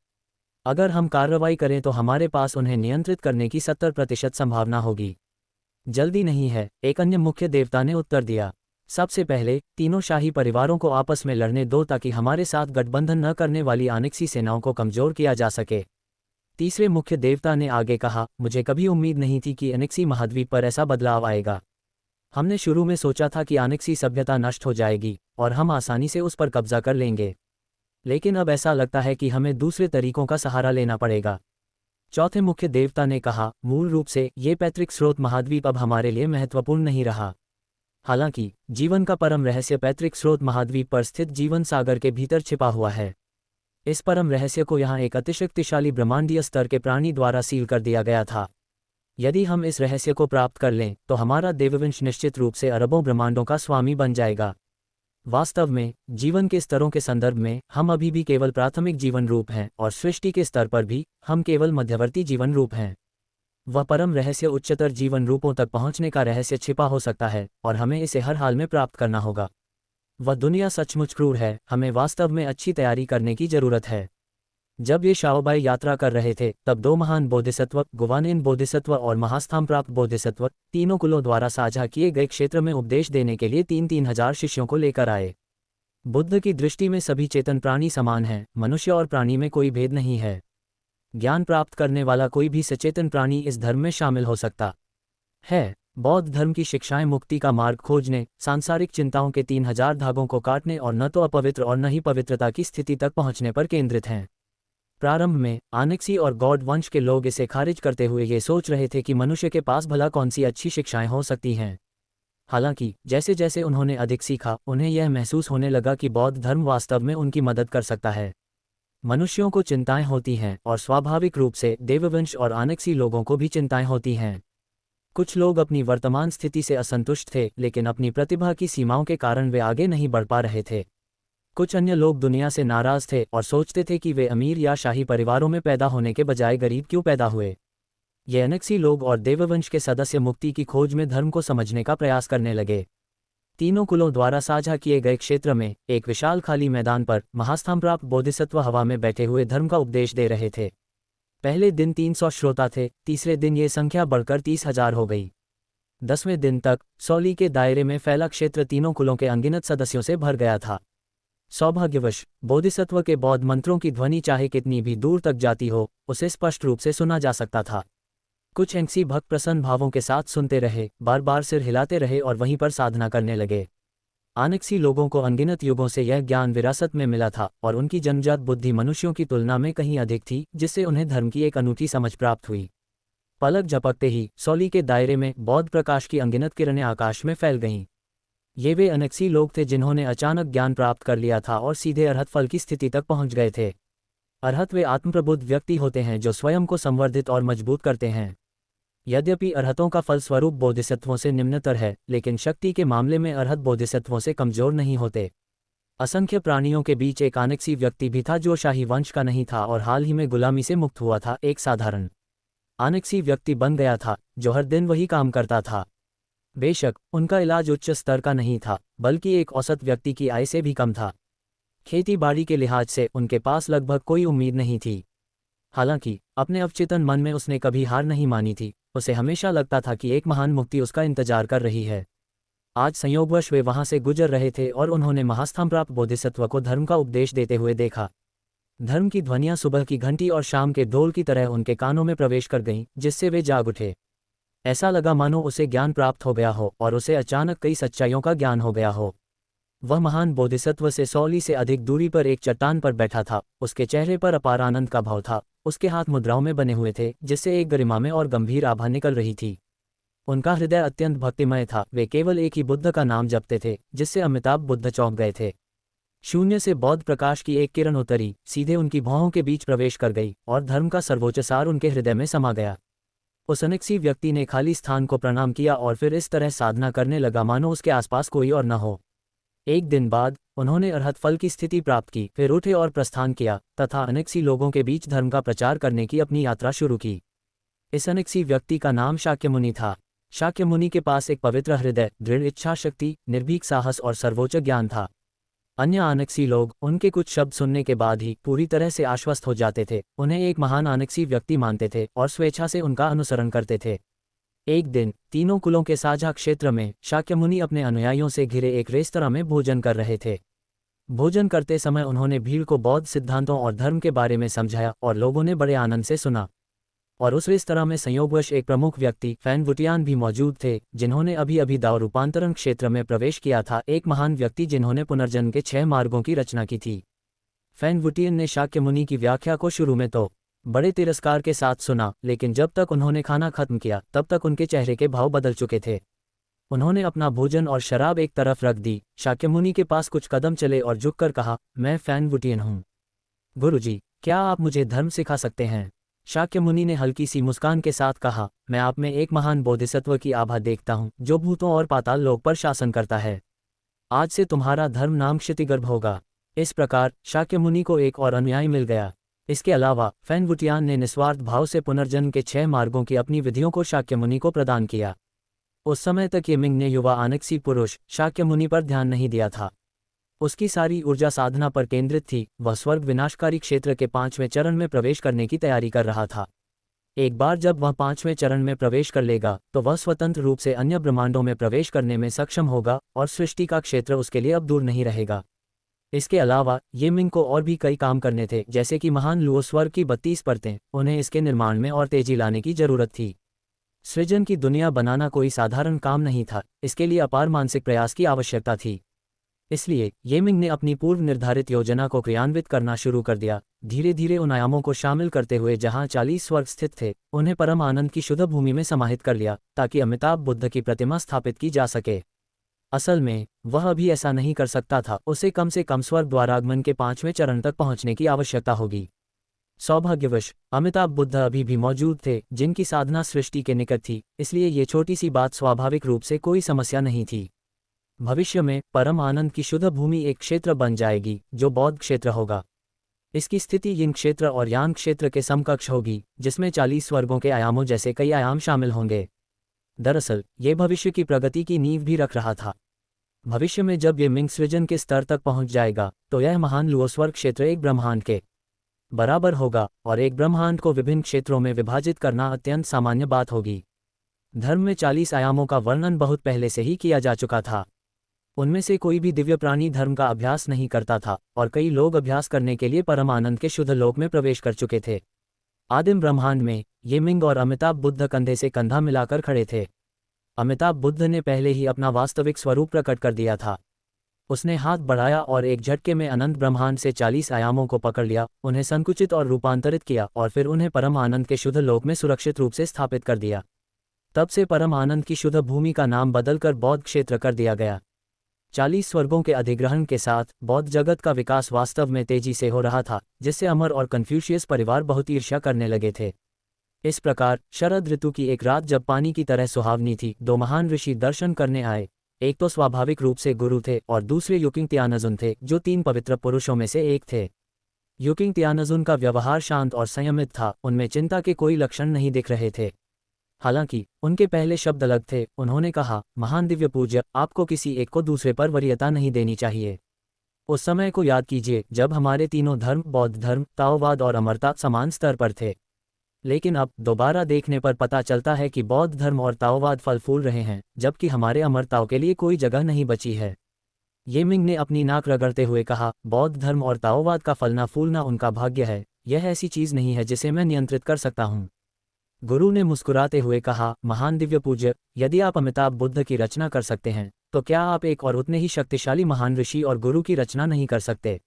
अगर हम कार्रवाई करें तो हमारे पास उन्हें नियंत्रित करने की 70% संभावना होगी। जल्दी नहीं है, एक अन्य मुख्य देवता ने उत्तर दिया। सबसे पहले तीनों शाही परिवारों को आपस में लड़ने दो ताकि हमारे साथ गठबंधन न करने वाली आनेक्सी सेनाओं को कमजोर किया जा सके। तीसरे मुख्य देवता ने आगे कहा, मुझे कभी उम्मीद नहीं थी कि आनेक्सी महाद्वीप पर ऐसा बदलाव आएगा। हमने शुरू में सोचा था कि आनेक्सी सभ्यता नष्ट हो जाएगी और हम आसानी से उस पर कब्जा कर लेंगे, लेकिन अब ऐसा लगता है कि हमें दूसरे तरीकों का सहारा लेना पड़ेगा। चौथे मुख्य देवता ने कहा, मूल रूप से ये पैतृक स्रोत महाद्वीप अब हमारे लिए महत्वपूर्ण नहीं रहा। हालांकि जीवन का परम रहस्य पैतृक स्रोत महाद्वीप पर स्थित जीवन सागर के भीतर छिपा हुआ है। इस परम रहस्य को यहाँ एक अतिशक्तिशाली ब्रह्मांडीय स्तर के प्राणी द्वारा सील कर दिया गया था। यदि हम इस रहस्य को प्राप्त कर लें तो हमारा देववंश निश्चित रूप से अरबों ब्रह्मांडों का स्वामी बन जाएगा। वास्तव में जीवन के स्तरों के संदर्भ में हम अभी भी केवल प्राथमिक जीवन रूप हैं और सृष्टि के स्तर पर भी हम केवल मध्यवर्ती जीवन रूप हैं। वह परम रहस्य उच्चतर जीवन रूपों तक पहुंचने का रहस्य छिपा हो सकता है और हमें इसे हर हाल में प्राप्त करना होगा। वह दुनिया सचमुच क्रूर है, हमें वास्तव में अच्छी तैयारी करने की जरूरत है। जब ये शाओबाई यात्रा कर रहे थे तब 2 महान बोधिसत्व, गुवानेन बोधिसत्व और महास्थान प्राप्त बोधिसत्व, तीनों कुलों द्वारा साझा किए गए क्षेत्र में उपदेश देने के लिए 3-3 हजार शिष्यों को लेकर आए। बुद्ध की दृष्टि में सभी चेतन प्राणी समान हैं, मनुष्य और प्राणी में कोई भेद नहीं है। ज्ञान प्राप्त करने वाला कोई भी सचेतन प्राणी इस धर्म में शामिल हो सकता है। बौद्ध धर्म की शिक्षाएं मुक्ति का मार्ग खोजने, सांसारिक चिंताओं के 3000 धागों को काटने और न तो अपवित्र और न ही पवित्रता की स्थिति तक पहुंचने पर केंद्रित हैं। प्रारंभ में आनेक्सी और गॉड वंश के लोग इसे खारिज करते हुए ये सोच रहे थे कि मनुष्य के पास भला कौन सी अच्छी शिक्षाएं हो सकती हैं। हालांकि जैसे जैसे उन्होंने अधिक सीखा, उन्हें यह महसूस होने लगा कि बौद्ध धर्म वास्तव में उनकी मदद कर सकता है। मनुष्यों को चिंताएं होती हैं और स्वाभाविक रूप से देववंश और आनेक्सी लोगों को भी चिंताएं होती हैं। कुछ लोग अपनी वर्तमान स्थिति से असंतुष्ट थे, लेकिन अपनी प्रतिभा की सीमाओं के कारण वे आगे नहीं बढ़ पा रहे थे। कुछ अन्य लोग दुनिया से नाराज थे और सोचते थे कि वे अमीर या शाही परिवारों में पैदा होने के बजाय गरीब क्यों पैदा हुए। ये आनेक्सी लोग और देववंश के सदस्य मुक्ति की खोज में धर्म को समझने का प्रयास करने लगे। तीनों कुलों द्वारा साझा किए गए क्षेत्र में एक विशाल खाली मैदान पर महास्थान प्राप्त बोधिसत्व हवा में बैठे हुए धर्म का उपदेश दे रहे थे। पहले दिन 300 श्रोता थे, तीसरे दिन ये संख्या बढ़कर 30,000 हो गई। 10वें दिन तक 100 ली के दायरे में फैला क्षेत्र तीनों कुलों के अनगिनत सदस्यों से भर गया था। सौभाग्यवश बोधिसत्व के बौद्ध मंत्रों की ध्वनि चाहे कितनी भी दूर तक जाती हो, उसे स्पष्ट रूप से सुना जा सकता था। कुछ एंग्सी भक्त प्रसन्न भावों के साथ सुनते रहे, बार बार सिर हिलाते रहे और वहीं पर साधना करने लगे। आनेक्सी लोगों को अनगिनत युगों से यह ज्ञान विरासत में मिला था और उनकी जन्मजात बुद्धि मनुष्यों की तुलना में कहीं अधिक थी, जिससे उन्हें धर्म की एक अनूठी समझ प्राप्त हुई। पलक झपकते ही सौली के दायरे में बौद्ध प्रकाश की अनगिनत किरणें आकाश में फैल गईं। ये वे अनेक्सी लोग थे जिन्होंने अचानक ज्ञान प्राप्त कर लिया था और सीधे अरहत फल की स्थिति तक पहुंच गए थे। अरहत वे आत्मप्रबुद्ध व्यक्ति होते हैं जो स्वयं को संवर्धित और मजबूत करते हैं। यद्यपि अरहतों का फल स्वरूप बोधिसत्वों से निम्नतर है, लेकिन शक्ति के मामले में अरहत बोधिसत्वों से कमजोर नहीं होते। असंख्य प्राणियों के बीच एक आनेक्सी व्यक्ति भी था जो शाही वंश का नहीं था और हाल ही में गुलामी से मुक्त हुआ था। एक साधारण आनेक्सी व्यक्ति बन गया था जो हर दिन वही काम करता था। बेशक उनका इलाज उच्च स्तर का नहीं था, बल्कि एक औसत व्यक्ति की आय से भी कम था। खेती बाड़ी के लिहाज से उनके पास लगभग कोई उम्मीद नहीं थी। हालांकि अपने अवचेतन मन में उसने कभी हार नहीं मानी थी। उसे हमेशा लगता था कि एक महान मुक्ति उसका इंतजार कर रही है। आज संयोगवश वे वहां से गुजर रहे थे और उन्होंने महास्थान प्राप्त बोधिसत्व को धर्म का उपदेश देते हुए देखा। धर्म की ध्वनियां सुबह की घंटी और शाम के ढोल की तरह उनके कानों में प्रवेश कर गईं, जिससे वे जाग उठे। ऐसा लगा मानो उसे ज्ञान प्राप्त हो गया हो और उसे अचानक कई सच्चाइयों का ज्ञान हो गया हो। वह महान बोधिसत्व से सौली से अधिक दूरी पर एक चट्टान पर बैठा था। उसके चेहरे पर अपार आनंद का भाव था। उसके हाथ मुद्राओं में बने हुए थे, जिससे एक गरिमा में और गंभीर आभा निकल रही थी। उनका हृदय अत्यंत भक्तिमय था। वे केवल एक ही बुद्ध का नाम जपते थे, जिससे अमिताभ बुद्ध चौंक गए थे। शून्य से बौद्ध प्रकाश की एक किरण उतरी, सीधे उनकी भौहों के बीच प्रवेश कर गई और धर्म का सर्वोच्च सार उनके हृदय में समा गया। उस अनेक्सी व्यक्ति ने खाली स्थान को प्रणाम किया और फिर इस तरह साधना करने लगा मानो उसके आसपास कोई और न हो। एक दिन बाद उन्होंने अरहत फल की स्थिति प्राप्त की, फिर उठे और प्रस्थान किया तथा अनेक्सी लोगों के बीच धर्म का प्रचार करने की अपनी यात्रा शुरू की। इस अनेक्सी व्यक्ति का नाम शाक्यमुनि था। शाक्यमुनि के पास एक पवित्र हृदय, दृढ़ इच्छा शक्ति, निर्भीक साहस और सर्वोच्च ज्ञान था। अन्य आनेक्सी लोग उनके कुछ शब्द सुनने के बाद ही पूरी तरह से आश्वस्त हो जाते थे, उन्हें एक महान आनेक्सी व्यक्ति मानते थे और स्वेच्छा से उनका अनुसरण करते थे। एक दिन तीनों कुलों के साझा क्षेत्र में शाक्यमुनि अपने अनुयायियों से घिरे एक रेस्तरां में भोजन कर रहे थे। भोजन करते समय उन्होंने भीड़ को बौद्ध सिद्धांतों और धर्म के बारे में समझाया और लोगों ने बड़े आनंद से सुना। और उस रेस्तरां में संयोगवश एक प्रमुख व्यक्ति फैन वुटियान भी मौजूद थे, जिन्होंने अभी अभी दाव रूपांतरण क्षेत्र में प्रवेश किया था। एक महान व्यक्ति जिन्होंने पुनर्जन्म के 6 मार्गों की रचना की थी। फैन वुटियन ने शाक्यमुनि की व्याख्या को शुरू में तो बड़े तिरस्कार के साथ सुना, लेकिन जब तक उन्होंने खाना खत्म किया तब तक उनके चेहरे के भाव बदल चुके थे। उन्होंने अपना भोजन और शराब एक तरफ रख दी, शाक्यमुनि के पास कुछ कदम चले और झुककर कहा, मैं फैन वुटियन हूँ। गुरुजी, क्या आप मुझे धर्म सिखा सकते हैं? शाक्यमुनि ने हल्की सी मुस्कान के साथ कहा, मैं आप में एक महान बोधिसत्व की आभा देखता हूँ जो भूतों और पाताल लोक पर शासन करता है। आज से तुम्हारा धर्म नाम क्षतिगर्भ होगा। इस प्रकार शाक्यमुनि को एक और अनुयायी मिल गया। इसके अलावा फैन वुटियान ने निस्वार्थ भाव से पुनर्जन्म के 6 मार्गों की अपनी विधियों को शाक्यमुनि को प्रदान किया। उस समय तक ये मिंग ने युवा आनेक्सी पुरुष शाक्यमुनि पर ध्यान नहीं दिया था। उसकी सारी ऊर्जा साधना पर केंद्रित थी। वह स्वर्ग विनाशकारी क्षेत्र के 5वें चरण में प्रवेश करने की तैयारी कर रहा था। एक बार जब वह 5वें चरण में प्रवेश कर लेगा तो वह स्वतंत्र रूप से अन्य ब्रह्मांडों में प्रवेश करने में सक्षम होगा और सृष्टि का क्षेत्र उसके लिए अब दूर नहीं रहेगा। इसके अलावा ये मिंग को और भी कई काम करने थे, जैसे कि महान लुओ स्वर्ग की 32 परतें। उन्हें इसके निर्माण में और तेजी लाने की जरूरत थी। सृजन की दुनिया बनाना कोई साधारण काम नहीं था, इसके लिए अपार मानसिक प्रयास की आवश्यकता थी। इसलिए ये मिंग ने अपनी पूर्व निर्धारित योजना को क्रियान्वित करना शुरू कर दिया। धीरे धीरे उन आयामों को शामिल करते हुए जहां 40 स्वर्ग स्थित थे, उन्हें परम आनंद की शुद्ध भूमि में समाहित कर लिया ताकि अमिताभ बुद्ध की प्रतिमा स्थापित की जा सके। असल में वह अभी ऐसा नहीं कर सकता था। उसे कम से कम स्वर्ग द्वारागमन के 5वें चरण तक पहुंचने की आवश्यकता होगी। सौभाग्यवश अमिताभ बुद्ध अभी भी मौजूद थे, जिनकी साधना सृष्टि के निकट थी, इसलिए ये छोटी सी बात स्वाभाविक रूप से कोई समस्या नहीं थी। भविष्य में परम आनंद की शुद्ध भूमि एक क्षेत्र बन जाएगी जो बौद्ध क्षेत्र होगा। इसकी स्थिति यिंग क्षेत्र और यांग क्षेत्र के समकक्ष होगी, जिसमें 40 वर्गों के आयामों जैसे कई आयाम शामिल होंगे। दरअसल ये भविष्य की प्रगति की नींव भी रख रहा था। भविष्य में जब ये मिंग सृजन के स्तर तक पहुंच जाएगा तो यह महान लुओ स्वर्ग क्षेत्र एक ब्रह्मांड के बराबर होगा और एक ब्रह्मांड को विभिन्न क्षेत्रों में विभाजित करना अत्यंत सामान्य बात होगी। धर्म में 40 आयामों का वर्णन बहुत पहले से ही किया जा चुका था। उनमें से कोई भी दिव्य प्राणी धर्म का अभ्यास नहीं करता था, और कई लोग अभ्यास करने के लिए परम आनंद के शुद्ध लोक में प्रवेश कर चुके थे। आदिम ब्रह्मांड में ये मिंग और अमिताभ बुद्ध कंधे से कंधा मिलाकर खड़े थे। अमिताभ बुद्ध ने पहले ही अपना वास्तविक स्वरूप प्रकट कर दिया था। उसने हाथ बढ़ाया और एक झटके में अनंत ब्रह्मांड से 40 आयामों को पकड़ लिया, उन्हें संकुचित और रूपांतरित किया और फिर उन्हें परम आनंद के शुद्ध लोक में सुरक्षित रूप से स्थापित कर दिया। तब से परम आनंद की शुद्ध भूमि का नाम बदलकर बौद्ध क्षेत्र कर दिया गया। 40 स्वर्गों के अधिग्रहण के साथ बौद्ध जगत का विकास वास्तव में तेजी से हो रहा था, जिससे अमर और कन्फ्यूशियस परिवार बहुत ईर्ष्या करने लगे थे। इस प्रकार शरद ऋतु की एक रात जब पानी की तरह सुहावनी थी, दो महान ऋषि दर्शन करने आए। एक तो स्वाभाविक रूप से गुरु थे और दूसरे युकिंग त्यानजुन थे, जो 3 पवित्र पुरुषों में से एक थे। युकिंग त्यानजुन का व्यवहार शांत और संयमित था, उनमें चिंता के कोई लक्षण नहीं दिख रहे थे। हालांकि उनके पहले शब्द अलग थे। उन्होंने कहा, महान दिव्य पूज्य, आपको किसी एक को दूसरे पर वरीयता नहीं देनी चाहिए। उस समय को याद कीजिए जब हमारे तीनों धर्म, बौद्ध धर्म, ताओवाद और अमरता, समान स्तर पर थे। लेकिन अब दोबारा देखने पर पता चलता है कि बौद्ध धर्म और ताओवाद फल फूल रहे हैं, जबकि हमारे अमरताओं के लिए कोई जगह नहीं बची है। ये मिंग ने अपनी नाक रगड़ते हुए कहा, बौद्ध धर्म और ताओवाद का फलना फूलना उनका भाग्य है, यह ऐसी चीज नहीं है जिसे मैं नियंत्रित कर सकता हूँ। गुरु ने मुस्कुराते हुए कहा, महान दिव्य पूज्य, यदि आप अमिताभ बुद्ध की रचना कर सकते हैं, तो क्या आप एक और उतने ही शक्तिशाली महान ऋषि और गुरु की रचना नहीं कर सकते?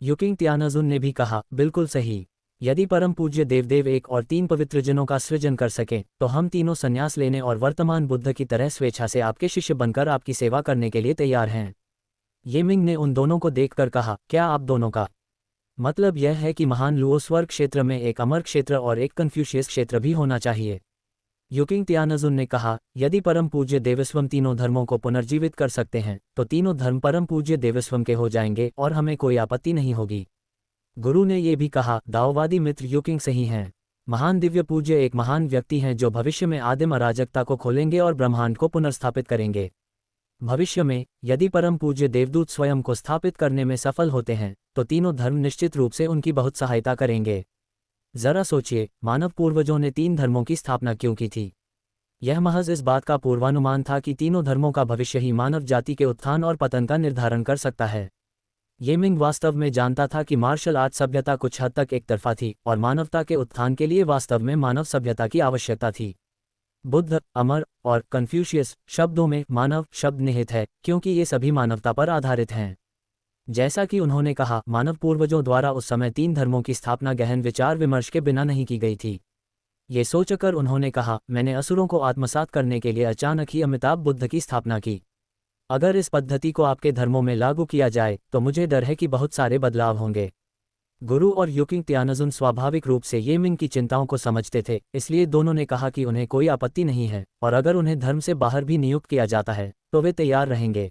युकिंग त्यानजुन ने भी कहा, बिल्कुल सही। यदि परम पूज्य देवदेव एक और 3 पवित्र जनों का सृजन कर सकें, तो हम तीनों संन्यास लेने और वर्तमान बुद्ध की तरह स्वेच्छा से आपके शिष्य बनकर आपकी सेवा करने के लिए तैयार हैं। ये मिंग ने उन दोनों को देखकर कहा, क्या आप दोनों का मतलब यह है कि महान लुओ स्वर्ग क्षेत्र में एक अमर क्षेत्र और एक कन्फ्यूशियस क्षेत्र भी होना चाहिए? युकिंग त्यानजुन ने कहा, यदि परम पूज्य देवस्वम तीनों धर्मों को पुनर्जीवित कर सकते हैं, तो तीनों धर्म परम पूज्य देवस्वम के हो जाएंगे और हमें कोई आपत्ति नहीं होगी। गुरु ने यह भी कहा, दाओवादी मित्र युकिंग सही हैं। महान दिव्य पूज्य एक महान व्यक्ति हैं जो भविष्य में आदिम अराजकता को खोलेंगे और ब्रह्मांड को पुनर्स्थापित करेंगे। भविष्य में यदि परम पूज्य देवदूत स्वयं को स्थापित करने में सफल होते हैं, तो तीनों धर्म निश्चित रूप से उनकी बहुत सहायता करेंगे। जरा सोचिए, मानव पूर्वजों ने 3 धर्मों की स्थापना क्यों की थी? यह महज इस बात का पूर्वानुमान था कि तीनों धर्मों का भविष्य ही मानव जाति के उत्थान और पतन का निर्धारण कर सकता है। ये मिंग वास्तव में जानता था कि मार्शल आर्ट सभ्यता कुछ हद तक एक तरफा थी और मानवता के उत्थान के लिए वास्तव में मानव सभ्यता की आवश्यकता थी। बुद्ध, अमर और कन्फ्यूशियस शब्दों में मानव शब्द निहित है, क्योंकि ये सभी मानवता पर आधारित हैं। जैसा कि उन्होंने कहा, मानव पूर्वजों द्वारा उस समय 3 धर्मों की स्थापना गहन विचार विमर्श के बिना नहीं की गई थी। ये सोचकर उन्होंने कहा, मैंने असुरों को आत्मसात करने के लिए अचानक ही अमिताभ बुद्ध की स्थापना की। अगर इस पद्धति को आपके धर्मों में लागू किया जाए, तो मुझे डर है कि बहुत सारे बदलाव होंगे। गुरु और युकिंग त्यानजुन स्वाभाविक रूप से ये मिंग की चिंताओं को समझते थे, इसलिए दोनों ने कहा कि उन्हें कोई आपत्ति नहीं है, और अगर उन्हें धर्म से बाहर भी नियुक्त किया जाता है, तो वे तैयार रहेंगे।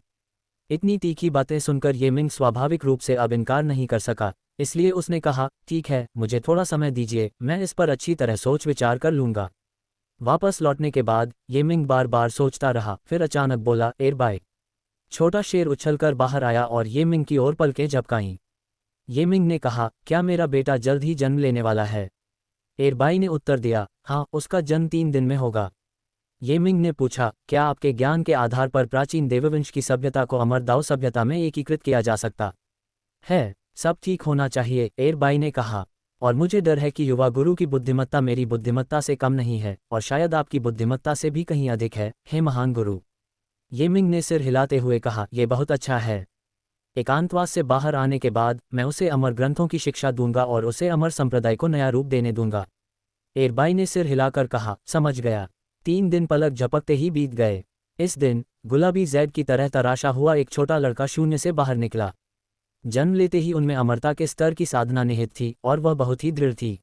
इतनी तीखी बातें सुनकर ये मिंग स्वाभाविक रूप से अब इनकार नहीं कर सका, इसलिए उसने कहा, ठीक है, मुझे थोड़ा समय दीजिए, मैं इस पर अच्छी तरह सोच विचार कर लूंगा। वापस लौटने के बाद ये मिंग बार बार सोचता रहा, फिर अचानक बोला, एर बाय। छोटा शेर उछलकर बाहर आया और ये मिंग की ओर पलकें झपकाईं। ये मिंग ने कहा, क्या मेरा बेटा जल्द ही जन्म लेने वाला है? एरबाई ने उत्तर दिया, हाँ, उसका जन्म 3 दिन में होगा। ये मिंग ने पूछा, क्या आपके ज्ञान के आधार पर प्राचीन देववंश की सभ्यता को अमर दाओ सभ्यता में एकीकृत किया जा सकता है? सब ठीक होना चाहिए, एरबाई ने कहा, और मुझे डर है कि युवा गुरु की बुद्धिमत्ता मेरी बुद्धिमत्ता से कम नहीं है, और शायद आपकी बुद्धिमत्ता से भी कहीं अधिक है, हे महान गुरु। ये मिंग ने सिर हिलाते हुए कहा, यह बहुत अच्छा है। एकांतवास से बाहर आने के बाद मैं उसे अमर ग्रंथों की शिक्षा दूंगा और उसे अमर संप्रदाय को नया रूप देने दूंगा। एरबाई ने सिर हिलाकर कहा, समझ गया। 3 दिन पलक झपकते ही बीत गए। इस दिन गुलाबी जैड की तरह तराशा हुआ एक छोटा लड़का शून्य से बाहर निकला। जन्म लेते ही उनमें अमरता के स्तर की साधना निहित थी और वह बहुत ही दृढ़ थी।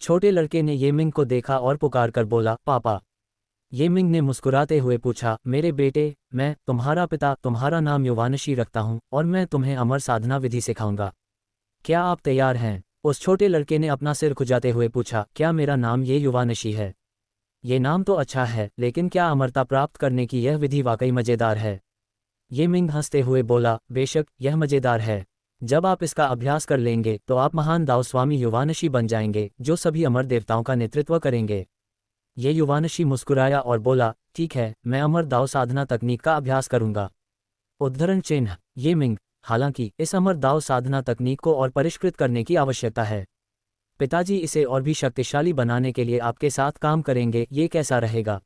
छोटे लड़के ने ये मिंग को देखा और पुकार कर बोला, पापा। ये मिंग ने मुस्कुराते हुए पूछा, मेरे बेटे, मैं तुम्हारा पिता, तुम्हारा नाम युवानशी रखता हूँ और मैं तुम्हें अमर साधना विधि सिखाऊंगा। क्या आप तैयार हैं? उस छोटे लड़के ने अपना सिर खुजाते हुए पूछा, क्या मेरा नाम ये युवानशी है? ये नाम तो अच्छा है, लेकिन क्या अमरता प्राप्त करने की यह विधि वाकई मजेदार है? ये मिंग हंसते हुए बोला, बेशक यह मजेदार है। जब आप इसका अभ्यास कर लेंगे तो आप महान दाओ स्वामी युवानशी बन जाएंगे, जो सभी अमर देवताओं का नेतृत्व करेंगे। ये युवानशी मुस्कुराया और बोला, ठीक है, मैं अमर दाओ साधना तकनीक का अभ्यास करूंगा। उद्धरण चिन्ह ये मिंग। हालांकि इस अमर दाव साधना तकनीक को और परिष्कृत करने की आवश्यकता है। पिताजी इसे और भी शक्तिशाली बनाने के लिए आपके साथ काम करेंगे, ये कैसा रहेगा?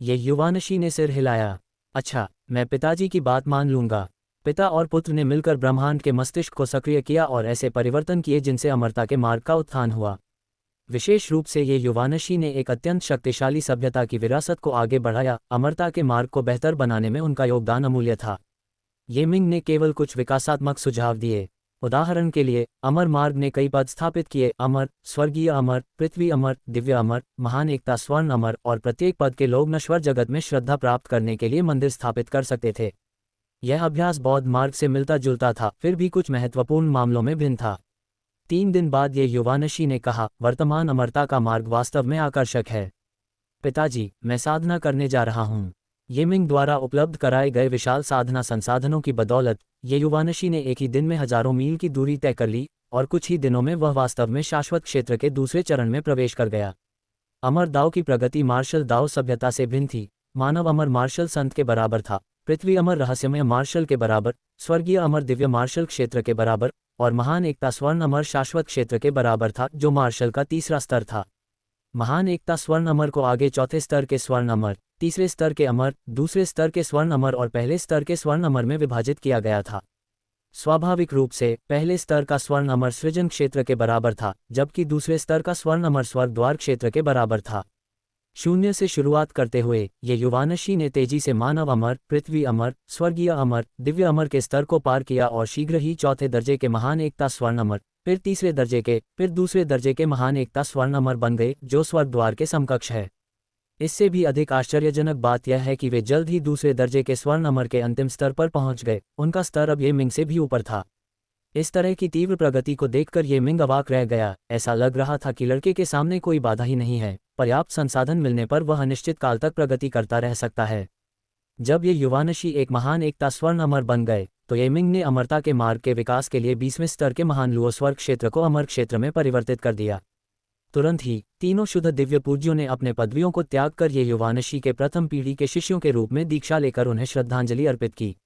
ये युवानशी ने सिर हिलाया। अच्छा, मैं पिताजी की बात मान लूंगा। पिता और पुत्र ने मिलकर ब्रह्मांड के मस्तिष्क को सक्रिय किया और ऐसे परिवर्तन किए जिनसे अमरता के मार्ग का उत्थान हुआ। विशेष रूप से ये युवानशी ने एक अत्यंत शक्तिशाली सभ्यता की विरासत को आगे बढ़ाया। अमरता के मार्ग को बेहतर बनाने में उनका योगदान अमूल्य था। ये मिंग ने केवल कुछ विकासात्मक सुझाव दिए। उदाहरण के लिए, अमर मार्ग ने कई पद स्थापित किए: अमर, स्वर्गीय अमर, पृथ्वी अमर, दिव्य अमर, महान एकता स्वर्ण अमर, और प्रत्येक पद के लोग नश्वर जगत में श्रद्धा प्राप्त करने के लिए मंदिर स्थापित कर सकते थे। यह अभ्यास बौद्ध मार्ग से मिलता जुलता था, फिर भी कुछ महत्वपूर्ण मामलों में भिन्न था। 3 दिन बाद ये युवानशी ने कहा, वर्तमान अमरता का मार्ग वास्तव में आकर्षक है। पिताजी, मैं साधना करने जा रहा हूँ। ये मिंग द्वारा उपलब्ध कराए गए विशाल साधना संसाधनों की बदौलत ये युवानशी ने एक ही दिन में हजारों मील की दूरी तय कर ली, और कुछ ही दिनों में वह वास्तव में शाश्वत क्षेत्र के दूसरे चरण में प्रवेश कर गया। अमर दाव की प्रगति मार्शल दाव सभ्यता से भिन्न थी। मानव अमर मार्शल संत के बराबर था, पृथ्वी अमर रहस्यमय मार्शल के बराबर, स्वर्गीय अमर दिव्य मार्शल क्षेत्र के बराबर, और महान एकता स्वर्ण अमर शाश्वत क्षेत्र के बराबर था, जो मार्शल का तीसरा स्तर था। महान एकता स्वर्ण अमर को आगे चौथे स्तर के स्वर्ण अमर, तीसरे स्तर के अमर, दूसरे स्तर के स्वर्ण अमर और पहले स्तर के स्वर्ण अमर में विभाजित किया गया था। स्वाभाविक रूप से पहले स्तर का स्वर्ण अमर सृजन क्षेत्र के बराबर था, जबकि दूसरे स्तर का स्वर्ण अमर स्वर्ग द्वार क्षेत्र के बराबर था। शून्य से शुरुआत करते हुए ये युवानशी ने तेजी से मानव अमर, पृथ्वी अमर, स्वर्गीय अमर, दिव्य अमर के स्तर को पार किया और शीघ्र ही चौथे दर्जे के महान एकता स्वर्ण अमर, फिर तीसरे दर्जे के, फिर दूसरे दर्जे के महान एकता स्वर्ण अमर बन गए, जो स्वर्ग द्वार के समकक्ष है। इससे भी अधिक आश्चर्यजनक बात यह है कि वे जल्द ही दूसरे दर्जे के स्वर्ण अमर के अंतिम स्तर पर पहुंच गए। उनका स्तर अब ये मिंग से भी ऊपर था। इस तरह की तीव्र प्रगति को देखकर ये मिंग अवाक रह गया। ऐसा लग रहा था कि लड़के के सामने कोई बाधा ही नहीं है। पर्याप्त संसाधन मिलने पर वह अनिश्चित काल तक प्रगति करता रह सकता है। जब ये युवानशी एक महान एकता स्वर्ण अमर बन गए, तो ये मिंग ने अमरता के मार्ग के विकास के लिए 20वें स्तर के महान लुओ स्वर्ग क्षेत्र को अमर क्षेत्र में परिवर्तित कर दिया। तुरंत ही तीनों शुद्ध दिव्य पूज्यों ने अपने पदवियों को त्याग कर ये युवानशी के प्रथम पीढ़ी के शिष्यों के रूप में दीक्षा लेकर उन्हें श्रद्धांजलि अर्पित की।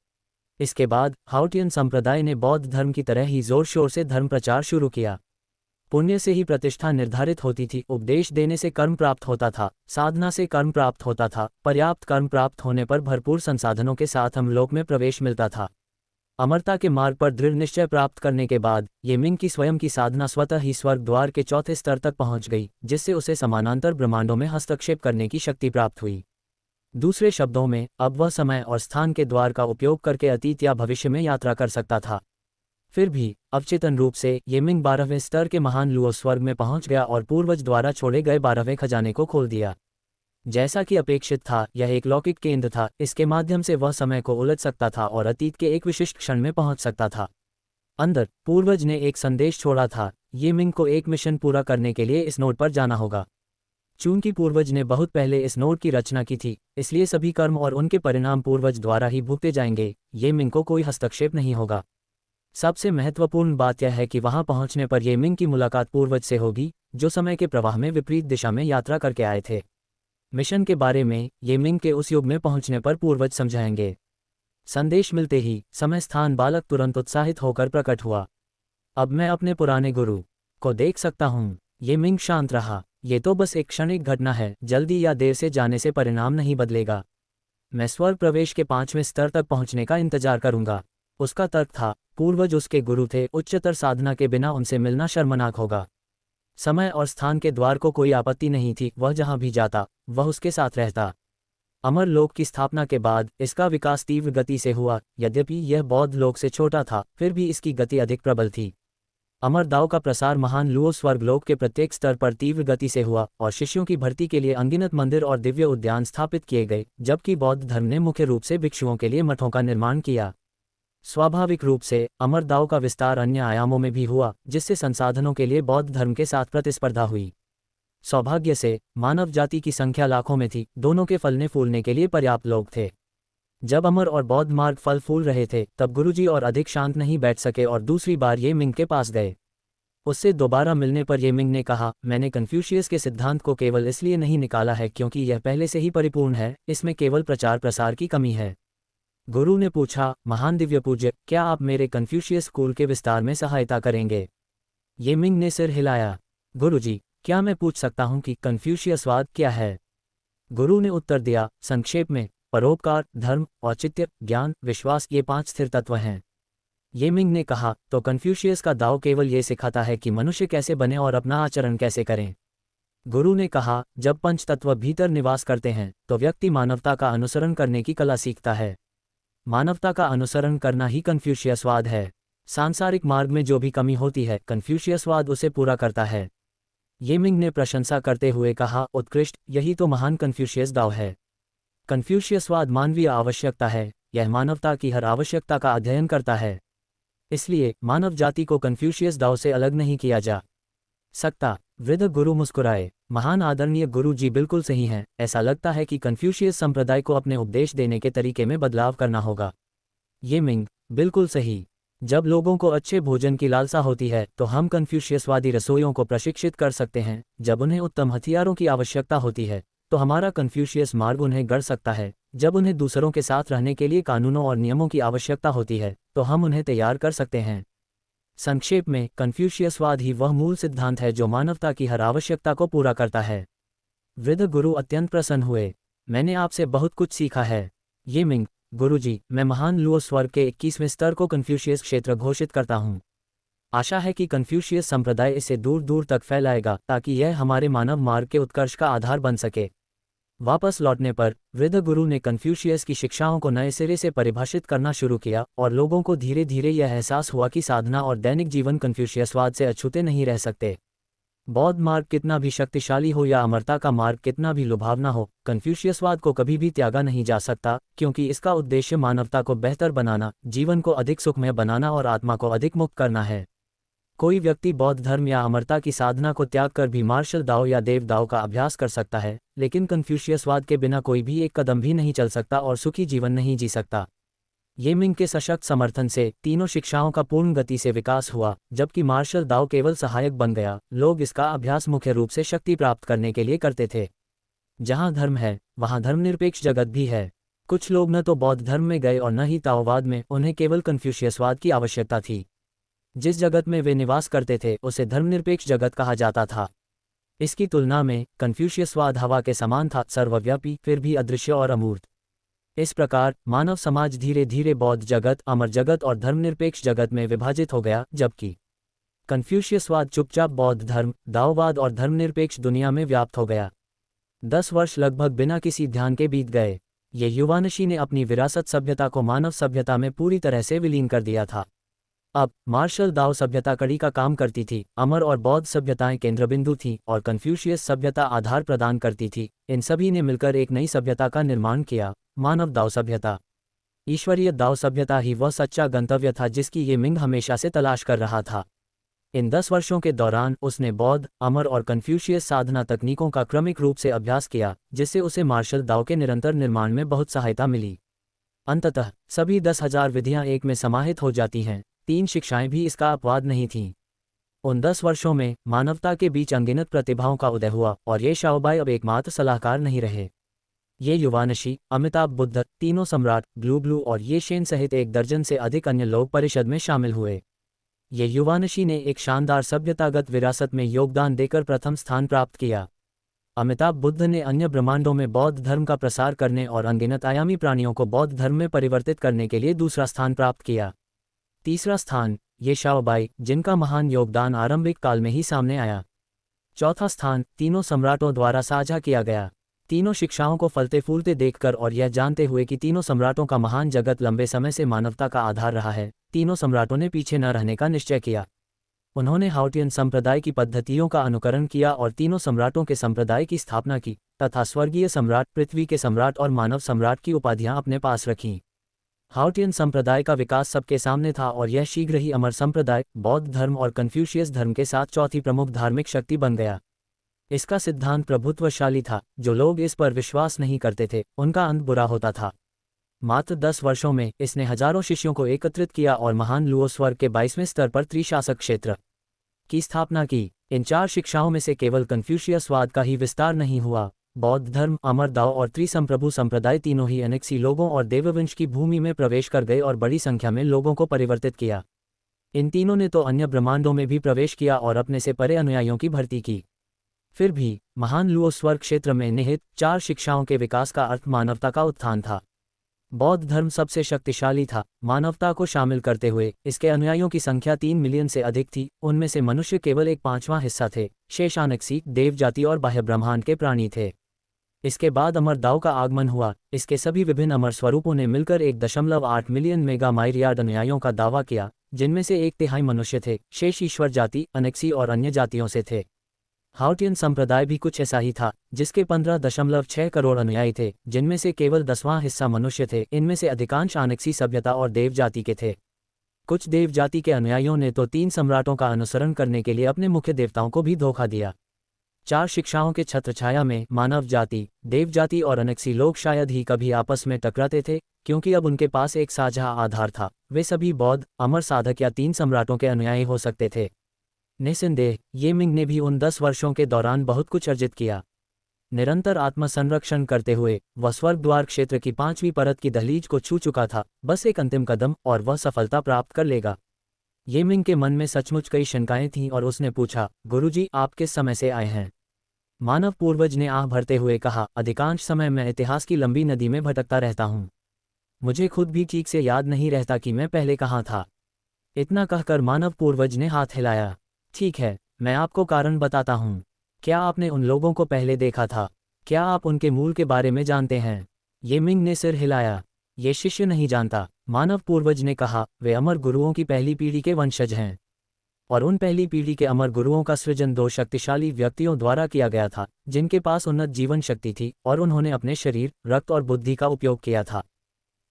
इसके बाद हाउटियन संप्रदाय ने बौद्ध धर्म की तरह ही जोर शोर से धर्म प्रचार शुरू किया। पुण्य से ही प्रतिष्ठा निर्धारित होती थी, उपदेश देने से कर्म प्राप्त होता था, साधना से कर्म प्राप्त होता था, पर्याप्त कर्म प्राप्त होने पर भरपूर संसाधनों के साथ हमलोक में प्रवेश मिलता था। अमरता के मार्ग पर दृढ़ निश्चय प्राप्त करने के बाद ये मिंग की स्वयं की साधना स्वतः ही स्वर्ग द्वार के चौथे स्तर तक पहुंच गई, जिससे उसे समानांतर ब्रह्मांडों में हस्तक्षेप करने की शक्ति प्राप्त हुई। दूसरे शब्दों में, अब वह समय और स्थान के द्वार का उपयोग करके अतीत या भविष्य में यात्रा कर सकता था। फिर भी अवचेतन रूप से ये मिंग 12वें स्तर के महान लुओ स्वर्ग में पहुंच गया और पूर्वज द्वारा छोड़े गए 12वें खजाने को खोल दिया। जैसा कि अपेक्षित था, यह एक लौकिक केंद्र था। इसके माध्यम से वह समय को उलट सकता था और अतीत के एक विशिष्ट क्षण में पहुंच सकता था। अंदर पूर्वज ने एक संदेश छोड़ा था, ये मिंग को एक मिशन पूरा करने के लिए इस नोड पर जाना होगा। चूंकि पूर्वज ने बहुत पहले इस नोड की रचना की थी, इसलिए सभी कर्म और उनके परिणाम पूर्वज द्वारा ही भुगते जाएंगे। ये मिंग को कोई हस्तक्षेप नहीं होगा। सबसे महत्वपूर्ण बात यह है कि वहां पहुंचने पर ये मिंग की मुलाकात पूर्वज से होगी, जो समय के प्रवाह में विपरीत दिशा में यात्रा करके आए थे। मिशन के बारे में ये मिंग के उस युग में पहुंचने पर पूर्वज समझाएंगे। संदेश मिलते ही समय स्थान बालक तुरंत उत्साहित होकर प्रकट हुआ। अब मैं अपने पुराने गुरु को देख सकता हूँ। ये मिंग शांत रहा। ये तो बस एक क्षणिक घटना है, जल्दी या देर से जाने से परिणाम नहीं बदलेगा। मैं स्वर्ग प्रवेश के 5वें स्तर तक पहुंचने का इंतजार करूंगा। उसका तर्क था, पूर्वज उसके गुरु थे, उच्चतर साधना के बिना उनसे मिलना शर्मनाक होगा। समय और स्थान के द्वार को कोई आपत्ति नहीं थी, वह जहां भी जाता वह उसके साथ रहता। अमर लोक की स्थापना के बाद इसका विकास तीव्र गति से हुआ। यद्यपि यह बौद्ध लोक से छोटा था, फिर भी इसकी गति अधिक प्रबल थी। अमर दाव का प्रसार महान लुओ स्वर्ग लोक के प्रत्येक स्तर पर तीव्र गति से हुआ और शिष्यों की भर्ती के लिए अनगिनत मंदिर और दिव्य उद्यान स्थापित किए गए, जबकि बौद्ध धर्म ने मुख्य रूप से भिक्षुओं के लिए मठों का निर्माण किया। स्वाभाविक रूप से अमर दाव का विस्तार अन्य आयामों में भी हुआ, जिससे संसाधनों के लिए बौद्ध धर्म के साथ प्रतिस्पर्धा हुई। सौभाग्य से मानव जाति की संख्या लाखों में थी, दोनों के फलने फूलने के लिए पर्याप्त लोग थे। जब अमर और बौद्ध मार्ग फल फूल रहे थे, तब गुरुजी और अधिक शांत नहीं बैठ सके और दूसरी बार ये मिंग के पास गए। उससे दोबारा मिलने पर ये मिंग ने कहा, मैंने कन्फ्यूशियस के सिद्धांत को केवल इसलिए नहीं निकाला है क्योंकि यह पहले से ही परिपूर्ण है, इसमें केवल प्रचार प्रसार की कमी है। गुरु ने पूछा, महान दिव्य पूज्य, क्या आप मेरे कन्फ्यूशियस स्कूल के विस्तार में सहायता करेंगे? ये मिंग ने सिर हिलाया। गुरुजी, क्या मैं पूछ सकता हूं कि कन्फ्यूशियसवाद क्या है? गुरु ने उत्तर दिया, संक्षेप में, परोपकार, धर्म, औचित्य, ज्ञान, विश्वास, ये 5 स्थिर तत्व हैं। ये मिंग ने कहा, तो कन्फ्यूशियस का दाव केवल ये सिखाता है कि मनुष्य कैसे बने और अपना आचरण कैसे करें। गुरु ने कहा, जब पंच तत्व भीतर निवास करते हैं तो व्यक्ति मानवता का अनुसरण करने की कला सीखता है। मानवता का अनुसरण करना ही कन्फ्यूशियसवाद है। सांसारिक मार्ग में जो भी कमी होती है, कन्फ्यूशियसवाद उसे पूरा करता है। ये मिंग ने प्रशंसा करते हुए कहा, उत्कृष्ट, यही तो महान कन्फ्यूशियस दाव है। कन्फ्यूशियसवाद मानवीय आवश्यकता है, यह मानवता की हर आवश्यकता का अध्ययन करता है। इसलिए मानव जाति को कन्फ्यूशियस दाव से अलग नहीं किया जा सकता। वृद्ध गुरु मुस्कुराए, महान आदरणीय गुरु जी बिल्कुल सही हैं, ऐसा लगता है कि कन्फ्यूशियस संप्रदाय को अपने उपदेश देने के तरीके में बदलाव करना होगा। ये मिंग, बिल्कुल सही। जब लोगों को अच्छे भोजन की लालसा होती है तो हम कन्फ्यूशियसवादी रसोइयों को प्रशिक्षित कर सकते हैं। जब उन्हें उत्तम हथियारों की आवश्यकता होती है तो हमारा कन्फ्यूशियस मार्ग उन्हें गढ़ सकता है। जब उन्हें दूसरों के साथ रहने के लिए कानूनों और नियमों की आवश्यकता होती है तो हम उन्हें तैयार कर सकते हैं। संक्षेप में, कन्फ्यूशियसवाद ही वह मूल सिद्धांत है जो मानवता की हर आवश्यकता को पूरा करता है। वृद्ध गुरु अत्यंत प्रसन्न हुए। मैंने आपसे बहुत कुछ सीखा है। ये मिंग, गुरुजी, मैं महान लुओ स्वर्ग के 21वें स्तर को कन्फ्यूशियस क्षेत्र घोषित करता हूँ। आशा है कि कन्फ्यूशियस संप्रदाय इसे दूर दूर तक फैलाएगा ताकि यह हमारे मानव मार्ग के उत्कर्ष का आधार बन सके। वापस लौटने पर वृद्ध गुरु ने कन्फ्यूशियस की शिक्षाओं को नए सिरे से परिभाषित करना शुरू किया और लोगों को धीरे धीरे यह एहसास हुआ कि साधना और दैनिक जीवन कन्फ्यूशियसवाद से अछूते नहीं रह सकते। बौद्ध मार्ग कितना भी शक्तिशाली हो या अमरता का मार्ग कितना भी लुभावना हो, कन्फ्यूशियसवाद को कभी भी त्यागा नहीं जा सकता, क्योंकि इसका उद्देश्य मानवता को बेहतर बनाना, जीवन को अधिक सुखमय बनाना और आत्मा को अधिक मुक्त करना है। कोई व्यक्ति बौद्ध धर्म या अमरता की साधना को त्याग कर भी मार्शल दाओ या देव दाओ का अभ्यास कर सकता है, लेकिन कन्फ्यूशियसवाद के बिना कोई भी एक कदम भी नहीं चल सकता और सुखी जीवन नहीं जी सकता। ये मिंग के सशक्त समर्थन से तीनों शिक्षाओं का पूर्ण गति से विकास हुआ, जबकि मार्शल दाओ केवल सहायक बन गया। लोग इसका अभ्यास मुख्य रूप से शक्ति प्राप्त करने के लिए करते थे। जहां धर्म है वहां धर्मनिरपेक्ष जगत भी है। कुछ लोग न तो बौद्ध धर्म में गए और न ही ताओवाद में, उन्हें केवल कन्फ्यूशियसवाद की आवश्यकता थी। जिस जगत में वे निवास करते थे उसे धर्मनिरपेक्ष जगत कहा जाता था। इसकी तुलना में कन्फ्यूशियसवाद हवा के समान था, सर्वव्यापी, फिर भी अदृश्य और अमूर्त। इस प्रकार मानव समाज धीरे धीरे बौद्ध जगत, अमर जगत और धर्मनिरपेक्ष जगत में विभाजित हो गया, जबकि कन्फ्यूशियसवाद चुपचाप बौद्ध धर्म, दाओवाद और धर्मनिरपेक्ष दुनिया में व्याप्त हो गया। 10 वर्ष लगभग बिना किसी ध्यान के बीत गए। ये युवानशी ने अपनी विरासत सभ्यता को मानव सभ्यता में पूरी तरह से विलीन कर दिया था। अब मार्शल दाओ सभ्यता कड़ी का काम करती थी, अमर और बौद्ध सभ्यताएं केंद्रबिंदु थीं और कन्फ्यूशियस सभ्यता आधार प्रदान करती थी। इन सभी ने मिलकर एक नई सभ्यता का निर्माण किया, मानव दाओ सभ्यता। ईश्वरीय दाओ सभ्यता ही वह सच्चा गंतव्य था जिसकी ये मिंग हमेशा से तलाश कर रहा था। इन 10 वर्षों के दौरान उसने बौद्ध, अमर और कन्फ्यूशियस साधना तकनीकों का क्रमिक रूप से अभ्यास किया, जिससे उसे मार्शल दाओ के निरंतर निर्माण में बहुत सहायता मिली। अंततः सभी 10,000 विधियां एक में समाहित हो जाती हैं। 3 शिक्षाएं भी इसका अपवाद नहीं थीं। उन 10 वर्षों में मानवता के बीच अनगिनत प्रतिभाओं का उदय हुआ और ये शाओबाई अब एकमात्र सलाहकार नहीं रहे। ये युवानशी, अमिताभ बुद्ध, तीनों सम्राट, ग्लू और ये शेन सहित 1 दर्जन से अधिक अन्य लोग परिषद में शामिल हुए। ये युवानशी ने एक शानदार सभ्यतागत विरासत में योगदान देकर प्रथम स्थान प्राप्त किया। अमिताभ बुद्ध ने अन्य ब्रह्मांडों में बौद्ध धर्म का प्रसार करने और अनगिनत आयामी प्राणियों को बौद्ध धर्म में परिवर्तित करने के लिए दूसरा स्थान प्राप्त किया। तीसरा स्थान ये शाओबाई, जिनका महान योगदान आरंभिक काल में ही सामने आया। चौथा स्थान तीनों सम्राटों द्वारा साझा किया गया। तीनों शिक्षाओं को फलते फूलते देखकर और यह जानते हुए कि तीनों सम्राटों का महान जगत लंबे समय से मानवता का आधार रहा है, तीनों सम्राटों ने पीछे न रहने का निश्चय किया। उन्होंने हाउटियन संप्रदाय की पद्धतियों का अनुकरण किया और तीनों सम्राटों के संप्रदाय की स्थापना की तथा स्वर्गीय सम्राट, पृथ्वी के सम्राट और मानव सम्राट की उपाधियां अपने पास रखीं। हाउटियन संप्रदाय का विकास सबके सामने था और यह शीघ्र ही अमर संप्रदाय, बौद्ध धर्म और कन्फ्यूशियस धर्म के साथ चौथी प्रमुख धार्मिक शक्ति बन गया। इसका सिद्धांत प्रभुत्वशाली था। जो लोग इस पर विश्वास नहीं करते थे उनका अंत बुरा होता था। मात्र 10 वर्षों में इसने हजारों शिष्यों को एकत्रित किया और महान लुओ स्वर्ग के 22वें स्तर पर त्रिशासक क्षेत्र की स्थापना की। इन 4 शिक्षाओं में से केवल कन्फ्यूशियसवाद का ही विस्तार नहीं हुआ, बौद्ध धर्म, अमर दाओ और त्रिसंप्रभु संप्रदाय तीनों ही अनेक्सी लोगों और देववंश की भूमि में प्रवेश कर गए और बड़ी संख्या में लोगों को परिवर्तित किया। इन तीनों ने तो अन्य ब्रह्मांडों में भी प्रवेश किया और अपने से परे अनुयायियों की भर्ती की। फिर भी महान लुओ स्वर्ग क्षेत्र में निहित 4 शिक्षाओं के विकास का अर्थ मानवता का उत्थान था। बौद्ध धर्म सबसे शक्तिशाली था, मानवता को शामिल करते हुए इसके अनुयायियों की संख्या 3 मिलियन से अधिक थी। उनमें से मनुष्य केवल एक पांचवां हिस्सा थे, शेष अनेक्सी, देव जाति और बाह्य ब्रह्मांड के प्राणी थे। इसके बाद अमर दाओ का आगमन हुआ। इसके सभी विभिन्न अमर स्वरूपों ने मिलकर 1.8 मिलियन मेगा माइरियार्ड अनुयायियों का दावा किया, जिनमें से 1/3 मनुष्य थे, शेष ईश्वर जाति, अनेक्सी और अन्य जातियों से थे। हाउटियन संप्रदाय भी कुछ ऐसा ही था, जिसके 15.6 करोड़ अनुयायी थे, जिनमें से केवल 10वां हिस्सा मनुष्य थे। इनमें से अधिकांश अनेक्सी सभ्यता और देव जाति के थे। कुछ देव जाति के अनुयायियों ने तो 3 सम्राटों का अनुसरण करने के लिए अपने मुख्य देवताओं को भी धोखा दिया। 4 शिक्षाओं के छत्रछाया में मानव जाति, देव जाति और अनेक्सी लोग शायद ही कभी आपस में टकराते थे, क्योंकि अब उनके पास एक साझा आधार था। वे सभी बौद्ध, अमर साधक या 3 सम्राटों के अनुयायी हो सकते थे। निस्संदेह ये मिंग ने भी उन 10 वर्षों के दौरान बहुत कुछ अर्जित किया। निरंतर आत्मसंरक्षण करते हुए वह स्वर्ग द्वार क्षेत्र की 5वीं परत की दहलीज को छू चुका था। बस एक अंतिम कदम और वह सफलता प्राप्त कर लेगा। ये मिंग के मन में सचमुच कई शंकाएं थीं और उसने पूछा, गुरुजी, आप किस समय से आए हैं? मानव पूर्वज ने आह भरते हुए कहा, अधिकांश समय मैं इतिहास की लंबी नदी में भटकता रहता हूँ। मुझे खुद भी ठीक से याद नहीं रहता कि मैं पहले कहाँ था। इतना कहकर मानव पूर्वज ने हाथ हिलाया। ठीक है, मैं आपको कारण बताता हूँ। क्या आपने उन लोगों को पहले देखा था? क्या आप उनके मूल के बारे में जानते हैं? ये मिंग ने सिर हिलाया। ये शिष्य नहीं जानता, मानव पूर्वज ने कहा। वे अमर गुरुओं की पहली पीढ़ी के वंशज हैं, और उन पहली पीढ़ी के अमर गुरुओं का सृजन 2 शक्तिशाली व्यक्तियों द्वारा किया गया था, जिनके पास उन्नत जीवन शक्ति थी और उन्होंने अपने शरीर, रक्त और बुद्धि का उपयोग किया था।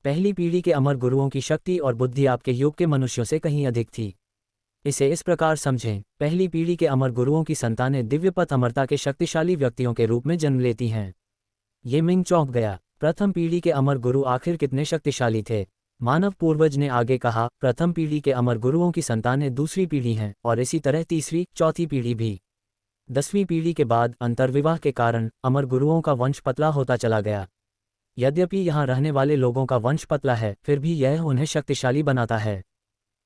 पहली पीढ़ी के अमर गुरुओं की शक्ति और बुद्धि आपके युग के मनुष्यों से कहीं अधिक थी। इसे इस प्रकार समझें, पहली पीढ़ी के अमर गुरुओं की संतानें दिव्यपथ अमरता के शक्तिशाली व्यक्तियों के रूप में जन्म लेती हैं। ये मिंग चौंक गया। प्रथम पीढ़ी के अमर गुरु आखिर कितने शक्तिशाली थे? मानव पूर्वज ने आगे कहा, प्रथम पीढ़ी के अमर गुरुओं की संतानें दूसरी पीढ़ी हैं और इसी तरह तीसरी, चौथी पीढ़ी भी। 10वीं पीढ़ी के बाद अंतर्विवाह के कारण अमर गुरुओं का वंश पतला होता चला गया। यद्यपि यहाँ रहने वाले लोगों का वंश पतला है, फिर भी यह उन्हें शक्तिशाली बनाता है।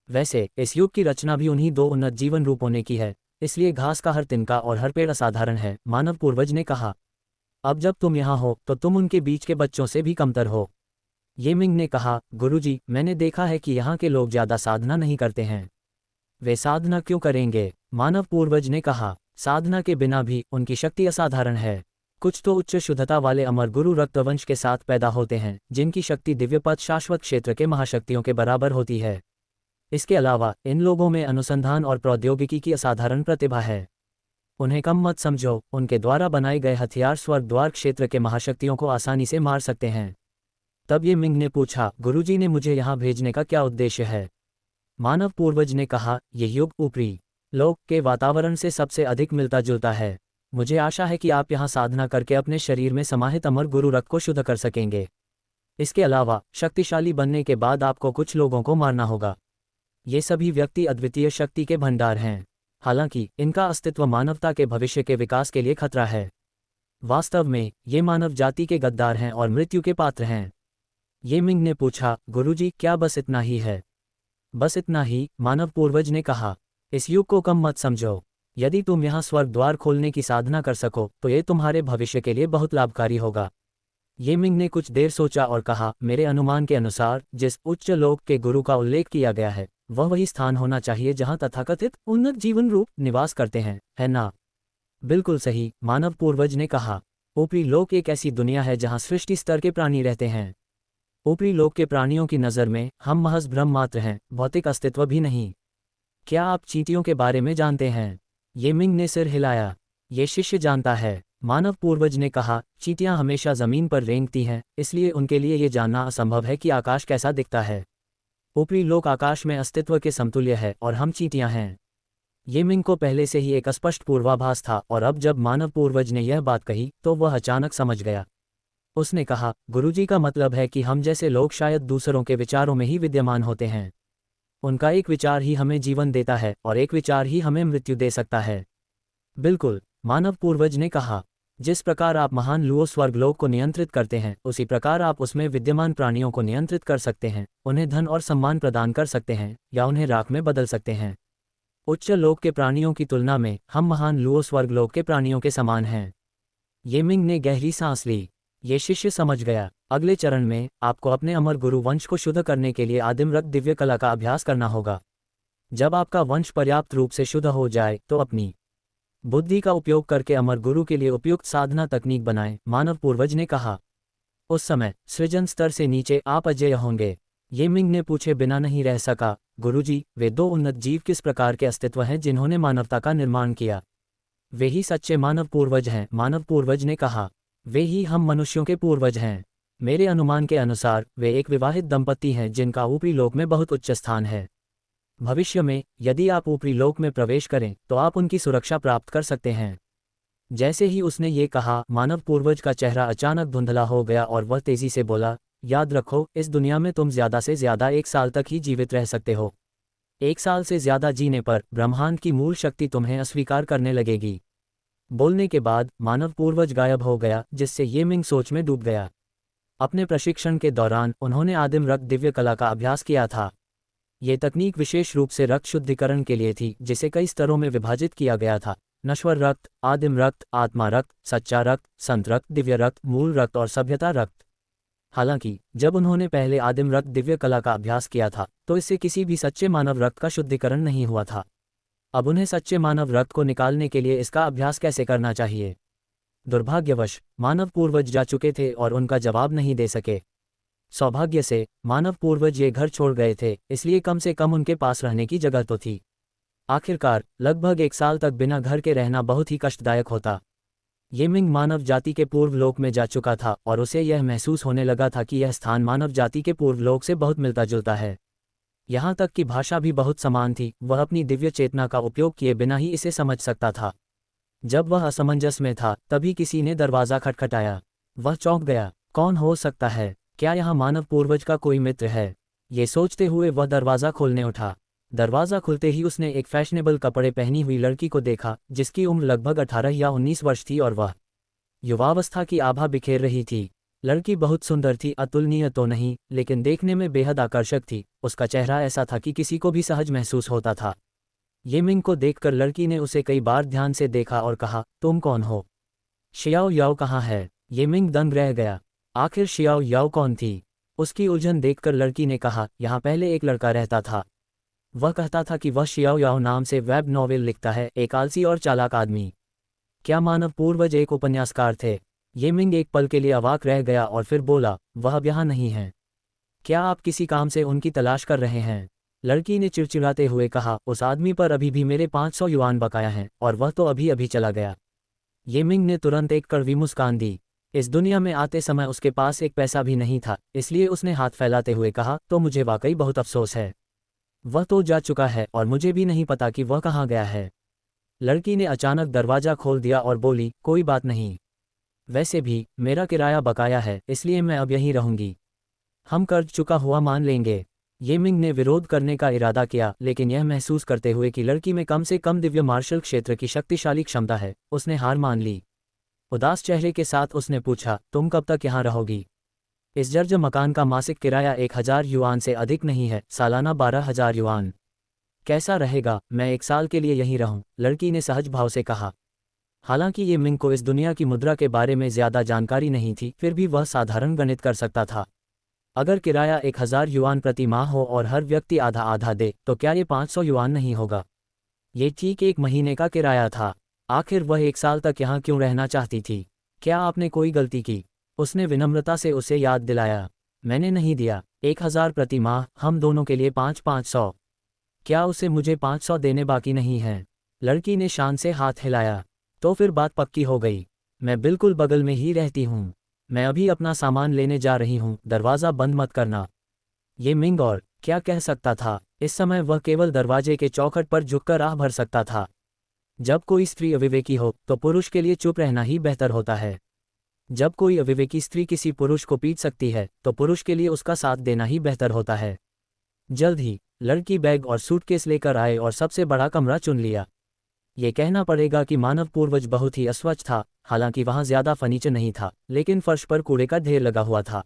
वैसे इस युग की रचना भी उन्हीं 2 उन्नत जीवन रूपों ने की है, इसलिए घास का हर तिनका और हर पेड़ असाधारण है। मानव पूर्वज ने कहा, अब जब तुम यहाँ हो तो तुम उनके बीच के बच्चों से भी कमतर हो। ये मिंग ने कहा, गुरुजी, मैंने देखा है कि यहाँ के लोग ज़्यादा साधना नहीं करते हैं। वे साधना क्यों करेंगे? मानव पूर्वज ने कहा, साधना के बिना भी उनकी शक्ति असाधारण है। कुछ तो उच्च शुद्धता वाले अमर गुरु रक्तवंश के साथ पैदा होते हैं, जिनकी शक्ति दिव्यपथ शाश्वत क्षेत्र के महाशक्तियों के बराबर होती है। इसके अलावा इन लोगों में अनुसंधान और प्रौद्योगिकी की असाधारण प्रतिभा है। उन्हें कम मत समझो, उनके द्वारा बनाए गए हथियार स्वर्ग द्वार क्षेत्र के महाशक्तियों को आसानी से मार सकते हैं। तब ये मिंग ने पूछा, गुरुजी ने मुझे यहाँ भेजने का क्या उद्देश्य है? मानव पूर्वज ने कहा, ये युग ऊपरी लोक के वातावरण से सबसे अधिक मिलता जुलता है। मुझे आशा है कि आप यहाँ साधना करके अपने शरीर में समाहित अमर गुरु रक्त को शुद्ध कर सकेंगे। इसके अलावा शक्तिशाली बनने के बाद आपको कुछ लोगों को मारना होगा। ये सभी व्यक्ति अद्वितीय शक्ति के भंडार हैं, हालांकि इनका अस्तित्व मानवता के भविष्य के विकास के लिए खतरा है। वास्तव में ये मानव जाति के गद्दार हैं और मृत्यु के पात्र हैं। ये मिंग ने पूछा, गुरुजी, क्या बस इतना ही है? बस इतना ही, मानव पूर्वज ने कहा। इस युग को कम मत समझो। यदि तुम यहाँ स्वर्ग द्वार खोलने की साधना कर सको तो ये तुम्हारे भविष्य के लिए बहुत लाभकारी होगा। ये मिंग ने कुछ देर सोचा और कहा, मेरे अनुमान के अनुसार जिस उच्च लोक के गुरु का उल्लेख किया गया है वह वही स्थान होना चाहिए जहाँ तथाकथित उन्नत जीवन रूप निवास करते हैं, है ना? बिल्कुल सही, मानव पूर्वज ने कहा। ऊपरी लोक एक ऐसी दुनिया है जहाँ सृष्टि स्तर के प्राणी रहते हैं। ऊपरी लोक के प्राणियों की नज़र में हम महज भ्रम मात्र हैं, भौतिक अस्तित्व भी नहीं। क्या आप चींटियों के बारे में जानते हैं? ये मिंग ने सिर हिलाया। ये शिष्य जानता है, मानव पूर्वज ने कहा। चींटियां हमेशा जमीन पर रेंगती हैं, इसलिए उनके लिए ये जानना असंभव है कि आकाश कैसा दिखता है। ऊपरी लोक आकाश में अस्तित्व के समतुल्य है और हम चींटियां हैं। ये मिंग को पहले से ही एक स्पष्ट पूर्वाभास था और अब जब मानव पूर्वज ने यह बात कही तो वह अचानक समझ गया। उसने कहा, गुरुजी का मतलब है कि हम जैसे लोग शायद दूसरों के विचारों में ही विद्यमान होते हैं। उनका एक विचार ही हमें जीवन देता है और एक विचार ही हमें मृत्यु दे सकता है। बिल्कुल, मानव पूर्वज ने कहा। जिस प्रकार आप महान लुओ स्वर्गलोक को नियंत्रित करते हैं, उसी प्रकार आप उसमें विद्यमान प्राणियों को नियंत्रित कर सकते हैं, उन्हें धन और सम्मान प्रदान कर सकते हैं या उन्हें राख में बदल सकते हैं। उच्च लोक के प्राणियों की तुलना में हम महान लुओ स्वर्गलोक के प्राणियों के समान हैं। ये मिंग ने गहरी सांस ली। ये शिष्य समझ गया। अगले चरण में आपको अपने अमर गुरु वंश को शुद्ध करने के लिए आदिम रक्त दिव्य कला का अभ्यास करना होगा। जब आपका वंश पर्याप्त रूप से शुद्ध हो जाए तो अपनी बुद्धि का उपयोग करके अमर गुरु के लिए उपयुक्त साधना तकनीक बनाएं, मानव पूर्वज ने कहा। उस समय सृजन स्तर से नीचे आप अजेय होंगे। ये मिंग ने पूछे बिना नहीं रह सका, गुरुजी, वे दो उन्नत जीव किस प्रकार के अस्तित्व हैं जिन्होंने मानवता का निर्माण किया? वे ही सच्चे मानव पूर्वज हैं, मानव पूर्वज ने कहा। वे ही हम मनुष्यों के पूर्वज हैं। मेरे अनुमान के अनुसार वे एक विवाहित दंपति हैं जिनका ऊपरी लोक में बहुत उच्च स्थान है। भविष्य में यदि आप ऊपरी लोक में प्रवेश करें तो आप उनकी सुरक्षा प्राप्त कर सकते हैं। जैसे ही उसने ये कहा, मानव पूर्वज का चेहरा अचानक धुंधला हो गया और वह तेजी से बोला, याद रखो, इस दुनिया में तुम ज्यादा से ज्यादा 1 साल तक ही जीवित रह सकते हो। 1 साल से ज्यादा जीने पर ब्रह्मांड की मूल शक्ति तुम्हें अस्वीकार करने लगेगी। बोलने के बाद मानव पूर्वज गायब हो गया, जिससे ये मिंग सोच में डूब गया। अपने प्रशिक्षण के दौरान उन्होंने आदिम रक्त दिव्य कला का अभ्यास किया था। ये तकनीक विशेष रूप से रक्त शुद्धिकरण के लिए थी, जिसे कई स्तरों में विभाजित किया गया था: नश्वर रक्त, आदिम रक्त, आत्मा रक्त, सच्चा रक्त, संत रक्त, दिव्य रक्त, मूल रक्त और सभ्यता रक्त। हालांकि जब उन्होंने पहले आदिम रक्त दिव्य कला का अभ्यास किया था तो इससे किसी भी सच्चे मानव रक्त का शुद्धिकरण नहीं हुआ था। अब उन्हें सच्चे मानव रक्त को निकालने के लिए इसका अभ्यास कैसे करना चाहिए? दुर्भाग्यवश मानव पूर्वज जा चुके थे और उनका जवाब नहीं दे सके। सौभाग्य से मानव पूर्वज ये घर छोड़ गए थे, इसलिए कम से कम उनके पास रहने की जगह तो थी। आखिरकार लगभग 1 साल तक बिना घर के रहना बहुत ही कष्टदायक होता। ये मिंग मानव जाति के पूर्व लोक में जा चुका था और उसे यह महसूस होने लगा था कि यह स्थान मानव जाति के पूर्व लोक से बहुत मिलता जुलता है। यहाँ तक कि भाषा भी बहुत समान थी। वह अपनी दिव्य चेतना का उपयोग किए बिना ही इसे समझ सकता था। जब वह असमंजस में था तभी किसी ने दरवाज़ा खटखटाया। वह चौंक गया। कौन हो सकता है? क्या यहाँ मानव पूर्वज का कोई मित्र है? ये सोचते हुए वह दरवाज़ा खोलने उठा। दरवाज़ा खुलते ही उसने एक फैशनेबल कपड़े पहनी हुई लड़की को देखा, जिसकी उम्र लगभग 18 या 19 वर्ष थी और वह युवावस्था की आभा बिखेर रही थी। लड़की बहुत सुंदर थी, अतुलनीय तो नहीं, लेकिन देखने में बेहद आकर्षक थी। उसका चेहरा ऐसा था कि किसी को भी सहज महसूस होता था। ये मिंग को देखकर लड़की ने उसे कई बार ध्यान से देखा और कहा, तुम कौन हो? शियाओ याओ कहाँ है? ये मिंग दंग रह गया। आखिर शियाओ याओ कौन थी? उसकी उलझन देखकर लड़की ने कहा, यहाँ पहले एक लड़का रहता था। वह कहता था कि वह शियाओ याओ नाम से वेब नॉवेल लिखता है, एक आलसी और चालाक आदमी। क्या मानव पूर्वज एक उपन्यासकार थे? ये मिंग एक पल के लिए अवाक रह गया और फिर बोला, वह अब यहाँ नहीं है। क्या आप किसी काम से उनकी तलाश कर रहे हैं? लड़की ने चिड़चिड़ाते हुए कहा, उस आदमी पर अभी भी मेरे 500 युआन बकाया हैं और वह तो अभी अभी चला गया। ये मिंग ने तुरंत एक कड़वी मुस्कान दी। इस दुनिया में आते समय उसके पास एक पैसा भी नहीं था, इसलिए उसने हाथ फैलाते हुए कहा, तो मुझे वाकई बहुत अफसोस है। वह तो जा चुका है और मुझे भी नहीं पता कि वह कहाँ गया है। लड़की ने अचानक दरवाज़ा खोल दिया और बोली, कोई बात नहीं। वैसे भी मेरा किराया बकाया है, इसलिए मैं अब यहीं रहूंगी। हम कर्ज चुका हुआ मान लेंगे। ये मिंग ने विरोध करने का इरादा किया, लेकिन यह महसूस करते हुए कि लड़की में कम से कम दिव्य मार्शल क्षेत्र की शक्तिशाली क्षमता है, उसने हार मान ली। उदास चेहरे के साथ उसने पूछा, तुम कब तक यहाँ रहोगी? इस जर्जर मकान का मासिक किराया 1000 युआन से अधिक नहीं है, सालाना 12,000 युआन। कैसा रहेगा मैं 1 साल के लिए यहीं रहूं? लड़की ने सहज भाव से कहा। हालांकि ये मिंग को इस दुनिया की मुद्रा के बारे में ज्यादा जानकारी नहीं थी, फिर भी वह साधारण गणित कर सकता था। अगर किराया 1000 युआन प्रति माह हो और हर व्यक्ति आधा आधा दे, तो क्या ये 500 युआन नहीं होगा? ये ठीक 1 महीने का किराया था। आखिर वह 1 साल तक यहाँ क्यों रहना चाहती थी? क्या आपने कोई गलती की? उसने विनम्रता से उसे याद दिलाया। मैंने नहीं दिया। 1000 प्रति माह, हम दोनों के लिए 500। क्या उसे मुझे 500 देने बाकी नहीं हैं? लड़की ने शान से हाथ हिलाया। तो फिर बात पक्की हो गई। मैं बिल्कुल बगल में ही रहती हूँ। मैं अभी अपना सामान लेने जा रही हूँ, दरवाज़ा बंद मत करना। ये मिंग और क्या कह सकता था? इस समय वह केवल दरवाजे के चौखट पर झुककर आह भर सकता था। जब कोई स्त्री अविवेकी हो तो पुरुष के लिए चुप रहना ही बेहतर होता है। जब कोई अविवेकी स्त्री किसी पुरुष को पीट सकती है तो पुरुष के लिए उसका साथ देना ही बेहतर होता है। जल्द ही लड़की बैग और सूटकेस लेकर आए और सबसे बड़ा कमरा चुन लिया। ये कहना पड़ेगा कि मानव पूर्वज बहुत ही अस्वच्छ था, हालांकि वहां ज्यादा फर्नीचर नहीं था, लेकिन फर्श पर कूड़े का ढेर लगा हुआ था।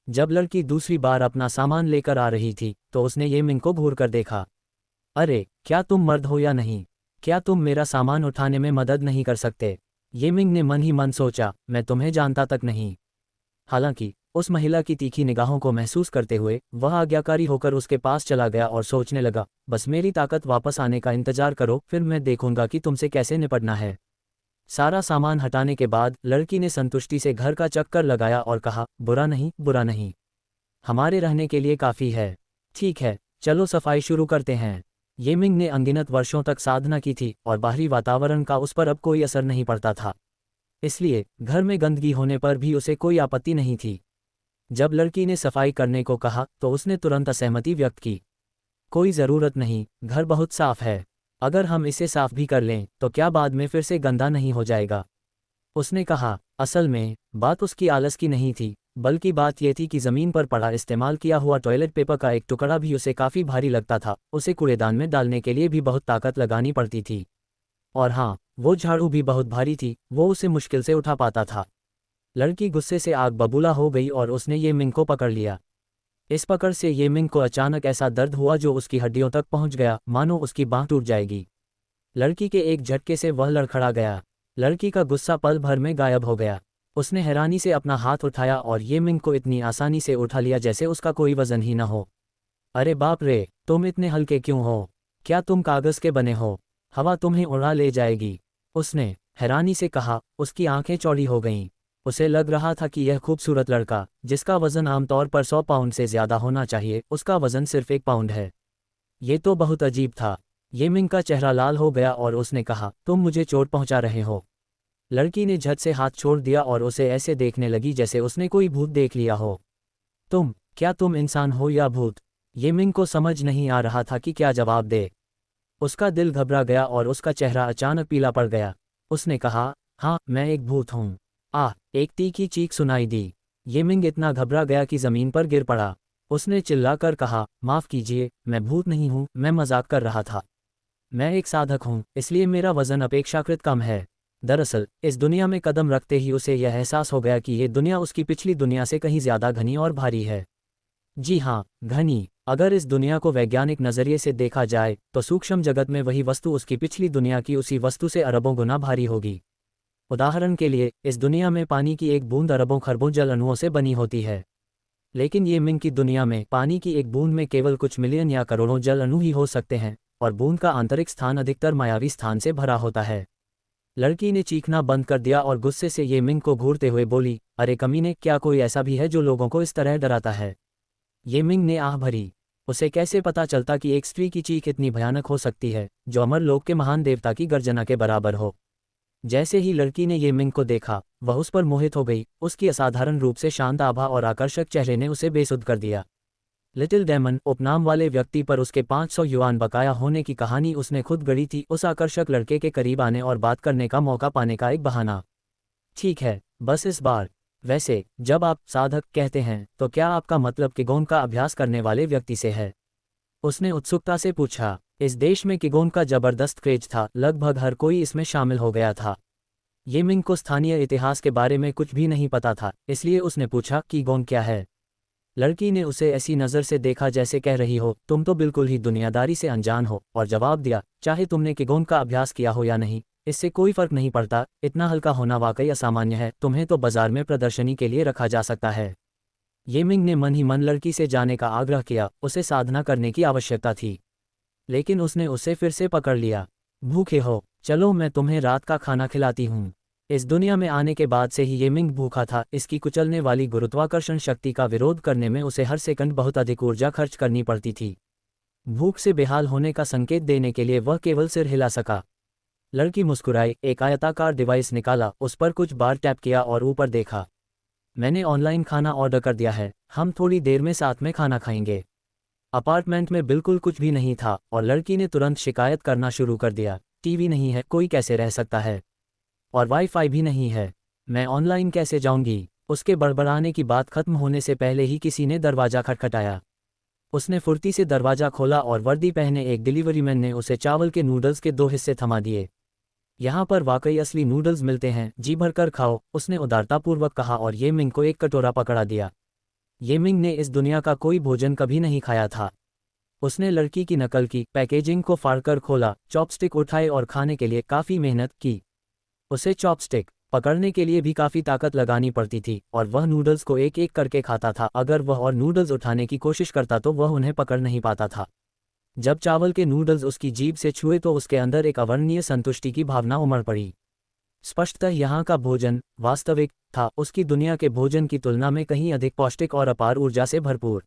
जब लड़की दूसरी बार अपना सामान लेकर आ रही थी तो उसने ये मिंग को घूर कर देखा। अरे, क्या तुम मर्द हो या नहीं? क्या तुम मेरा सामान उठाने में मदद नहीं कर सकते? ये मिंग ने मन ही मन सोचा, मैं तुम्हें जानता तक नहीं। हालांकि उस महिला की तीखी निगाहों को महसूस करते हुए वह आज्ञाकारी होकर उसके पास चला गया और सोचने लगा, बस मेरी ताकत वापस आने का इंतजार करो, फिर मैं देखूंगा कि तुमसे कैसे निपटना है। सारा सामान हटाने के बाद लड़की ने संतुष्टि से घर का चक्कर लगाया और कहा, बुरा नहीं, बुरा नहीं, हमारे रहने के लिए काफ़ी है। ठीक है, चलो सफाई शुरू करते हैं। ये मिंग ने अनगिनत वर्षों तक साधना की थी और बाहरी वातावरण का उस पर अब कोई असर नहीं पड़ता था, इसलिए घर में गंदगी होने पर भी उसे कोई आपत्ति नहीं थी। जब लड़की ने सफाई करने को कहा तो उसने तुरंत असहमति व्यक्त की। कोई ज़रूरत नहीं, घर बहुत साफ है। अगर हम इसे साफ भी कर लें तो क्या बाद में फिर से गंदा नहीं हो जाएगा? उसने कहा। असल में बात उसकी आलस की नहीं थी, बल्कि बात यह थी कि ज़मीन पर पड़ा इस्तेमाल किया हुआ टॉयलेट पेपर का एक टुकड़ा भी उसे काफ़ी भारी लगता था। उसे कूड़ेदान में डालने के लिए भी बहुत ताकत लगानी पड़ती थी। और हाँ, वो झाड़ू भी बहुत भारी थी, वो उसे मुश्किल से उठा पाता था। लड़की गुस्से से आग बबूला हो गई और उसने ये मिंग को पकड़ लिया। इस पकड़ से ये मिंग को अचानक ऐसा दर्द हुआ जो उसकी हड्डियों तक पहुंच गया, मानो उसकी बांह टूट जाएगी। लड़की के एक झटके से वह लड़खड़ा गया। लड़की का गुस्सा पल भर में गायब हो गया। उसने हैरानी से अपना हाथ उठाया और ये मिंग को इतनी आसानी से उठा लिया जैसे उसका कोई वजन ही न हो। अरे बाप रे, तुम इतने हल्के क्यों हो? क्या तुम कागज़ के बने हो? हवा तुम्हें उड़ा ले जाएगी, उसने हैरानी से कहा। उसकी आंखें चौड़ी हो गईं। उसे लग रहा था कि यह खूबसूरत लड़का, जिसका वजन आमतौर पर 100 पाउंड से ज़्यादा होना चाहिए, उसका वजन सिर्फ 1 पाउंड है। ये तो बहुत अजीब था। ये मिंग का चेहरा लाल हो गया और उसने कहा, तुम मुझे चोट पहुंचा रहे हो। लड़की ने झट से हाथ छोड़ दिया और उसे ऐसे देखने लगी जैसे उसने कोई भूत देख लिया हो। क्या तुम इंसान हो या भूत? ये मिंग को समझ नहीं आ रहा था कि क्या जवाब दे। उसका दिल घबरा गया और उसका चेहरा अचानक पीला पड़ गया। उसने कहा, हाँ, मैं एक भूत हूँ। एक तीखी चीख सुनाई दी। ये मिंग इतना घबरा गया कि जमीन पर गिर पड़ा। उसने चिल्लाकर कहा, माफ़ कीजिए, मैं भूत नहीं हूँ, मैं मजाक कर रहा था। मैं एक साधक हूँ, इसलिए मेरा वजन अपेक्षाकृत कम है। दरअसल इस दुनिया में कदम रखते ही उसे यह एहसास हो गया कि ये दुनिया उसकी पिछली दुनिया से कहीं ज़्यादा घनी और भारी है। जी हाँ, घनी। अगर इस दुनिया को वैज्ञानिक नज़रिए से देखा जाए तो सूक्ष्म जगत में वही वस्तु उसकी पिछली दुनिया की उसी वस्तु से अरबों गुना भारी होगी। उदाहरण के लिए, इस दुनिया में पानी की एक बूंद अरबों खरबों जल अणुओं से बनी होती है, लेकिन ये मिंग की दुनिया में पानी की एक बूंद में केवल कुछ मिलियन या करोड़ों जल अणु ही हो सकते हैं, और बूंद का आंतरिक स्थान अधिकतर मायावी स्थान से भरा होता है। लड़की ने चीखना बंद कर दिया और गुस्से से ये मिंग को घूरते हुए बोली, अरे कमीने, क्या कोई ऐसा भी है जो लोगों को इस तरह डराता है? ये मिंग ने आह भरी। उसे कैसे पता चलता कि एक स्त्री की चीख इतनी भयानक हो सकती है, जो अमर लोक के महान देवता की गर्जना के बराबर हो। जैसे ही लड़की ने ये मिंग को देखा, वह उस पर मोहित हो गई। उसकी असाधारण रूप से शांत आभा और आकर्षक चेहरे ने उसे बेसुध कर दिया। लिटिल डेमन उपनाम वाले व्यक्ति पर उसके 500 युआन बकाया होने की कहानी उसने खुद गढ़ी थी, उस आकर्षक लड़के के करीब आने और बात करने का मौका पाने का एक बहाना। ठीक है, बस इस बार। वैसे जब आप साधक कहते हैं तो क्या आपका मतलब किगोन का अभ्यास करने वाले व्यक्ति से है? उसने उत्सुकता से पूछा। इस देश में किगोन का जबरदस्त क्रेज था, लगभग हर कोई इसमें शामिल हो गया था। ये मिंग को स्थानीय इतिहास के बारे में कुछ भी नहीं पता था, इसलिए उसने पूछा, किगोन क्या है? लड़की ने उसे ऐसी नज़र से देखा जैसे कह रही हो, तुम तो बिल्कुल ही दुनियादारी से अनजान हो, और जवाब दिया, चाहे तुमने किगोन का अभ्यास किया हो या नहीं, इससे कोई फर्क नहीं पड़ता। इतना हल्का होना वाकई असामान्य है, तुम्हें तो बाजार में प्रदर्शनी के लिए रखा जा सकता है। ये मिंग ने मन ही मन लड़की से जाने का आग्रह किया, उसे साधना करने की आवश्यकता थी। लेकिन उसने उसे फिर से पकड़ लिया। भूखे हो? चलो मैं तुम्हें रात का खाना खिलाती हूँ। इस दुनिया में आने के बाद से ही ये मिंग भूखा था। इसकी कुचलने वाली गुरुत्वाकर्षण शक्ति का विरोध करने में उसे हर सेकंड बहुत अधिक ऊर्जा खर्च करनी पड़ती थी। भूख से बेहाल होने का संकेत देने के लिए वह केवल सिर हिला सका। लड़की मुस्कुराई, एक आयताकार डिवाइस निकाला, उस पर कुछ बार टैप किया और ऊपर देखा। मैंने ऑनलाइन खाना ऑर्डर कर दिया है, हम थोड़ी देर में साथ में खाना खाएंगे। अपार्टमेंट में बिल्कुल कुछ भी नहीं था और लड़की ने तुरंत शिकायत करना शुरू कर दिया। टीवी नहीं है, कोई कैसे रह सकता है? और वाईफाई भी नहीं है, मैं ऑनलाइन कैसे जाऊंगी? उसके बड़बड़ाने की बात खत्म होने से पहले ही किसी ने दरवाज़ा खटखटाया। उसने फुर्ती से दरवाज़ा खोला और वर्दी पहने एक डिलीवरी मैन ने उसे चावल के नूडल्स के 2 हिस्से थमा दिए। यहाँ पर वाकई असली नूडल्स मिलते हैं, जी भरकर खाओ, उसने उदारतापूर्वक कहा और ये मिंग को एक कटोरा पकड़ा दिया। ये मिंग ने इस दुनिया का कोई भोजन कभी नहीं खाया था। उसने लड़की की नकल की, पैकेजिंग को फाड़कर खोला, चॉपस्टिक उठाए और खाने के लिए काफ़ी मेहनत की। उसे चॉपस्टिक पकड़ने के लिए भी काफ़ी ताकत लगानी पड़ती थी और वह नूडल्स को एक एक करके खाता था। अगर वह और नूडल्स उठाने की कोशिश करता तो वह उन्हें पकड़ नहीं पाता था। जब चावल के नूडल्स उसकी जीभ से छुए तो उसके अंदर एक अवर्णनीय संतुष्टि की भावना उमड़ पड़ी। स्पष्टतः यहाँ का भोजन वास्तविक था, उसकी दुनिया के भोजन की तुलना में कहीं अधिक पौष्टिक और अपार ऊर्जा से भरपूर।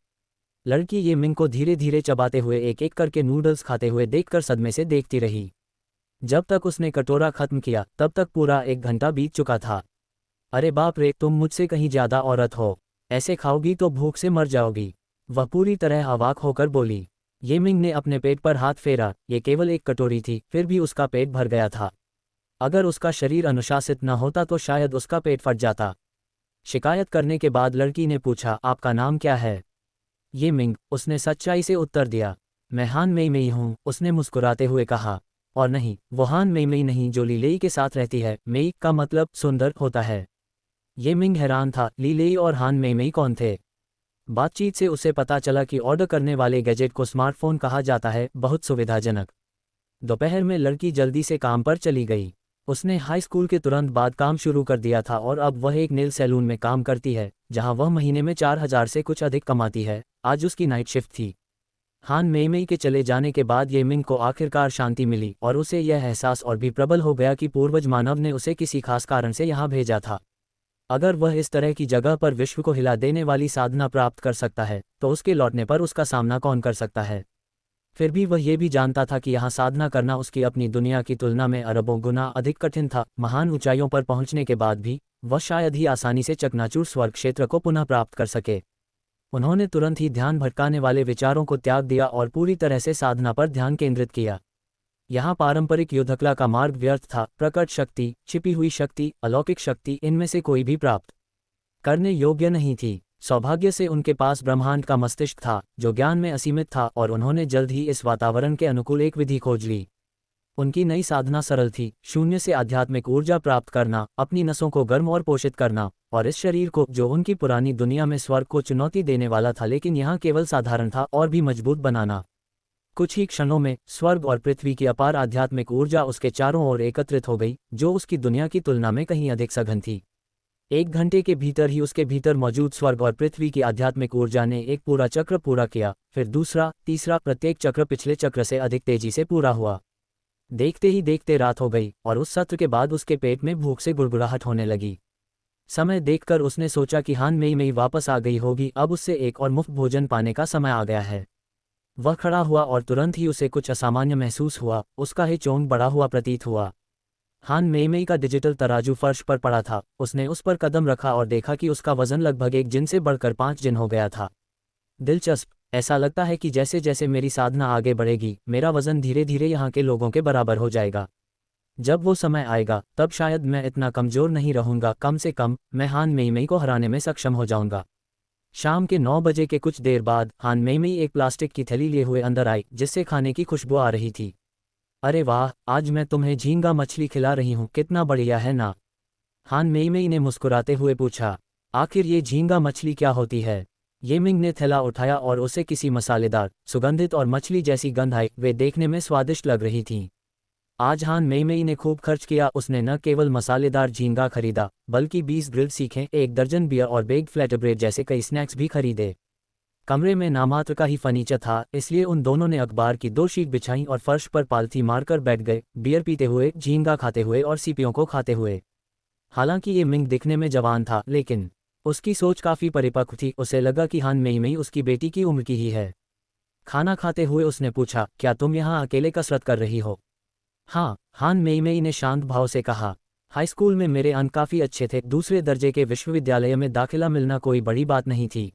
लड़की ये मिंग को धीरे धीरे चबाते हुए एक एक करके नूडल्स खाते हुए देखकर सदमे से देखती रही। जब तक उसने कटोरा खत्म किया तब तक पूरा 1 घंटा बीत चुका था। अरे बाप रे, तुम मुझसे कहीं ज्यादा औरत हो, ऐसे खाओगी तो भूख से मर जाओगी, वह पूरी तरह अवाक होकर बोली। ये मिंग ने अपने पेट पर हाथ फेरा, ये केवल एक कटोरी थी, फिर भी उसका पेट भर गया था। अगर उसका शरीर अनुशासित न होता तो शायद उसका पेट फट जाता। शिकायत करने के बाद लड़की ने पूछा, आपका नाम क्या है? ये मिंग, उसने सच्चाई से उत्तर दिया। मैं हान मेई मेई हूँ, उसने मुस्कुराते हुए कहा। और नहीं, वो हान मेई मेई नहीं जो ली लेई के साथ रहती है, मेई का मतलब सुंदर होता है। ये मिंग हैरान था, ली लेई और हान मेई मेई कौन थे? बातचीत से उसे पता चला कि ऑर्डर करने वाले गैजेट को स्मार्टफोन कहा जाता है, बहुत सुविधाजनक। दोपहर में लड़की जल्दी से काम पर चली गई। उसने हाई स्कूल के तुरंत बाद काम शुरू कर दिया था और अब वह एक नेल सैलून में काम करती है, जहां वह महीने में 4000 से कुछ अधिक कमाती है। आज उसकी नाइट शिफ्ट थी। हान मेई मेई के चले जाने के बाद ये मिंग को आखिरकार शांति मिली और उसे यह एहसास और भी प्रबल हो गया कि पूर्वज मानव ने उसे किसी खास कारण से यहाँ भेजा था। अगर वह इस तरह की जगह पर विश्व को हिला देने वाली साधना प्राप्त कर सकता है तो उसके लौटने पर उसका सामना कौन कर सकता है। फिर भी वह ये भी जानता था कि यहाँ साधना करना उसकी अपनी दुनिया की तुलना में अरबों गुना अधिक कठिन था। महान ऊंचाइयों पर पहुंचने के बाद भी वह शायद ही आसानी से चकनाचूर स्वर्ग क्षेत्र को पुनः प्राप्त कर सके। उन्होंने तुरंत ही ध्यान भटकाने वाले विचारों को त्याग दिया और पूरी तरह से साधना पर ध्यान केंद्रित किया। यहाँ पारंपरिक युद्धकला का मार्ग व्यर्थ था। प्रकट शक्ति, छिपी हुई शक्ति, अलौकिक शक्ति, इनमें से कोई भी प्राप्त करने योग्य नहीं थी। सौभाग्य से उनके पास ब्रह्मांड का मस्तिष्क था जो ज्ञान में असीमित था और उन्होंने जल्द ही इस वातावरण के अनुकूल एक विधि खोज ली। उनकी नई साधना सरल थी, शून्य से आध्यात्मिक ऊर्जा प्राप्त करना, अपनी नसों को गर्म और पोषित करना, और इस शरीर को, जो उनकी पुरानी दुनिया में स्वर्ग को चुनौती देने वाला था लेकिन यहाँ केवल साधारण था, और भी मजबूत बनाना। कुछ ही क्षणों में स्वर्ग और पृथ्वी की अपार आध्यात्मिक ऊर्जा उसके चारों ओर एकत्रित हो गई, जो उसकी दुनिया की तुलना में कहीं अधिक सघन थी। 1 घंटे के भीतर ही उसके भीतर मौजूद स्वर्ग और पृथ्वी की आध्यात्मिक ऊर्जा ने एक पूरा चक्र पूरा किया, फिर दूसरा, तीसरा, प्रत्येक चक्र पिछले चक्र से अधिक तेजी से पूरा हुआ। देखते ही देखते रात हो गई और उस सत्र के बाद उसके पेट में भूख से गुड़गुड़ाहट होने लगी। समय देखकर उसने सोचा कि हान मेई मेई वापस आ गई होगी, अब उससे एक और मुफ्त भोजन पाने का समय आ गया है। वह खड़ा हुआ और तुरंत ही उसे कुछ असामान्य महसूस हुआ, उसका हिचोंग बढ़ा हुआ प्रतीत हुआ। हान मेई मेई का डिजिटल तराजू फर्श पर पड़ा था। उसने उस पर कदम रखा और देखा कि उसका वजन लगभग 1 जिन से बढ़कर 5 जिन हो गया था। दिलचस्प, ऐसा लगता है कि जैसे जैसे मेरी साधना आगे बढ़ेगी मेरा वजन धीरे धीरे यहाँ के लोगों के बराबर हो जाएगा। जब वो समय आएगा तब शायद मैं इतना कमजोर नहीं रहूंगा, कम से कम मैं हान मेई मेई को हराने में सक्षम हो जाऊंगा। शाम के 9 बजे के कुछ देर बाद हान मेई मेई एक प्लास्टिक की थैली लिए हुए अंदर आई जिससे खाने की खुशबू आ रही थी। अरे वाह, आज मैं तुम्हें झींगा मछली खिला रही हूँ, कितना बढ़िया है ना? हान मेई मेई ने मुस्कुराते हुए पूछा। आखिर ये झींगा मछली क्या होती है? ये मिंग ने थैला उठाया और उसे किसी मसालेदार, सुगंधित और मछली जैसी गंध आई। वे देखने में स्वादिष्ट लग रही थीं। आज हान मेई मेई ने खूब खर्च किया। उसने न केवल मसालेदार झींगा खरीदा बल्कि 20 ग्रिल्ड सीखें, 1 दर्जन बियर और बेग्ड फ्लैटब्रेड जैसे कई स्नैक्स भी खरीदे। कमरे में नामात्र का ही फर्नीचर था, इसलिए उन दोनों ने अखबार की 2 शीट बिछाई और फर्श पर पालथी मारकर बैठ गए, बियर पीते हुए, झींगा खाते हुए और सीपियों को खाते हुए। हालांकि ये मिंग दिखने में जवान था लेकिन उसकी सोच काफ़ी परिपक्व थी। उसे लगा कि हान मेई मेई उसकी बेटी की उम्र की ही है। खाना खाते हुए उसने पूछा, क्या तुम यहाँ अकेले कसरत कर रही हो? हाँ, हान मेई मेई ने शांत भाव से कहा। हाई स्कूल में मेरे अंक काफ़ी अच्छे थे, दूसरे दर्जे के विश्वविद्यालय में दाखिला मिलना कोई बड़ी बात नहीं थी।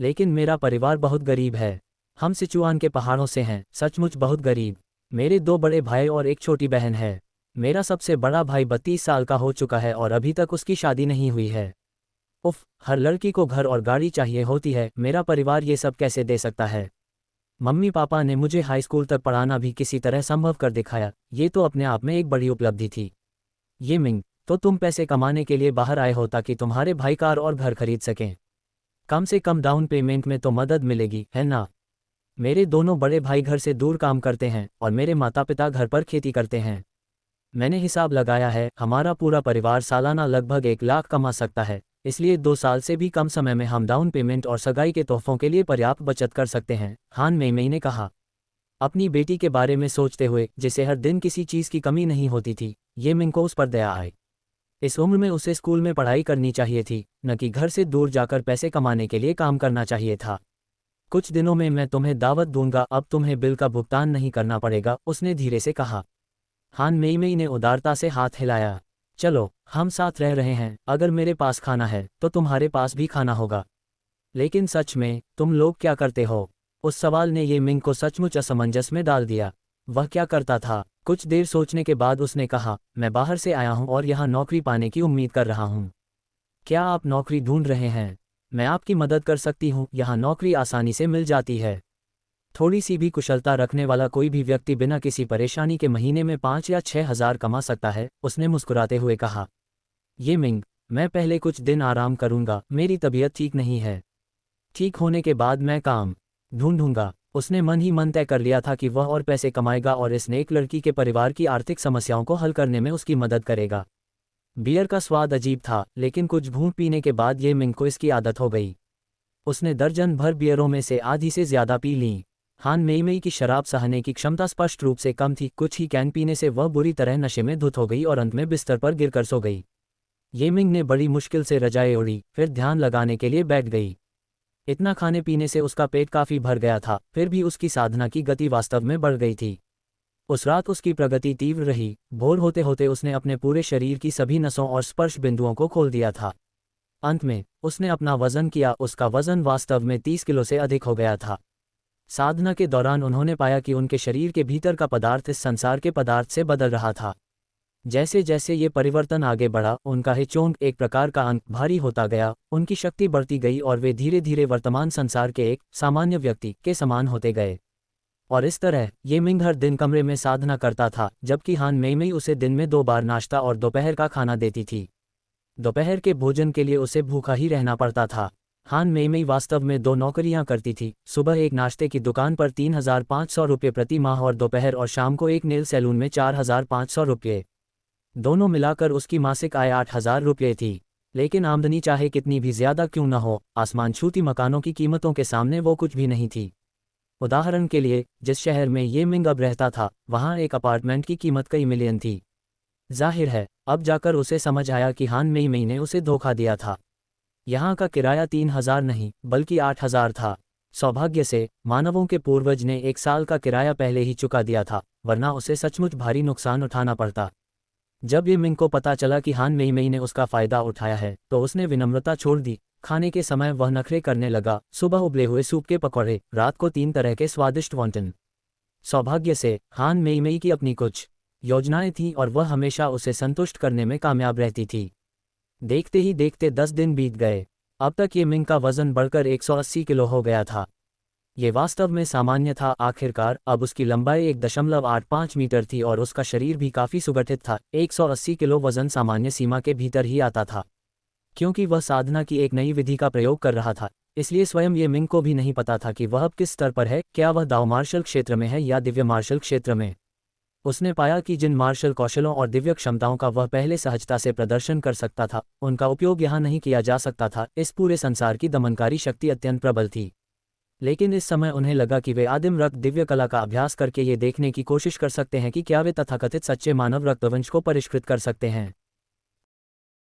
लेकिन मेरा परिवार बहुत गरीब है। हम सिचुआन के पहाड़ों से हैं, सचमुच बहुत गरीब। मेरे 2 बड़े भाई और एक छोटी बहन है। मेरा सबसे बड़ा भाई 32 साल का हो चुका है और अभी तक उसकी शादी नहीं हुई है। उफ, हर लड़की को घर और गाड़ी चाहिए होती है, मेरा परिवार ये सब कैसे दे सकता है? मम्मी पापा ने मुझे हाई स्कूल तक पढ़ाना भी किसी तरह संभव कर दिखाया, ये तो अपने आप में एक बड़ी उपलब्धि थी। ये मिंग, तो तुम पैसे कमाने के लिए बाहर आए हो ताकि तुम्हारे भाई कार और घर खरीद सकें। कम से कम डाउन पेमेंट में तो मदद मिलेगी, है ना? मेरे दोनों बड़े भाई घर से दूर काम करते हैं और मेरे माता पिता घर पर खेती करते हैं। मैंने हिसाब लगाया है, हमारा पूरा परिवार सालाना लगभग 1 लाख कमा सकता है, इसलिए 2 साल से भी कम समय में हम डाउन पेमेंट और सगाई के तोहफों के लिए पर्याप्त बचत कर सकते हैं, हान मेइमेई ने कहा। अपनी बेटी के बारे में सोचते हुए, जिसे हर दिन किसी चीज़ की कमी नहीं होती थी, ये मिंग को उस पर दया आई। इस उम्र में उसे स्कूल में पढ़ाई करनी चाहिए थी, न कि घर से दूर जाकर पैसे कमाने के लिए काम करना चाहिए था। कुछ दिनों में मैं तुम्हें दावत दूंगा, अब तुम्हें बिल का भुगतान नहीं करना पड़ेगा, उसने धीरे से कहा। हान मेइमेई ने उदारता से हाथ हिलाया। चलो, हम साथ रह रहे हैं, अगर मेरे पास खाना है तो तुम्हारे पास भी खाना होगा। लेकिन सच में तुम लोग क्या करते हो? उस सवाल ने ये मिंग को सचमुच असमंजस में डाल दिया। वह क्या करता था? कुछ देर सोचने के बाद उसने कहा, मैं बाहर से आया हूं और यहाँ नौकरी पाने की उम्मीद कर रहा हूं। क्या आप नौकरी ढूंढ रहे हैं? मैं आपकी मदद कर सकती हूँ, यहाँ नौकरी आसानी से मिल जाती है। थोड़ी सी भी कुशलता रखने वाला कोई भी व्यक्ति बिना किसी परेशानी के महीने में 5 या 6 हज़ार कमा सकता है, उसने मुस्कुराते हुए कहा। ये मिंग, मैं पहले कुछ दिन आराम करूंगा, मेरी तबीयत ठीक नहीं है। ठीक होने के बाद मैं काम ढूंढूंगा। उसने मन ही मन तय कर लिया था कि वह और पैसे कमाएगा और इस नेक लड़की के परिवार की आर्थिक समस्याओं को हल करने में उसकी मदद करेगा। बियर का स्वाद अजीब था, लेकिन कुछ घूंट पीने के बाद ये मिंग को इसकी आदत हो गई। उसने दर्जन भर बियरों में से आधी से ज्यादा पी ली। हान मेइमेई की शराब सहने की क्षमता स्पष्ट रूप से कम थी, कुछ ही कैन पीने से वह बुरी तरह नशे में धुत हो गई और अंत में बिस्तर पर गिरकर सो गई। ये मिंग ने बड़ी मुश्किल से रजाई ओढ़ी, फिर ध्यान लगाने के लिए बैठ गई। इतना खाने पीने से उसका पेट काफी भर गया था, फिर भी उसकी साधना की गति वास्तव में बढ़ गई थी। उस रात उसकी प्रगति तीव्र रही। भोर होते होते उसने अपने पूरे शरीर की सभी नसों और स्पर्श बिंदुओं को खोल दिया था। अंत में उसने अपना वजन किया, उसका वजन वास्तव में 30 किलो से अधिक हो गया था। साधना के दौरान उन्होंने पाया कि उनके शरीर के भीतर का पदार्थ इस संसार के पदार्थ से बदल रहा था। जैसे जैसे ये परिवर्तन आगे बढ़ा, उनका हिचोंग, एक प्रकार का अंक, भारी होता गया, उनकी शक्ति बढ़ती गई और वे धीरे धीरे वर्तमान संसार के एक सामान्य व्यक्ति के समान होते गए। और इस तरह ये मिंग हर दिन कमरे में साधना करता था, जबकि हान मेइमेई उसे दिन में 2 बार नाश्ता और दोपहर का खाना देती थी। दोपहर के भोजन के लिए उसे भूखा ही रहना पड़ता था। हान मेइमेई वास्तव में 2 नौकरियां करती थी, सुबह एक नाश्ते की दुकान पर 3,500 रुपये प्रति माह और दोपहर और शाम को एक नेल सैलून में 4,500 रुपये। दोनों मिलाकर उसकी मासिक आय 8,000 रुपये थी। लेकिन आमदनी चाहे कितनी भी ज्यादा क्यों न हो, आसमान छूती मकानों की कीमतों के सामने वो कुछ भी नहीं थी। उदाहरण के लिए, जिस शहर में ये मिंग अब रहता था, वहाँ एक अपार्टमेंट की कीमत कई मिलियन थी। जाहिर है, अब जाकर उसे समझ आया कि हान मेइमेई ने उसे धोखा दिया था। यहाँ का किराया 3,000 नहीं बल्कि 8,000 था। सौभाग्य से मानवों के पूर्वज ने 1 साल का किराया पहले ही चुका दिया था, वरना उसे सचमुच भारी नुकसान उठाना पड़ता। जब ये मिंग को पता चला कि हान मेइमेई ने उसका फायदा उठाया है, तो उसने विनम्रता छोड़ दी। खाने के समय वह नखरे करने लगा, सुबह उबले हुए सूप के पकौड़े, रात को 3 तरह के स्वादिष्ट वॉन्टन। सौभाग्य से हान मेइमेई की अपनी कुछ योजनाएं थीं और वह हमेशा उसे संतुष्ट करने में कामयाब रहती थी। देखते ही देखते 10 दिन बीत गए। अब तक ये मिंग का वजन बढ़कर 180 किलो हो गया था। ये वास्तव में सामान्य था। आखिरकार अब उसकी लंबाई 1.85 मीटर थी और उसका शरीर भी काफी सुगठित था। 180 किलो वजन सामान्य सीमा के भीतर ही आता था। क्योंकि वह साधना की एक नई विधि का प्रयोग कर रहा था, इसलिए स्वयं ये मिंग को भी नहीं पता था कि वह अब किस स्तर पर है, क्या वह दाव मार्शल क्षेत्र में है या दिव्य मार्शल क्षेत्र में। उसने पाया कि जिन मार्शल कौशलों और दिव्य क्षमताओं का वह पहले सहजता से प्रदर्शन कर सकता था, उनका उपयोग यहाँ नहीं किया जा सकता था। इस पूरे संसार की दमनकारी शक्ति अत्यंत प्रबल थी। लेकिन इस समय उन्हें लगा कि वे आदिम रक्त दिव्य कला का अभ्यास करके ये देखने की कोशिश कर सकते हैं कि क्या वे तथाकथित सच्चे मानव रक्तवंश को परिष्कृत कर सकते हैं।